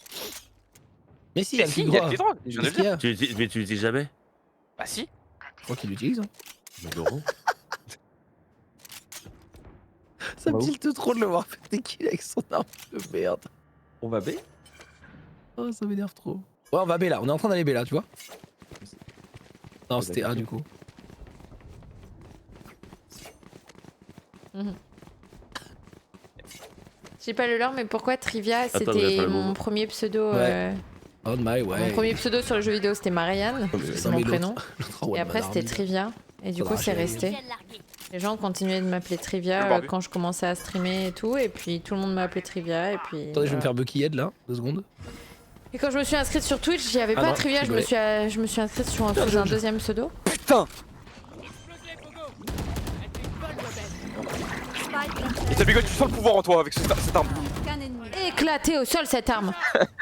Mais si, il y a le Si, clic il y a droit. le clic droit, je viens de le Qu'est-ce qu'il y dire. a Mais tu l'utilises jamais? Bah si. Je crois qu'il l'utilise. Hein. Mais Laurent. Ça Bah me où tilte trop de le voir faire des kills avec son arme de merde. On va B? Oh, ça m'énerve trop. Ouais, on va B là. On est en train d'aller B là, tu vois. Non, Ouais, c'était A d'accord. du coup. J'ai pas le lore, mais pourquoi Trivia Attends, je vais c'était faire le mon mouvement. premier pseudo Ouais. On my way. Mon premier pseudo sur le jeu vidéo c'était Marianne, parce que c'est Non, mon mais prénom. l'autre en Et one après man c'était army, là. Trivia. Et du coup Faudra c'est acheter. resté. Les gens continuaient de m'appeler Le Trivia barbu. quand je commençais à streamer et tout. Et puis tout le monde m'a appelé Trivia. Et puis. Attendez, je vais me voilà. faire Bucky Head là, 2 secondes. Et quand je me suis inscrite sur Twitch, j'y avais Ah pas non, Trivia, je je me suis inscrite sur un, sous un deuxième pseudo. Putain. Explosez, Pogo. Elle fait une bonne, Webel. Et t'as Bigot, tu sens le pouvoir en toi avec cette arme. Qu'un ennemi. Éclaté au sol cette arme.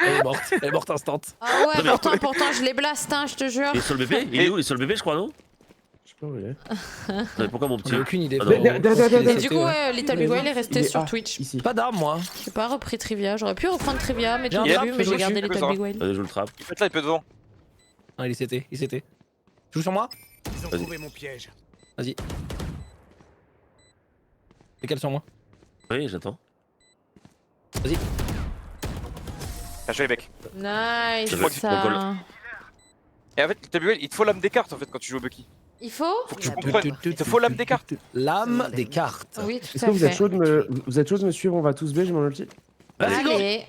Elle est morte instant. Ah ouais, Non, mais- pourtant je les blast, hein, je te jure. Il est sur le bébé? Il est où? Il est sur le bébé, je crois, non? Je sais pas où il est. Mais pourquoi mon petit? J'ai aucune idée. Ah, frérot. non. Je pense qu'il est derrière, Et sauté, du coup, ouais, Little Big Whale est resté sur Twitch. Ici. Pas d'arme moi. J'ai pas repris Trivia, j'aurais pu reprendre Trivia, mais J'ai tout un au trap, début, fais mais j'ai dessus, gardé fais Little ça. Big Whale. Allez, je le trappe. Il peut être là, il peut être devant. Non, il est CT, il est CT. Tu joues sur moi? Ils ont Vas-y. trouvé mon piège. Vas-y. Décale sur moi. Oui, j'attends. Vas-y. T'as joué mec. Nice, Je vois que- ça. Et en fait, t'as Bigot, il te faut l'âme des cartes en fait quand tu joues au Bucky. Il faut? Faut que tu comprennes. Il te faut l'âme des cartes. L'âme des cartes. Oui, tout Est-ce à que vous êtes fait. chaud de me suivre? On va tous B, je m'en ulti. Vas-y, go. Allez.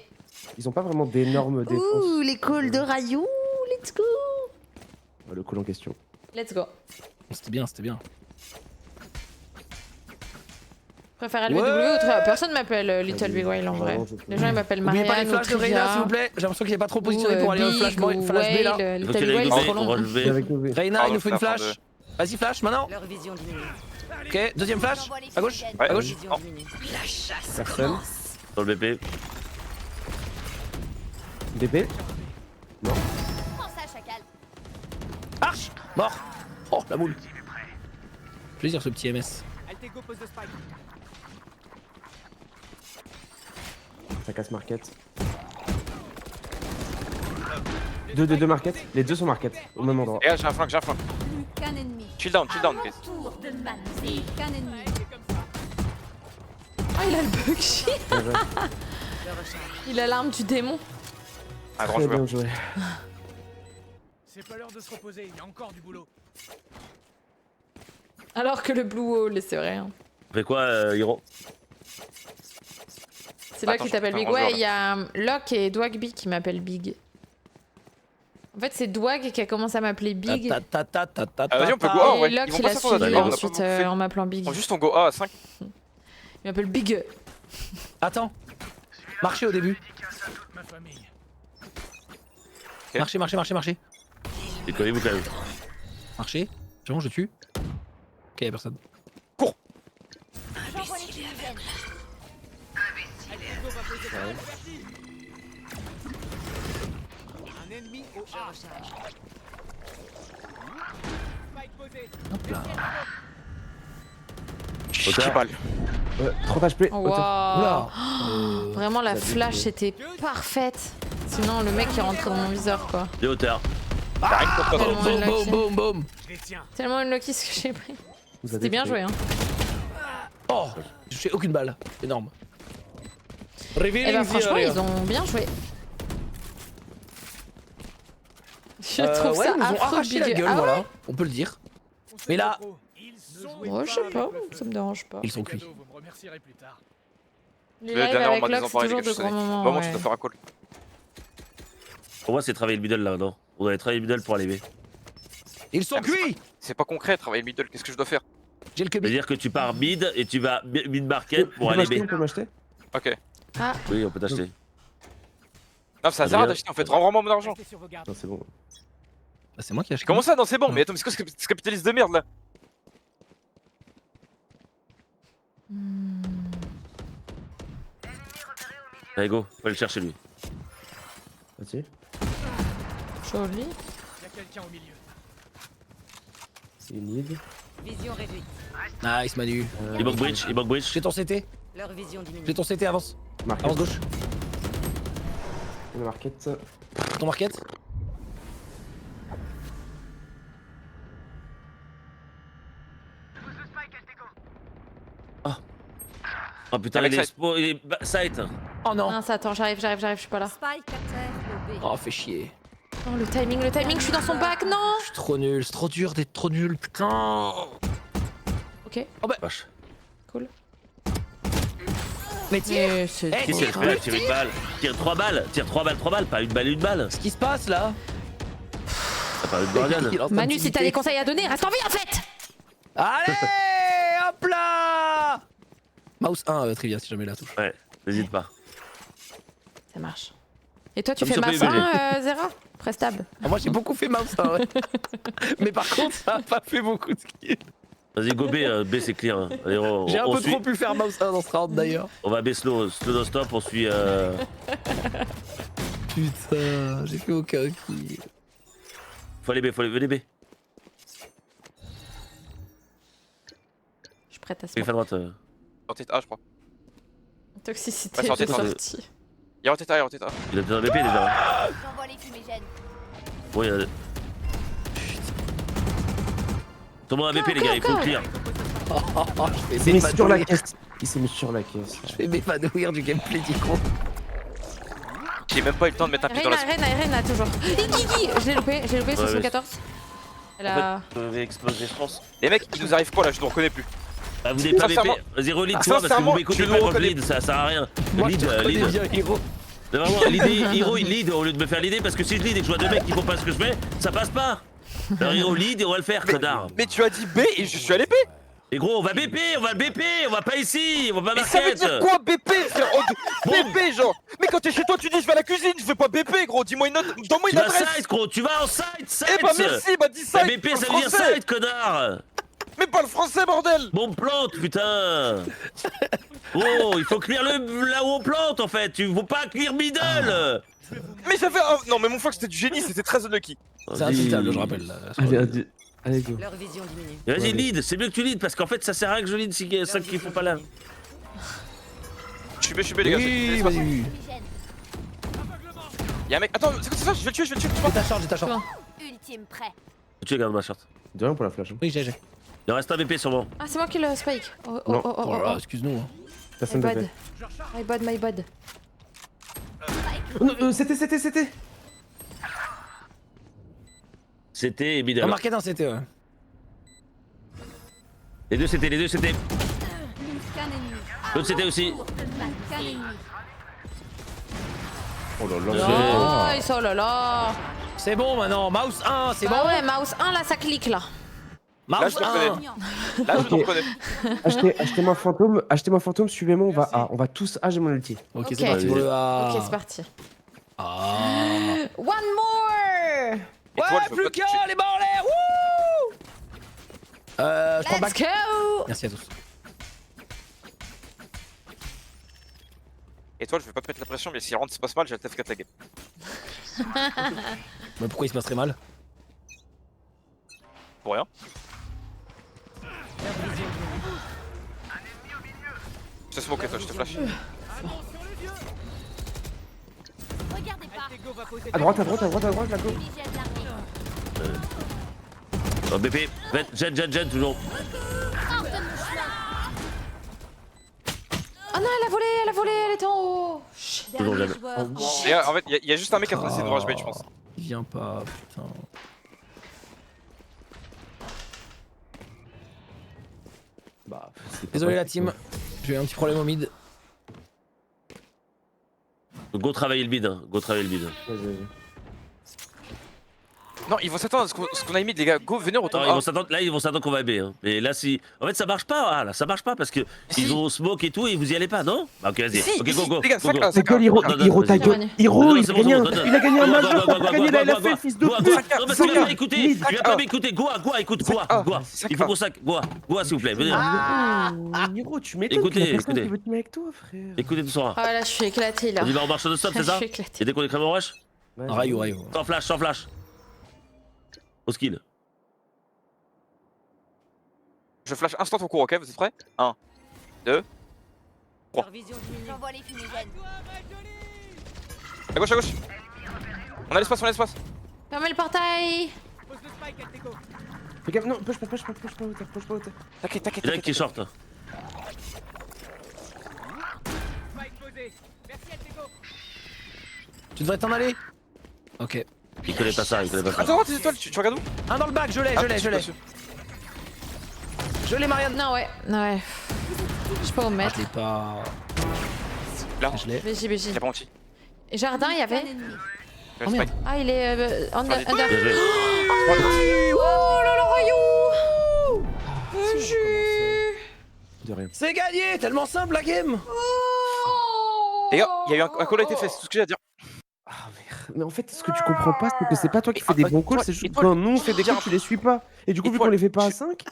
Ils ont pas vraiment d'énormes défenses. Ouh, les calls de Rayou, let's go. Le call en question. Let's go. C'était bien, c'était bien. Je préfère LBW Ouais. ou personne m'appelle Little Big Whale en vrai. Vraiment, je- Les gens ils m'appellent N'oubliez pas les Marianne ou flashs de Reyna s'il Trivia. vous plaît. J'ai l'impression qu'il est pas trop Ou positionné pour aller au flash, Big ou flash B là. Whale. Il faut Little qu'il Big aille Whale B c'est trop pour long. relever. Viens avec nous B. Reyna, il nous faut une Pardon, flash. Vas-y, flash maintenant. Leur vision diminue. Ok, deuxième flash. À gauche. Ouais. À gauche. Vision diminue. Personne. Sur le bébé. DP. Arche. Mort. Oh, la boule. Plaisir ce petit MS. Altego pose de spike. Ça casse market. Deux market. Les deux sont market. Au même endroit. Et là, j'ai un flank, j'ai un flank. Plus qu'un ennemi. Chill down, guys. Tour de magie. Qu'un ennemi. Ah, il a le bug shit. Bien joué. Je recharge. Il a l'arme du démon. Un grand Très joueur. bien joué. C'est pas l'heure de se reposer, il y a encore du boulot. Alors que le Blue Wall, c'est vrai. hein. On fait quoi, Hiro? C'est là Attends, qu'il t'appelle je suis Big. un grand Ouais, joueur, il y a Locke et Dwagby qui m'appellent Big. En fait, c'est Dwag qui a commencé à m'appeler Big. Vas-y, on peut go A, Et ouais. Locke, Ils vont il pas a s'attendre à suivi d'accord, on a pas ensuite beaucoup fait. en m'appelant Big. Prends juste ton go A à 5. Il m'appelle Big. Attends. Marchez au début. Ma famille. Marchez, marchez, marchez, marchez. Décollez-vous quand même. Marchez. C'est bon, je tue. Ok, y'a personne. Un ennemi au Je A. recharge. Spike posé. Hop là. J'ai balle. Trop HP. Oh, Hauteur. waouh. Oula. Vraiment, la ça flash décolle. était parfaite. Sinon, le mec est rentré dans mon viseur, quoi. Des hauteurs. T'as rien que pour toi. Tellement Boum, unlucky. boum, boum, boum. Je les tiens. Tellement unlucky ce que j'ai pris. Vous avez C'était bien fait- joué, hein. Oh, je fais aucune balle. Énorme. Et Revealing bah, franchement, theory. ils ont bien joué. Je trouve ouais, ça ils nous ont affreux, arraché la Big. gueule, Ah ouais. voilà. On peut le dire. On se Mais là- fait trop. Ils sont Ouais, je sais pas, ça me dérange pas. Ils sont cuits. Cadeau, vous me remercierez plus tard. Les Le lives dernier avec round des Locke, c'est enfoirés, toujours les de gars, je grands sais. moments. Vraiment, tu ouais. dois faire un call. Pour moi, c'est travailler le middle là, non? On doit travailler le middle pour aller B. Ils sont Ah, mais c'est cuits. C'est pas concret, travailler middle, qu'est-ce que je dois faire? J'ai le Ça veut QB. dire que tu pars mid et tu vas mid Tu market peux pour aller m'acheter, B. tu peux m'acheter? Ok. Oui, on peut t'acheter. Non, ça sert à d'acheter en fait, rends vraiment mon argent. Restez sur vos gardes. Non, c'est bon. Bah, c'est moi qui ai acheté. Comment ça? Non, c'est bon, mais attends, mais c'est quoi ce capitaliste de merde là? Allez, go, faut aller le chercher lui. Vas-y. Joli. Il y a quelqu'un au milieu. C'est une lead. Vision réduite. Nice Manu. Il manque bridge, il manque bridge. J'ai ton CT. Leur vision diminue. J'ai ton CT, avance. Market. Avance gauche. Le market. Ton market. Oh putain, Avec il est side. il est side. Oh non. Non, ça attends, j'arrive, je suis pas là. Spike à terre, le B. Oh, fais chier. Oh, le timing, je suis dans son bac, non. Je suis trop nul, c'est trop dur d'être trop nul, putain. Ok. Vache. Mais tire. Mais c'est Eh, Qui tire, tire une balle. Tire 3 balles, pas une balle. Ce qui se passe là. Ça parle de Guardian. Il est en train de Manu, si t'as tilter. des conseils à donner, reste en vie en fait. Allez, hop là. Mouse 1, Trivia, si jamais la touche. Ouais, n'hésite pas. Ça marche. Et toi, tu Comme fais sur masse PUBG. 1, Zera? Prestable. Ah, moi j'ai beaucoup fait mouse 1, ouais. Mais par contre, ça a pas fait beaucoup de skills. Vas-y, go B, B c'est clear. Allez, J'ai un on peu suit. trop pu faire mouse 1 dans ce round d'ailleurs. On va B slow no stop, on suit. Putain, j'ai fait aucun kill. Faut aller B, venez B. Je suis prête à se Fais à droite. En tête A, je crois. Toxicité, Ouais, sortez, j'ai sortez. sorti. Il est en tête A, Il a besoin de BP déjà. J'envoie les fumigènes. Bon, il y a. Tout le monde a BP les gars, il faut le clear. Je Il vais s'est mis sur la m'épanouir. caisse. Il s'est mis sur la caisse. Je vais m'épanouir du gameplay d'Icon. J'ai même pas eu le temps de mettre un pied dans la Rena, toujours. Igigi, j'ai loupé, 74. Elle a. Je vais exploser, je pense. Les mecs, il nous arrive quoi là? Je ne reconnais plus. Ah, vous n'avez pas BP. Sincèrement- Vas-y, relide Ah, toi parce que vous sincèrement, m'écoutez je pas le quand je reconnais. lead, ça sert à rien. Moi je Lead, te reconnais lead. bien, héros. Mais vraiment, l'idée, Hiro il lead au lieu de me faire l'idée parce que si je lead et que je vois deux mecs qui font pas ce que je fais, ça passe pas. Alors Hiro lead et on va le faire, connard. Mais tu as dit B et je suis allé B. Et gros, on va BP, on va le BP, on va pas ici, on va Mais ça veut market. dire quoi BP frère? BP genre. Mais quand t'es chez toi, tu dis je vais à la cuisine, je fais pas BP gros. Dis-moi une note, donne-moi Tu une vas adresse. side, gros, tu vas en side, Eh bah merci, bah dis ça. La BP, ça veut dire side, connard. Mais pas le français bordel. Bon, plante, putain. Oh, il faut clear là où on plante en fait. Tu faut pas clear middle. Mais ça fait. Non mais mon fuck c'était du génie, c'était très unlucky. C'est insultable, je rappelle. Là. Allez, go. Leur vision diminue. Et vas-y, Ouais, lead, c'est mieux que tu lead parce qu'en fait ça sert à rien que je lead si il y a 5 qui font pas là. Je suis B les gars. Oui, vas-y. Y'a un mec. Attends, c'est quoi ça? Je vais le tuer. J'ai ta charge, j'ai ta charge. Ultime prêt. Tu regardes ma charte. De rien pour la flash. Oui, j'ai. Il en reste un BP sûrement. Ah, c'est moi qui le spike. Oh, Non. Oh là là, excuse-nous. hein. Personne My ne bad. My bad. C'était. C'était middle. On marquait dans CT, ouais. Les deux c'était. Scan ennemi. L'autre c'était aussi. Scan ennemi. Oh là là. Nice, oh là là. C'est bon maintenant, mouse 1, c'est Bah bon. ouais, mouse 1 là, ça clique là. Là Mouse je le 1. reconnais. Là je le Ok. reconnais. Achetez-moi fantôme, suivez-moi, on va A. On va tous A, j'ai mon ulti. Ok, Ok. c'est parti pour le A. Ok, c'est parti. Ah. One more. Et toi, Ouais, je veux plus pas te qu'un, tuer. les balles, wouh. Je prends Let's back. go. Merci à tous. Et toi, je vais pas te mettre la pression, mais si rentre se passe mal, j'ai le TF4 la game. Mais pourquoi il se passerait mal? Pour rien. Je te smoke toi, je te flash. Regardez pas. Tego va poser À droite, la go. Fumigène largué. Oh, BP, jet, toujours. Hors de mon chemin. Oh non, elle a volé, elle était en haut. Shit. Toujours Dernier jamais. joueur. Et en fait, il y a juste un mec qui a tracé devant HB, je pense. Il vient pas, putain. Bah, Désolé la team, j'ai eu un petit problème au mid. Go travailler le bid, hein. Go travailler le bid. Vas-y. Non, ils vont s'attendre à ce qu'on a mis, les gars. Go, venez, retourne. Non, ils vont s'attendre qu'on va B. Hein. Mais là, si. En fait, ça marche pas. Ah, là, ça marche pas parce que Si. ils ont smoke et tout et vous y allez pas, non? Bah, ok, vas-y. Si, Ok, si, go. les gars, Go, sac go. là, C'est gueule, Hiro, Non, non, Hiro, ta vas-y. gueule. Hiro, Non, il c'est a bon, gagné c'est bon, il a gagné un Go, majeur, go, t'as go, pas go, gagné go, la go, LFL, go, fils de go, pute. go, non, mais Sac tu vas A. pas écouter. Mid. Tu vas pas m'écouter. Goa, écoute, Sac Goa, A. Goa. Sac Il faut A. qu'on sac. Goa, s'il vous plaît, venez. Ah, Hiro, tu m'étonnes qu'il y a Écoutez, personne qui écoutez. veut teamer avec toi, frère. Écoutez tout ça. Ah là, je suis éclatée là. On y va en marche de stop, c'est Je ça? suis éclatée. Et dès qu'on est crème en rush? Ouais, Rayo. Sans flash, sans flash. Au skill. Je flash instant au cours, ok? Vous êtes prêts? 1, 2. Leur vision diminue. J'envoie les fumigènes. À gauche, à gauche. On a l'espace, on a l'espace. Fermez le portail. Pose le spike, Alteko. Fais gaffe, non, push pas au tête. T'inquiète, t'inquiète. Il y en a qui short. Spike posé. Merci, Alteko. Tu devrais t'en aller. Ok. Il connaît pas ça, il connaît pas ça. Attends, tes étoiles, tu regardes où? Un dans le bac, je l'ai. Je l'ai, Marianne. Non, ouais. Je sais pas où me Ah, mettre. je l'ai pas. Là, Je l'ai. BJ. j'ai pas menti. Et jardin, il y avait. Le Oh, merde. spike. Ah, il est under. Bien Bien joué. Oh là là, Rayo. De rien. C'est gagné. Tellement simple la game. Les gars, il y a eu un call a été fait, c'est tout ce que j'ai à dire. Ah merde. Mais en fait, ce que tu comprends pas, c'est que c'est pas toi qui fais des bons calls, c'est juste Étoile, quand nous on fait des je veux calls, dire tu les suis pas. Et du coup, vu Étoile, qu'on les fait pas à 5,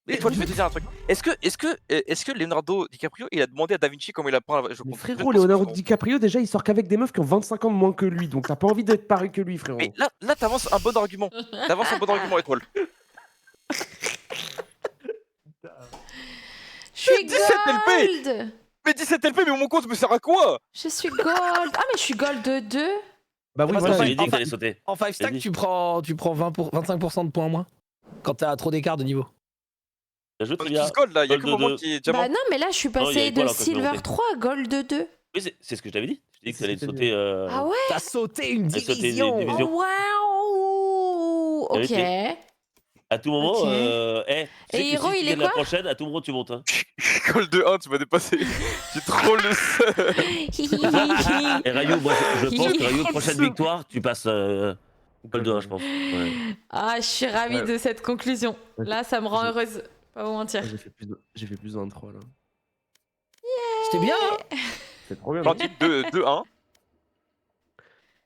Et toi, je vais te dire un truc. Est-ce que Leonardo DiCaprio, il a demandé à Da Vinci comment il a peint la. Je mais comprends. frérot, Leonardo DiCaprio, déjà, il sort qu'avec des meufs qui ont 25 ans de moins que lui, donc t'as pas envie d'être pareil que lui, frérot. Mais là, t'avances un bon argument. T'avances un bon argument, Étoile. Je suis 17 LP. gold. Mais 17 LP, mais mon compte me sert à quoi? Je suis gold. Ah, mais je suis gold de 2. Bah oui, Parce voilà. qu'en J'ai fait, dit que t'allais sauter. En 5 stack, Vas-y. tu prends 25% de points en moins. Quand t'as trop d'écart de niveau. Bien joué, On très est bien. tous gold là, il y a que Gold moi de qui est diamant. Bah non, mais là, je suis Non, il y passée avait quoi, de là, quand tu silver montais 3 à gold 2. Oui, c'est ce que je t'avais dit. Je t'ai dit que t'allais C'était sauter. Ah ouais? T'as sauté une T'as sauté une division. division. Waouh. Ok. Vérité. À tout moment, Ok. tu sais que Et Hiro, si tu il est gagnes la quoi? prochaine, à tout moment tu montes. Hein. Gold de 1, tu m'as dépassé. J'ai trop le seum. Et Rayo, moi je pense que Rayo, Trop prochaine le seum. victoire, tu passes Gold 2, je pense. Ouais. Ah, je suis ravie Ouais. de cette conclusion. Là, ça me rend Je- heureuse. Pas vous mentir. J'ai fait plus de 23 là. C'était bien. Hein. C'est trop bien. Partie 2-1. Putain,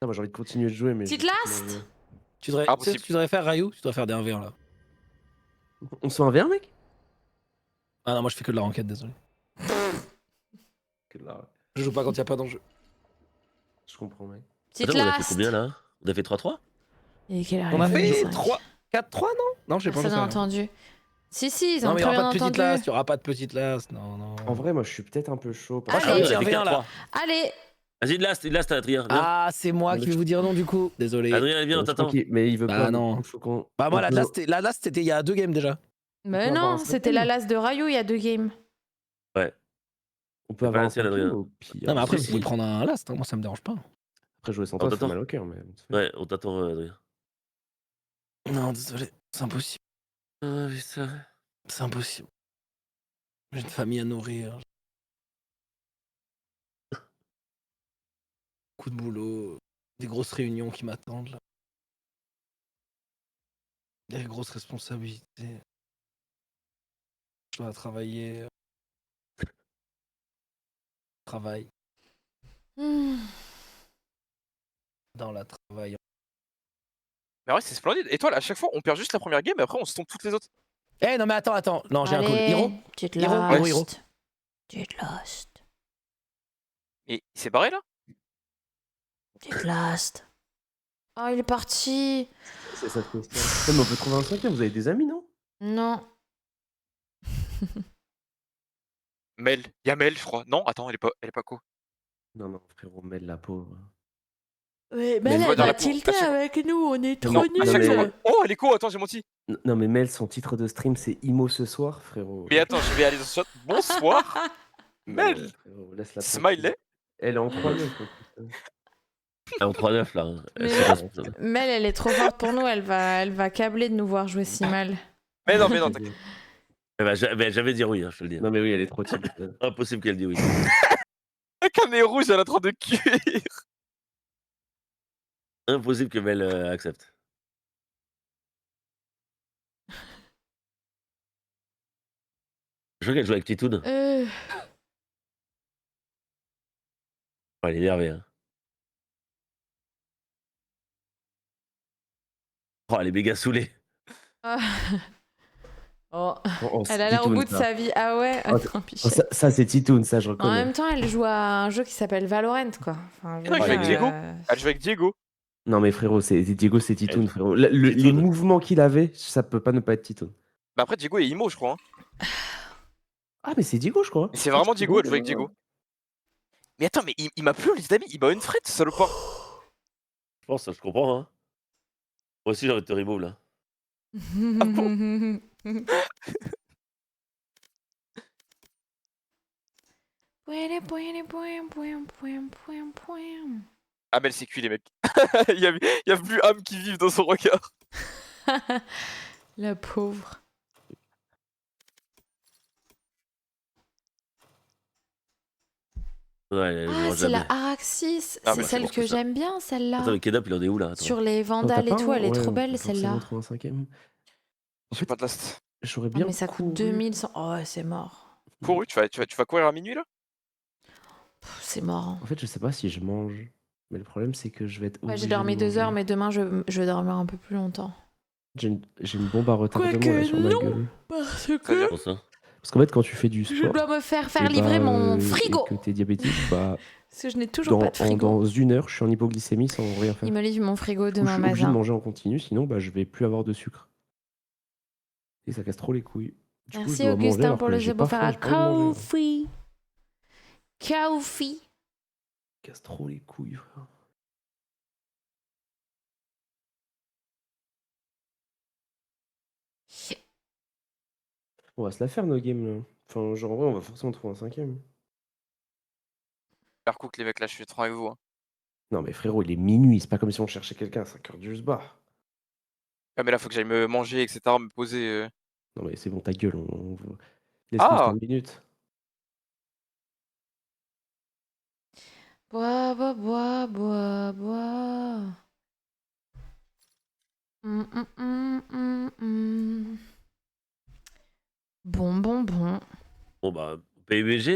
moi j'ai envie de continuer de jouer, mais. Petite je- last Tu devrais, Impossible. tu sais ce que tu devrais faire, Rayou? Tu dois faire des 1v1 là. On se fait un verre, mec? Ah non, moi je fais que de la ranked, désolé. Que là, Je joue pas quand y a pas d'enjeu. je comprends, mec. Petite Attends, on a fait last. combien là? On a fait 3-3? Et quelle heure On a il est fait 5. 4-3, non? Non, je sais pas. Personne j'en n'a sais rien. entendu. Si, ils Non, ont mais il y très aura bien pas de petite entendu. last, il y aura pas de petite last. Non. En vrai, moi je suis peut-être un peu chaud. Ah, Ah oui, oui, on a j'ai fait un 4-3. Allez, Vas-y, une last, Adrien. Viens. Ah, c'est moi qui vais vous dire non du coup. Désolé. Adrien, viens, on t'attend. Tranquille, mais il veut Bah pas. non. donc faut qu'on- Bah moi on la peut- last c'était il y a 2 games déjà. mais peut avoir non, un c'était cinquième. la last de Rayo il y a 2 games. On peut pas avoir la un tienne, cinquième Adrien. au pire. Non mais après si, vous si. pouvez prendre un last, hein, moi ça me dérange pas. Après jouer sans On toi, ça fait t'attend. mal au cœur, mais. Ouais, on t'attend, Adrien. Non désolé, c'est impossible. Ah, putain. C'est impossible. J'ai une famille à nourrir. Beaucoup de boulot, des grosses réunions qui m'attendent là. Des grosses responsabilités. Je dois travailler. Travail. Dans la travail. Mais ouais, c'est splendide. Étoile, à chaque fois, on perd juste la première game et après on se tombe toutes les autres. Eh non mais attends. Non j'ai un call. Allez, Hiro petite Hiro, last. Hiro. Petite last. Et il s'est barré là? Petite last. Oh, il est parti. C'est ça le question. Mais on peut trouver un cinquième, vous avez des amis, non? Non. Mel. Y'a Mel, je crois. Non, attends, elle est pas co. Non, frérot, Mel, la pauvre. Ouais, Mais mais elle elle dans va la cour, tilter à chaque- avec nous, on est Non, trop non, À chaque mais- fois. nuls. Oh, elle est co, attends, j'ai menti. Non, mais Mel, son titre de stream, c'est Imo ce soir, frérot. Mais attends, je vais aller sur le chat. Bonsoir. Non, Mel. frérot, laisse-la Smiley. Elle est en 3-9. Elle est en 3-9 là. Hein. Mais- C'est responsable. Mel, elle est trop forte pour nous, elle va câbler de nous voir jouer si mal. Mais non, t'inquiète. Elle va jamais dire oui, hein, je te le dis. Non, mais oui, elle est trop timide. Impossible qu'elle dise oui. Avec un nez rouge, elle est en train de cuire. Impossible que Mel accepte. Je crois qu'elle joue avec Titoun. Oh, elle est énervée. Hein. Oh, elle est méga saoulée. Ah. Oh. Oh, Elle a l'air au Titoun, bout de ça. sa vie. Ah ouais. Oh, Attends, Oh, Pichette. ça c'est Titoun, ça je En reconnais. même temps, elle joue à un jeu qui s'appelle Valorant, quoi. Enfin, je Non, veux elle joue avec dire, Diego. Elle joue avec Diego. Non mais frérot, Diego c'est Titoun, frérot. Les Titoun. mouvements qu'il avait, ça peut pas ne pas être Titoun. Bah après, Diego est IMO, je crois. Hein. Ah mais c'est Diego je crois. Mais c'est vraiment Diego, elle joue avec Diego. Mais attends, mais il m'a plus, les amis. Il m'a une frette, ce salopard. Je pense, je comprends. Hein. Moi aussi, j'ai envie de te remove là. Ah bon? Amel, c'est cuit, les mecs. il y a plus âme qui vive dans son regard. La pauvre. Ouais, elle Ah, mange c'est la jamais. Araxis. Ah, C'est mais c'est celle bon, que c'est ça. j'aime bien, celle-là. Attends, mais Kedap, il en est où là? Attends. Sur les Non, Vandales t'as et pas tout, un- elle est ouais, trop on belle, peut forcément celle-là. trouver un cinquième. En J'ai fait, pas de last. j'aurais Ah, bien mais ça coûte couru. 2100. Oh, ouais, c'est mort. Couru, tu vas courir à minuit là? Pff, c'est mort. Hein. En fait, je sais pas si je mange. Mais le problème, c'est que je vais être Ouais, obligé j'ai dormi de 2 heures, manger. mais demain, je vais dormir un peu plus longtemps. J'ai une bombe à retardement Quoique là, sur ma non. gueule. Parce C'est-à-dire que Pour ça. Parce qu'en fait, quand tu fais du je sport dois me faire et livrer bah, mon et frigo. que t'es diabétique, bah, Parce que je n'ai toujours pas de frigo. dans 1 heure, je suis en hypoglycémie sans rien faire. Il me livre mon frigo Du coup, je demain suis obligé de matin. manger en continu, sinon bah, je vais plus avoir de sucre. Et ça casse trop les couilles. Du coup, je Merci dois manger Augustin alors pour que le j'ai jeu pour pas faire faim, un j'ai pas envie de manger, hein. coffee. Coffee. Ça casse trop les couilles, frère. On va se la faire, nos games, là. Enfin, genre, en vrai, on va forcément trouver un cinquième. Faire cook, les mecs, là, je suis trop avec vous. Hein. Non, mais frérot, il est minuit. C'est pas comme si on cherchait quelqu'un à 5h du bar. Ah, mais là, faut que j'aille me manger, etc., me poser. Non, mais c'est bon, ta gueule. Laisse-nous Ah! 5 minutes. Bois, bois, bois, bois, bois. Bon, bon, bon. Bon, bah, PUBG.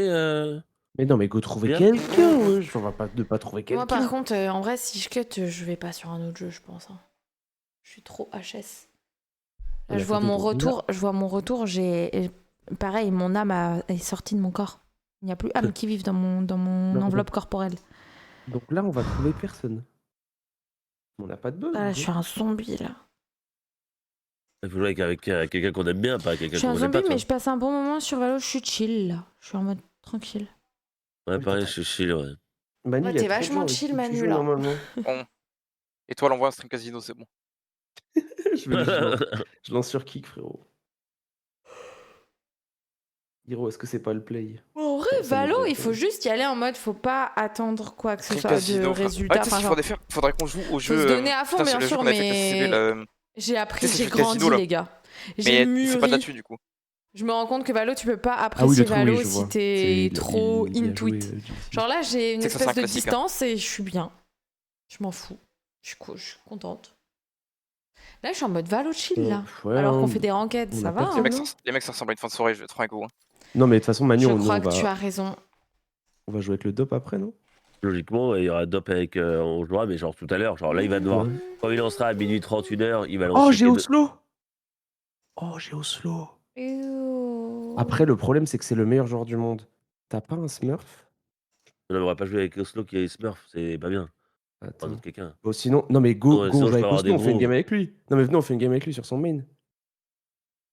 Mais non, mais go trouver Bien. quelqu'un, wesh. On va pas ne pas trouver Moi, par quelqu'un. contre, en vrai, si je cut, je vais pas sur un autre jeu, je pense. Hein. Je suis trop HS. Là, Mais je vois attendez, mon donc là- retour. Je vois mon retour. J'ai pareil, mon âme est sortie de mon corps. Il n'y a plus âme qui vive dans mon Non, enveloppe corporelle. Donc là, on va trouver personne. On n'a pas de buzz. Ah, là, ou je quoi suis un zombie là. Il faut jouer avec quelqu'un qu'on aime bien, pas Je quelqu'un suis qu'on un aime zombie, pas. mais je passe un bon moment sur Valo. Je suis chill là. Je suis en mode tranquille. Ouais, pareil, je suis chill, ouais. Manu, Ouais, il y a t'es trop de vachement gens avec chill, qui tu Manu, joues, là. normalement. Bon. Et toi, l'envoie un stream casino, c'est bon. Je lance sur kick, frérot. Hiro, est-ce que c'est pas le play? En vrai, Ça Valo, m'étonne. il faut juste y aller en mode, faut pas attendre quoi que ce Stream soit de casino. résultat. Ah, tu sais ce qu'il Enfin, faudrait faire? Faudrait qu'on joue au faut jeu. se donner à fond, putain, bien c'est le jeu sûr, qu'on avait fait avec mais CCB, là. j'ai appris, Tu sais, c'est j'ai le casino, grandi, là. les gars. J'ai Mais c'est pas de la mûri. thune, du coup. Je me rends compte que Valo, tu peux pas Ah oui, apprécier le trou, oui, Valo je si vois. t'es trop il a into joué, it. Jesse. Genre là, j'ai une C'est que ça, c'est espèce un de classique, hein. distance et je suis bien. Je m'en fous. Je suis contente. Là, je suis en mode Valo chill, là. Ouais, Alors qu'on hein. fait des ranked, on ça a va. personne. Hein. Les mecs, ça ressemble à une fin de soirée, je vais être trop avec vous. Hein. Non, mais de toute façon, Manu, Je on crois que va... tu as raison. on va jouer avec le dop après, non? Logiquement, il y aura Dop avec. On jouera, mais genre tout à l'heure. Genre là, il va devoir. Ouais. Quand il lancera à minuit 30, 1h, il va Oh, lancer. j'ai Oslo! Oh, j'ai Oslo! Ew. Après, le problème, c'est que c'est le meilleur joueur du monde. T'as pas un Smurf? On n'aurait pas joué avec Oslo qui est Smurf, c'est pas bien. Pas Attends. d'autre quelqu'un. Bon, sinon, non, mais go, Ouais, go, sinon, on je joue peux avec avoir Oslo, des on fait une gros. game avec lui. Non, mais venez, on fait une game avec lui sur son main.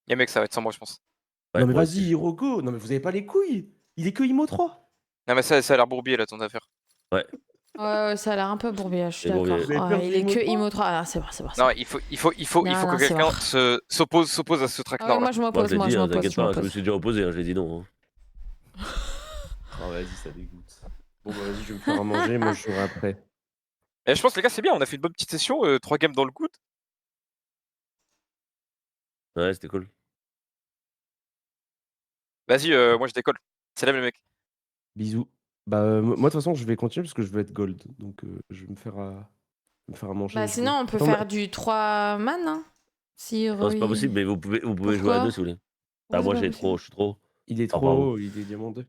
Les mecs, ça va être sans moi, je pense. Ouais, non, mais moi vas-y, aussi. Hiro, go! Non, mais vous avez pas les couilles! Il est que Imo 3! Non, mais ça a l'air bourbier, là, ton affaire. Ouais, ça a l'air un peu bourbier, je suis C'est d'accord. bourbier. Vous avez Ouais, peur il du est que Imo 3? Imo 3. Ah, c'est bon, c'est bon. Non, il faut Non, que c'est quelqu'un bon. s'oppose à ce Ah track-là. ouais, là. moi je Moi, m'oppose, je l'ai moi dit, je hein, m'oppose, t'inquiète je pas, je me m'oppose. suis déjà opposé, hein, j'ai dit non. Hein. Oh, vas-y, ça dégoûte. Bon, bah, vas-y, je vais me faire à manger, moi je jouerai après. Et je pense, les gars, c'est bien, on a fait une bonne petite session, 3 games dans le good. Ouais, c'était cool. Vas-y, moi je décolle. Salam, les mecs. Bisous. Bah, moi, de toute façon, je vais continuer parce que je veux être gold. Donc, je vais me faire à manger. Bah je sinon, vais- on peut Attends, faire du 3 man, hein. Si Non, c'est pas possible, mais vous pouvez jouer à Pourquoi 2 si vous voulez. Ah, Pourquoi moi, c'est pas je suis trop. Il est Oh, trop pardon. haut, il est diamant 2.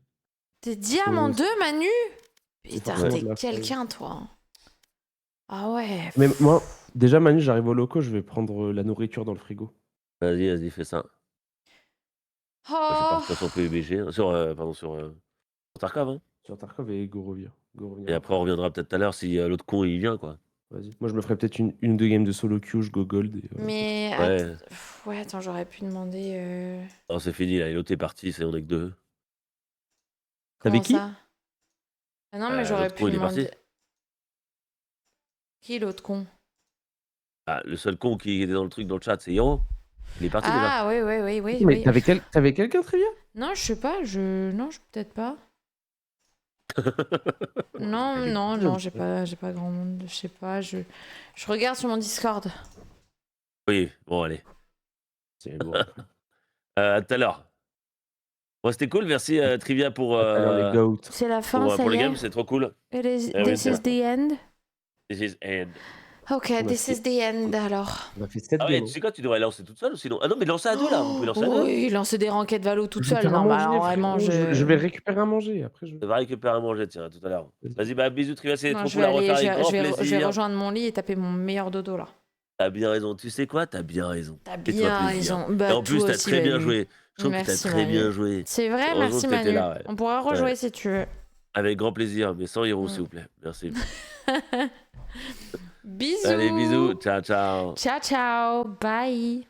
T'es diamant 2, Manu? Putain, forcément t'es de la quelqu'un, toi. Ah ouais. Mais moi, déjà, Manu, j'arrive au loco, je vais prendre la nourriture dans le frigo. Vas-y, fais ça. Moi, je vais Oh. partir sur PUBG, pardon, sur Tarkov, hein. Sur Tarkov et Go revient. Et après, on reviendra peut-être tout à l'heure si l'autre con il vient, quoi. Vas-y. Moi, je me ferais peut-être une ou deux games de solo queue, je go gold. Et, Mais. Ouais. Ouais, attends, j'aurais pu demander. Non, c'est fini, là. L'autre est parti, on est que deux. T'avais Comment qui ça? Ah non, mais j'aurais l'autre pu con, il est demander. parti. Qui l'autre con? Ah, le seul con qui était dans le truc, dans le chat, c'est Hiro. Il est parti déjà. Ah, oui. Mais t'avais quelqu'un, Trivia? Non, je sais pas, Non, peut-être pas. Non, j'ai pas grand monde, je sais pas, je regarde sur mon Discord. Oui, bon, allez. C'est bon. À tout à l'heure. Bon, c'était cool, merci Trivia pour, Alors, les goats. C'est la fin, ça pour le y est. game, c'est trop cool. This oui, is c'est the end. This is end. Ok, On a this fait- is the end alors. On a fait 7 Ah ouais, games. tu sais quoi, tu devrais lancer toute seule ou sinon. Ah non, mais lancer à deux là, vous pouvez lancer à deux. Oui, lancer des ranked Valo toute Je vais seule. faire à Non, bah manger, alors vraiment, frérot, je vais récupérer à manger. Après, je... Ça va récupérer à manger, tiens, à tout à l'heure. Vas-y, bah bisous Trivia, c'est Non, trop je cool vais à aller, refaire avec grand je vais plaisir. rejoindre mon lit et taper mon meilleur dodo là. T'as bien raison, tu sais quoi, t'as bien raison. T'as Fais-toi bien plaisir. raison. Bah, Et en plus, toi t'as aussi, très bien Manu. joué. Je trouve que Merci, t'as très Manu. bien joué. C'est vrai, Heureusement merci que t'étais Manu. là, ouais. On pourra rejouer si tu veux. Avec grand plaisir, mais sans Hiro, s'il vous plaît. Merci. Bisous. Allez, bisous. Ciao, ciao. Ciao, ciao. Bye.